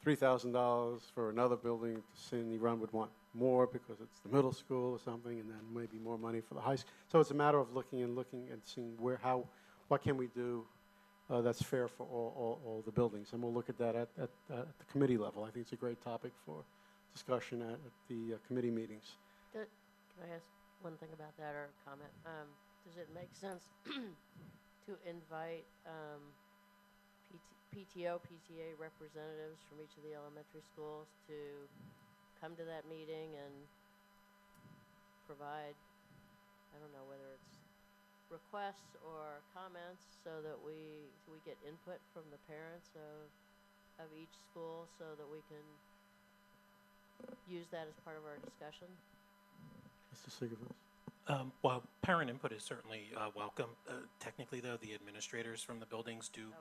$3,000 for another building. Sandy Run would want more because it's the middle school or something, and then maybe more money for the high school. So it's a matter of looking and seeing what can we do that's fair for all the buildings, and we'll look at that at the committee level. I think it's a great topic for discussion at the committee meetings. Can I ask one thing about that, or a comment? Does it make sense to invite PTO, PTA representatives from each of the elementary schools to come to that meeting and provide, I don't know whether it's requests or comments, so that we get input from the parents of each school, so that we can use that as part of our discussion. Mr. Sigovitz? While parent input is certainly welcome, technically, though, the administrators from the buildings do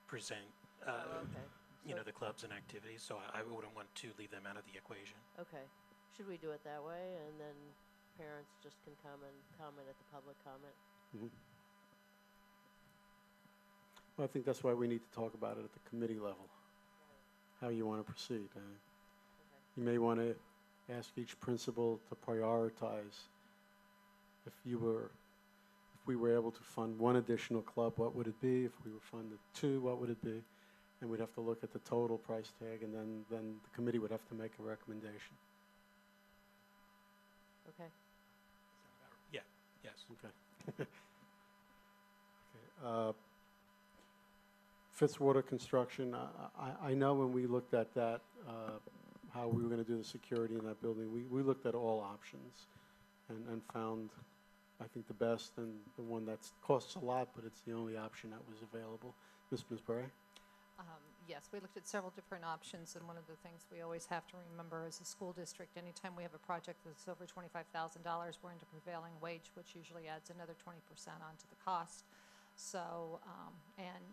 present, Okay. the clubs and activities, so I wouldn't want to leave them out of the equation. Okay. Should we do it that way, and then parents just can come and comment at the public comment? Mhm. Well, I think that's why we need to talk about it at the committee level, how you want to proceed. You may want to ask each principal to prioritize. If we were able to fund one additional club, what would it be? If we were funded two, what would it be? And we'd have to look at the total price tag, and then the committee would have to make a recommendation. Okay. Yeah, yes. Okay. Okay. Fitzwater Construction, I know when we looked at that, how we were going to do the security in that building, we looked at all options and found, I think, the best and the one that costs a lot, but it's the only option that was available. Ms. Bray? Yes, we looked at several different options, and one of the things we always have to remember as a school district, anytime we have a project that's over $25,000, we're into prevailing wage, which usually adds another 20% onto the cost. So, and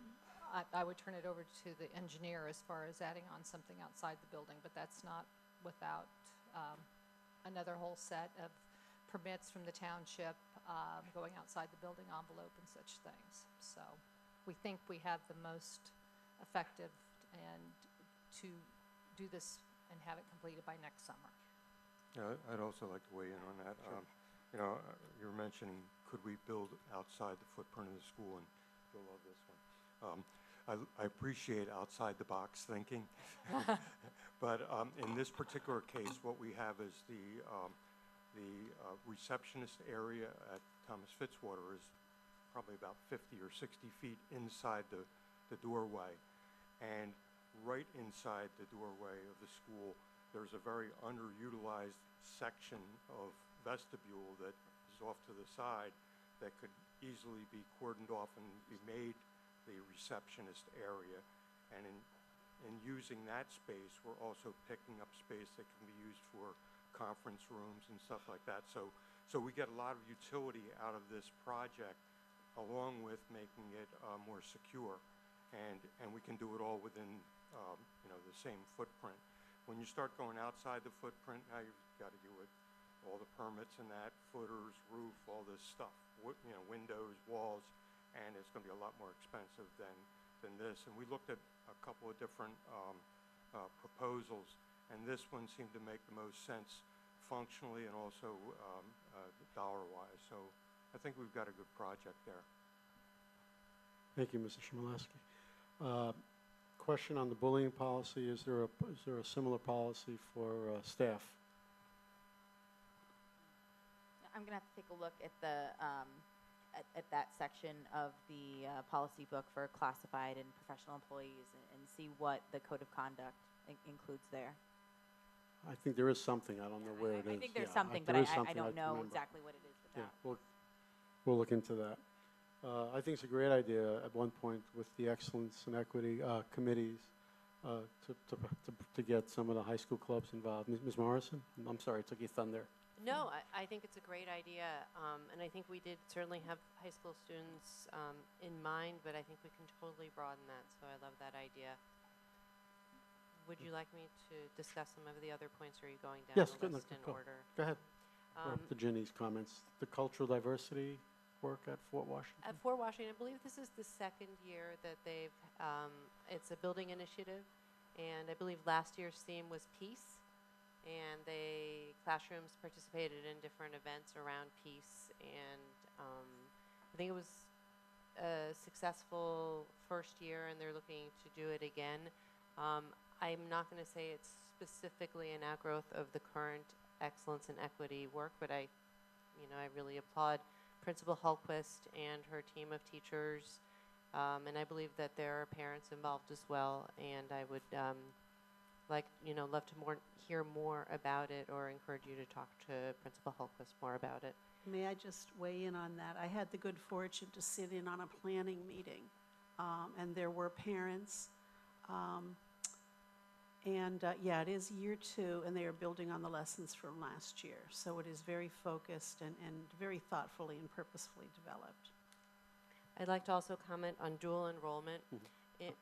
I would turn it over to the engineer as far as adding on something outside the building, but that's not without another whole set of permits from the township, going outside the building envelope and such things. So we think we have the most effective and to do this and have it completed by next summer. Yeah, I'd also like to weigh in on that. You were mentioning, could we build outside the footprint of the school, and you'll love this one. I appreciate outside the box thinking, but in this particular case, what we have is the receptionist area at Thomas Fitzwater is probably about 50 or 60 feet inside the doorway. And right inside the doorway of the school, there's a very underutilized section of vestibule that is off to the side that could easily be cordoned off and be made the receptionist area. And in using that space, we're also picking up space that can be used for conference rooms and stuff like that. So we get a lot of utility out of this project, along with making it more secure. And we can do it all within, the same footprint. When you start going outside the footprint, now you've got to do it, all the permits and that, footers, roof, all this stuff, windows, walls, and it's going to be a lot more expensive than this. And we looked at a couple of different proposals, and this one seemed to make the most sense functionally and also dollar-wise. So I think we've got a good project there. Thank you, Mr. Chmielewski. Question on the bullying policy. Is there a similar policy for staff? I'm gonna have to take a look at the, at that section of the policy book for classified and professional employees and see what the code of conduct includes there. I think there is something. I don't know where it is. I think there's Yeah, something, but there is I something don't know remember. exactly what it is Yeah, without. we'll look into that. I think it's a great idea at one point with the excellence and equity committees to get some of the high school clubs involved. Ms. Morrison? I'm sorry, I took your thunder. No, I think it's a great idea, and I think we did certainly have high school students in mind, but I think we can totally broaden that, so I love that idea. Would you like me to discuss some of the other points, or are you going down Yes, the go, list in go, order? go ahead. To Ginny's comments, the cultural diversity work at Fort Washington? At Fort Washington, I believe this is the second year that they've, it's a building initiative, and I believe last year's theme was peace, and classrooms participated in different events around peace, and I think it was a successful first year, and they're looking to do it again. I'm not going to say it's specifically an outgrowth of the current excellence and equity work, but I really applaud Principal Hultquist and her team of teachers And I believe that there are parents involved as well, and I would love to hear more about it, or encourage you to talk to Principal Hultquist more about it. May I just weigh in on that? I had the good fortune to sit in on a planning meeting, and there were parents. It is year 2, and they are building on the lessons from last year. So it is very focused and very thoughtfully and purposefully developed. I'd like to also comment on dual enrollment.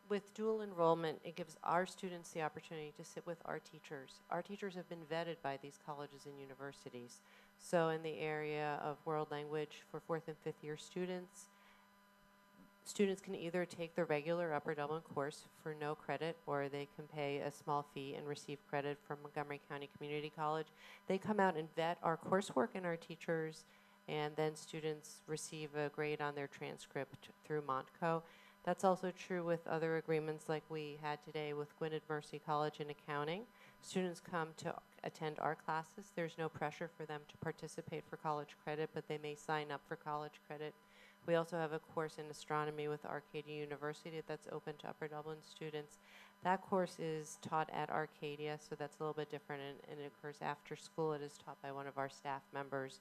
With dual enrollment, it gives our students the opportunity to sit with our teachers. Our teachers have been vetted by these colleges and universities. So in the area of world language for 4th and 5th year students, students can either take the regular Upper Dublin course for no credit, or they can pay a small fee and receive credit from Montgomery County Community College. They come out and vet our coursework and our teachers, and then students receive a grade on their transcript through Montco. That's also true with other agreements like we had today with Gwynedd Mercy College in accounting. Students come to attend our classes. There's no pressure for them to participate for college credit, but they may sign up for college credit. We also have a course in astronomy with Arcadia University that's open to Upper Dublin students. That course is taught at Arcadia, so that's a little bit different, and it occurs after school. It is taught by one of our staff members.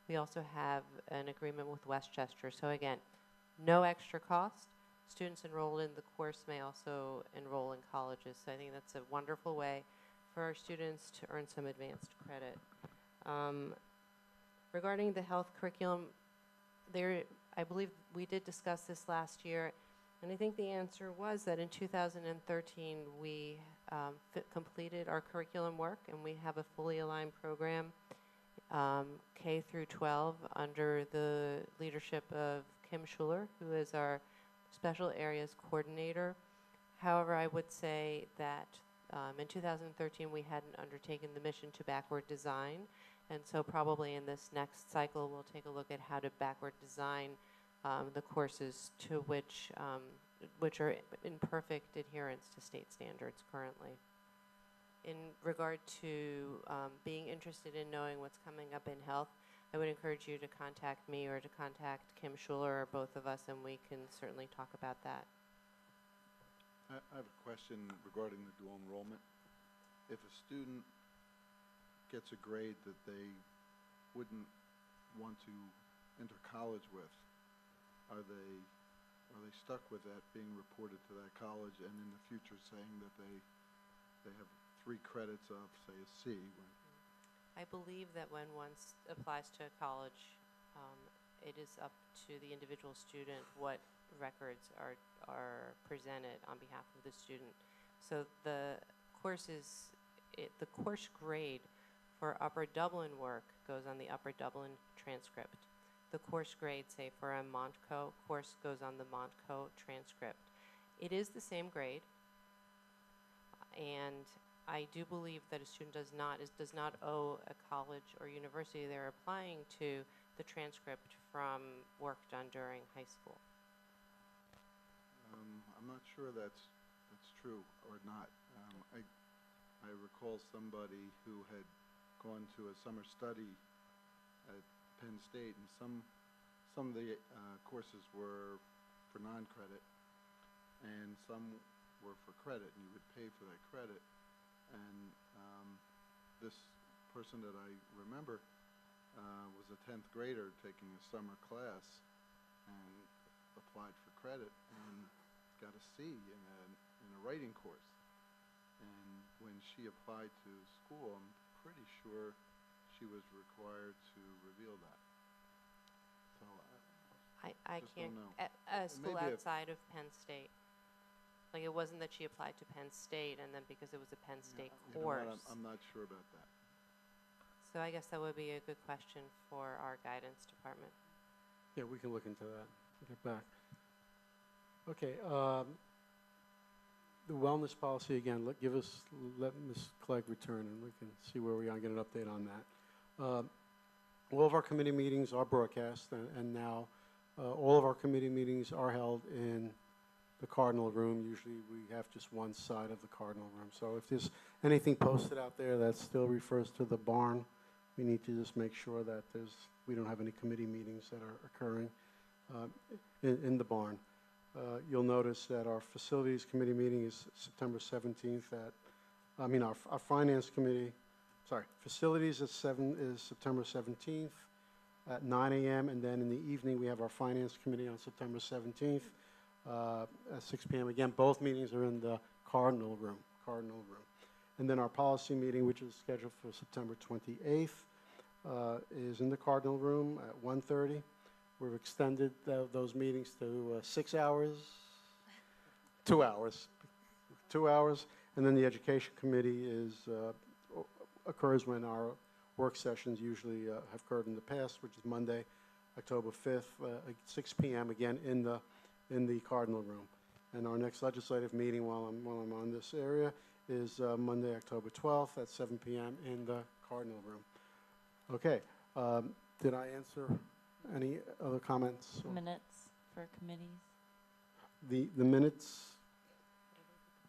We also have an agreement with Westchester. So again, no extra cost. Students enrolled in the course may also enroll in colleges. So I think that's a wonderful way for our students to earn some advanced credit. Regarding the health curriculum, I believe we did discuss this last year, and I think the answer was that in 2013 we completed our curriculum work, and we have a fully aligned program, K through 12, under the leadership of Kim Schuler, who is our Special Areas Coordinator. However, I would say that in 2013 we hadn't undertaken the mission to backward design, and so probably in this next cycle we'll take a look at how to backward design the courses to which are in perfect adherence to state standards currently. In regard to being interested in knowing what's coming up in health, I would encourage you to contact me or to contact Kim Schuler or both of us, and we can certainly talk about that. I have a question regarding the dual enrollment. If a student gets a grade that they wouldn't want to enter college with, are they stuck with that being reported to that college, and in the future saying that they have 3 credits of, say, a C? I believe that when one applies to a college, it is up to the individual student what records are presented on behalf of the student. So the course grade for Upper Dublin work goes on the Upper Dublin transcript. The course grade, say for a Montco course, goes on the Montco transcript. It is the same grade, and I do believe that a student does not owe a college or university they're applying to the transcript from work done during high school. I'm not sure that's true or not. I recall somebody who had gone to a summer study at Penn State, and some of the courses were for non-credit, and some were for credit, and you would pay for that credit. And this person that I remember was a 10th grader taking a summer class and applied for credit and got a C in a writing course. And when she applied to school, I'm pretty sure she was required to reveal that. So I just can't, don't know. a school Maybe outside of Penn State. Like, it wasn't that she applied to Penn State and then because it was a Penn State You know what, course. I'm not sure about that. So I guess that would be a good question for our guidance department. Yeah, we can look into that, get back. Okay, the wellness policy, again, let Ms. Clegg return and we can see where we are and get an update on that. All of our committee meetings are broadcast, and now all of our committee meetings are held in the Cardinal Room. Usually we have just one side of the Cardinal Room. So if there's anything posted out there that still refers to the barn, we need to just make sure that we don't have any committee meetings that are occurring in the barn. You'll notice that our Facilities Committee meeting is September 17th our Finance Committee, Facilities is September 17th at 9 a.m., and then in the evening, we have our Finance Committee on September 17th at 6 p.m. Again, both meetings are in the Cardinal Room. And then our policy meeting, which is scheduled for September 28th, is in the Cardinal Room at 1:30. We've extended those meetings to 6 hours, 2 hours, 2 hours. And then the Education Committee occurs when our work sessions usually have occurred in the past, which is Monday, October 5th, at 6 p.m. again in the Cardinal Room. And our next legislative meeting, while I'm on this area, is Monday, October 12th at 7 p.m. in the Cardinal Room. Okay. Did I answer any other comments? Minutes for committees? The minutes.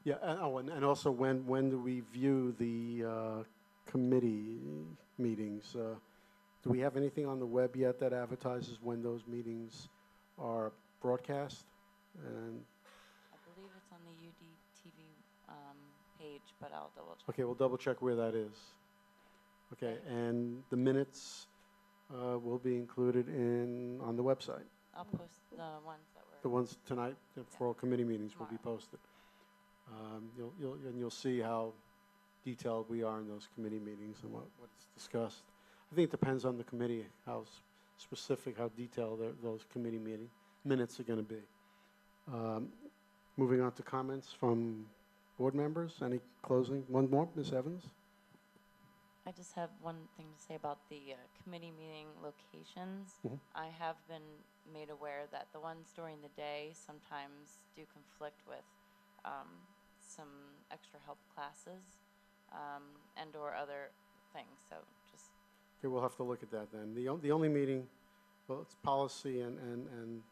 Yeah, and also when do we view the committee meetings? Do we have anything on the web yet that advertises when those meetings are broadcast? And I believe it's on the UDTV page, but I'll double check. okay, we'll double check where that is. Okay, and the minutes will be included on the website. I'll post the ones that were. The ones tonight for all committee meetings will be posted. You'll see how detailed we are in those committee meetings and what's discussed. I think it depends on the committee, how specific, how detailed those committee meeting minutes are going to be. Moving on to comments from board members. Any closing? One more, Ms. Evans? I just have one thing to say about the committee meeting locations. Mhm. I have been made aware that the ones during the day sometimes do conflict with some extra help classes and or other things, so just. Okay, we'll have to look at that then. The only meeting, well, it's policy and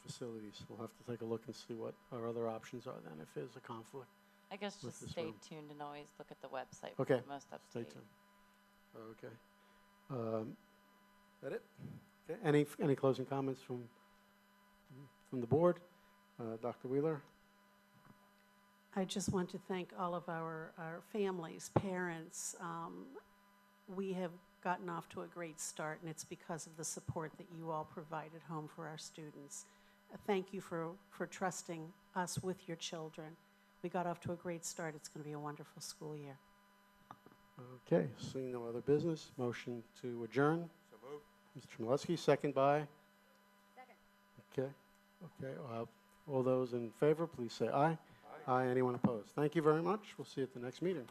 facilities. We'll have to take a look and see what our other options are then if there's a conflict. I guess with just this stay room. tuned and always look at the website Okay, for the most stay up-to-date. tuned. Okay. That it? Okay. Any closing comments from the board? Dr. Wheeler? I just want to thank all of our families, parents. We have gotten off to a great start, and it's because of the support that you all provide at home for our students. Thank you for trusting us with your children. We got off to a great start. It's going to be a wonderful school year. Okay, seeing no other business, motion to adjourn. So moved. Mr. Chmielewski, second by? Second. Okay, all those in favor, please say aye. Aye. Anyone opposed? Thank you very much. We'll see you at the next meeting.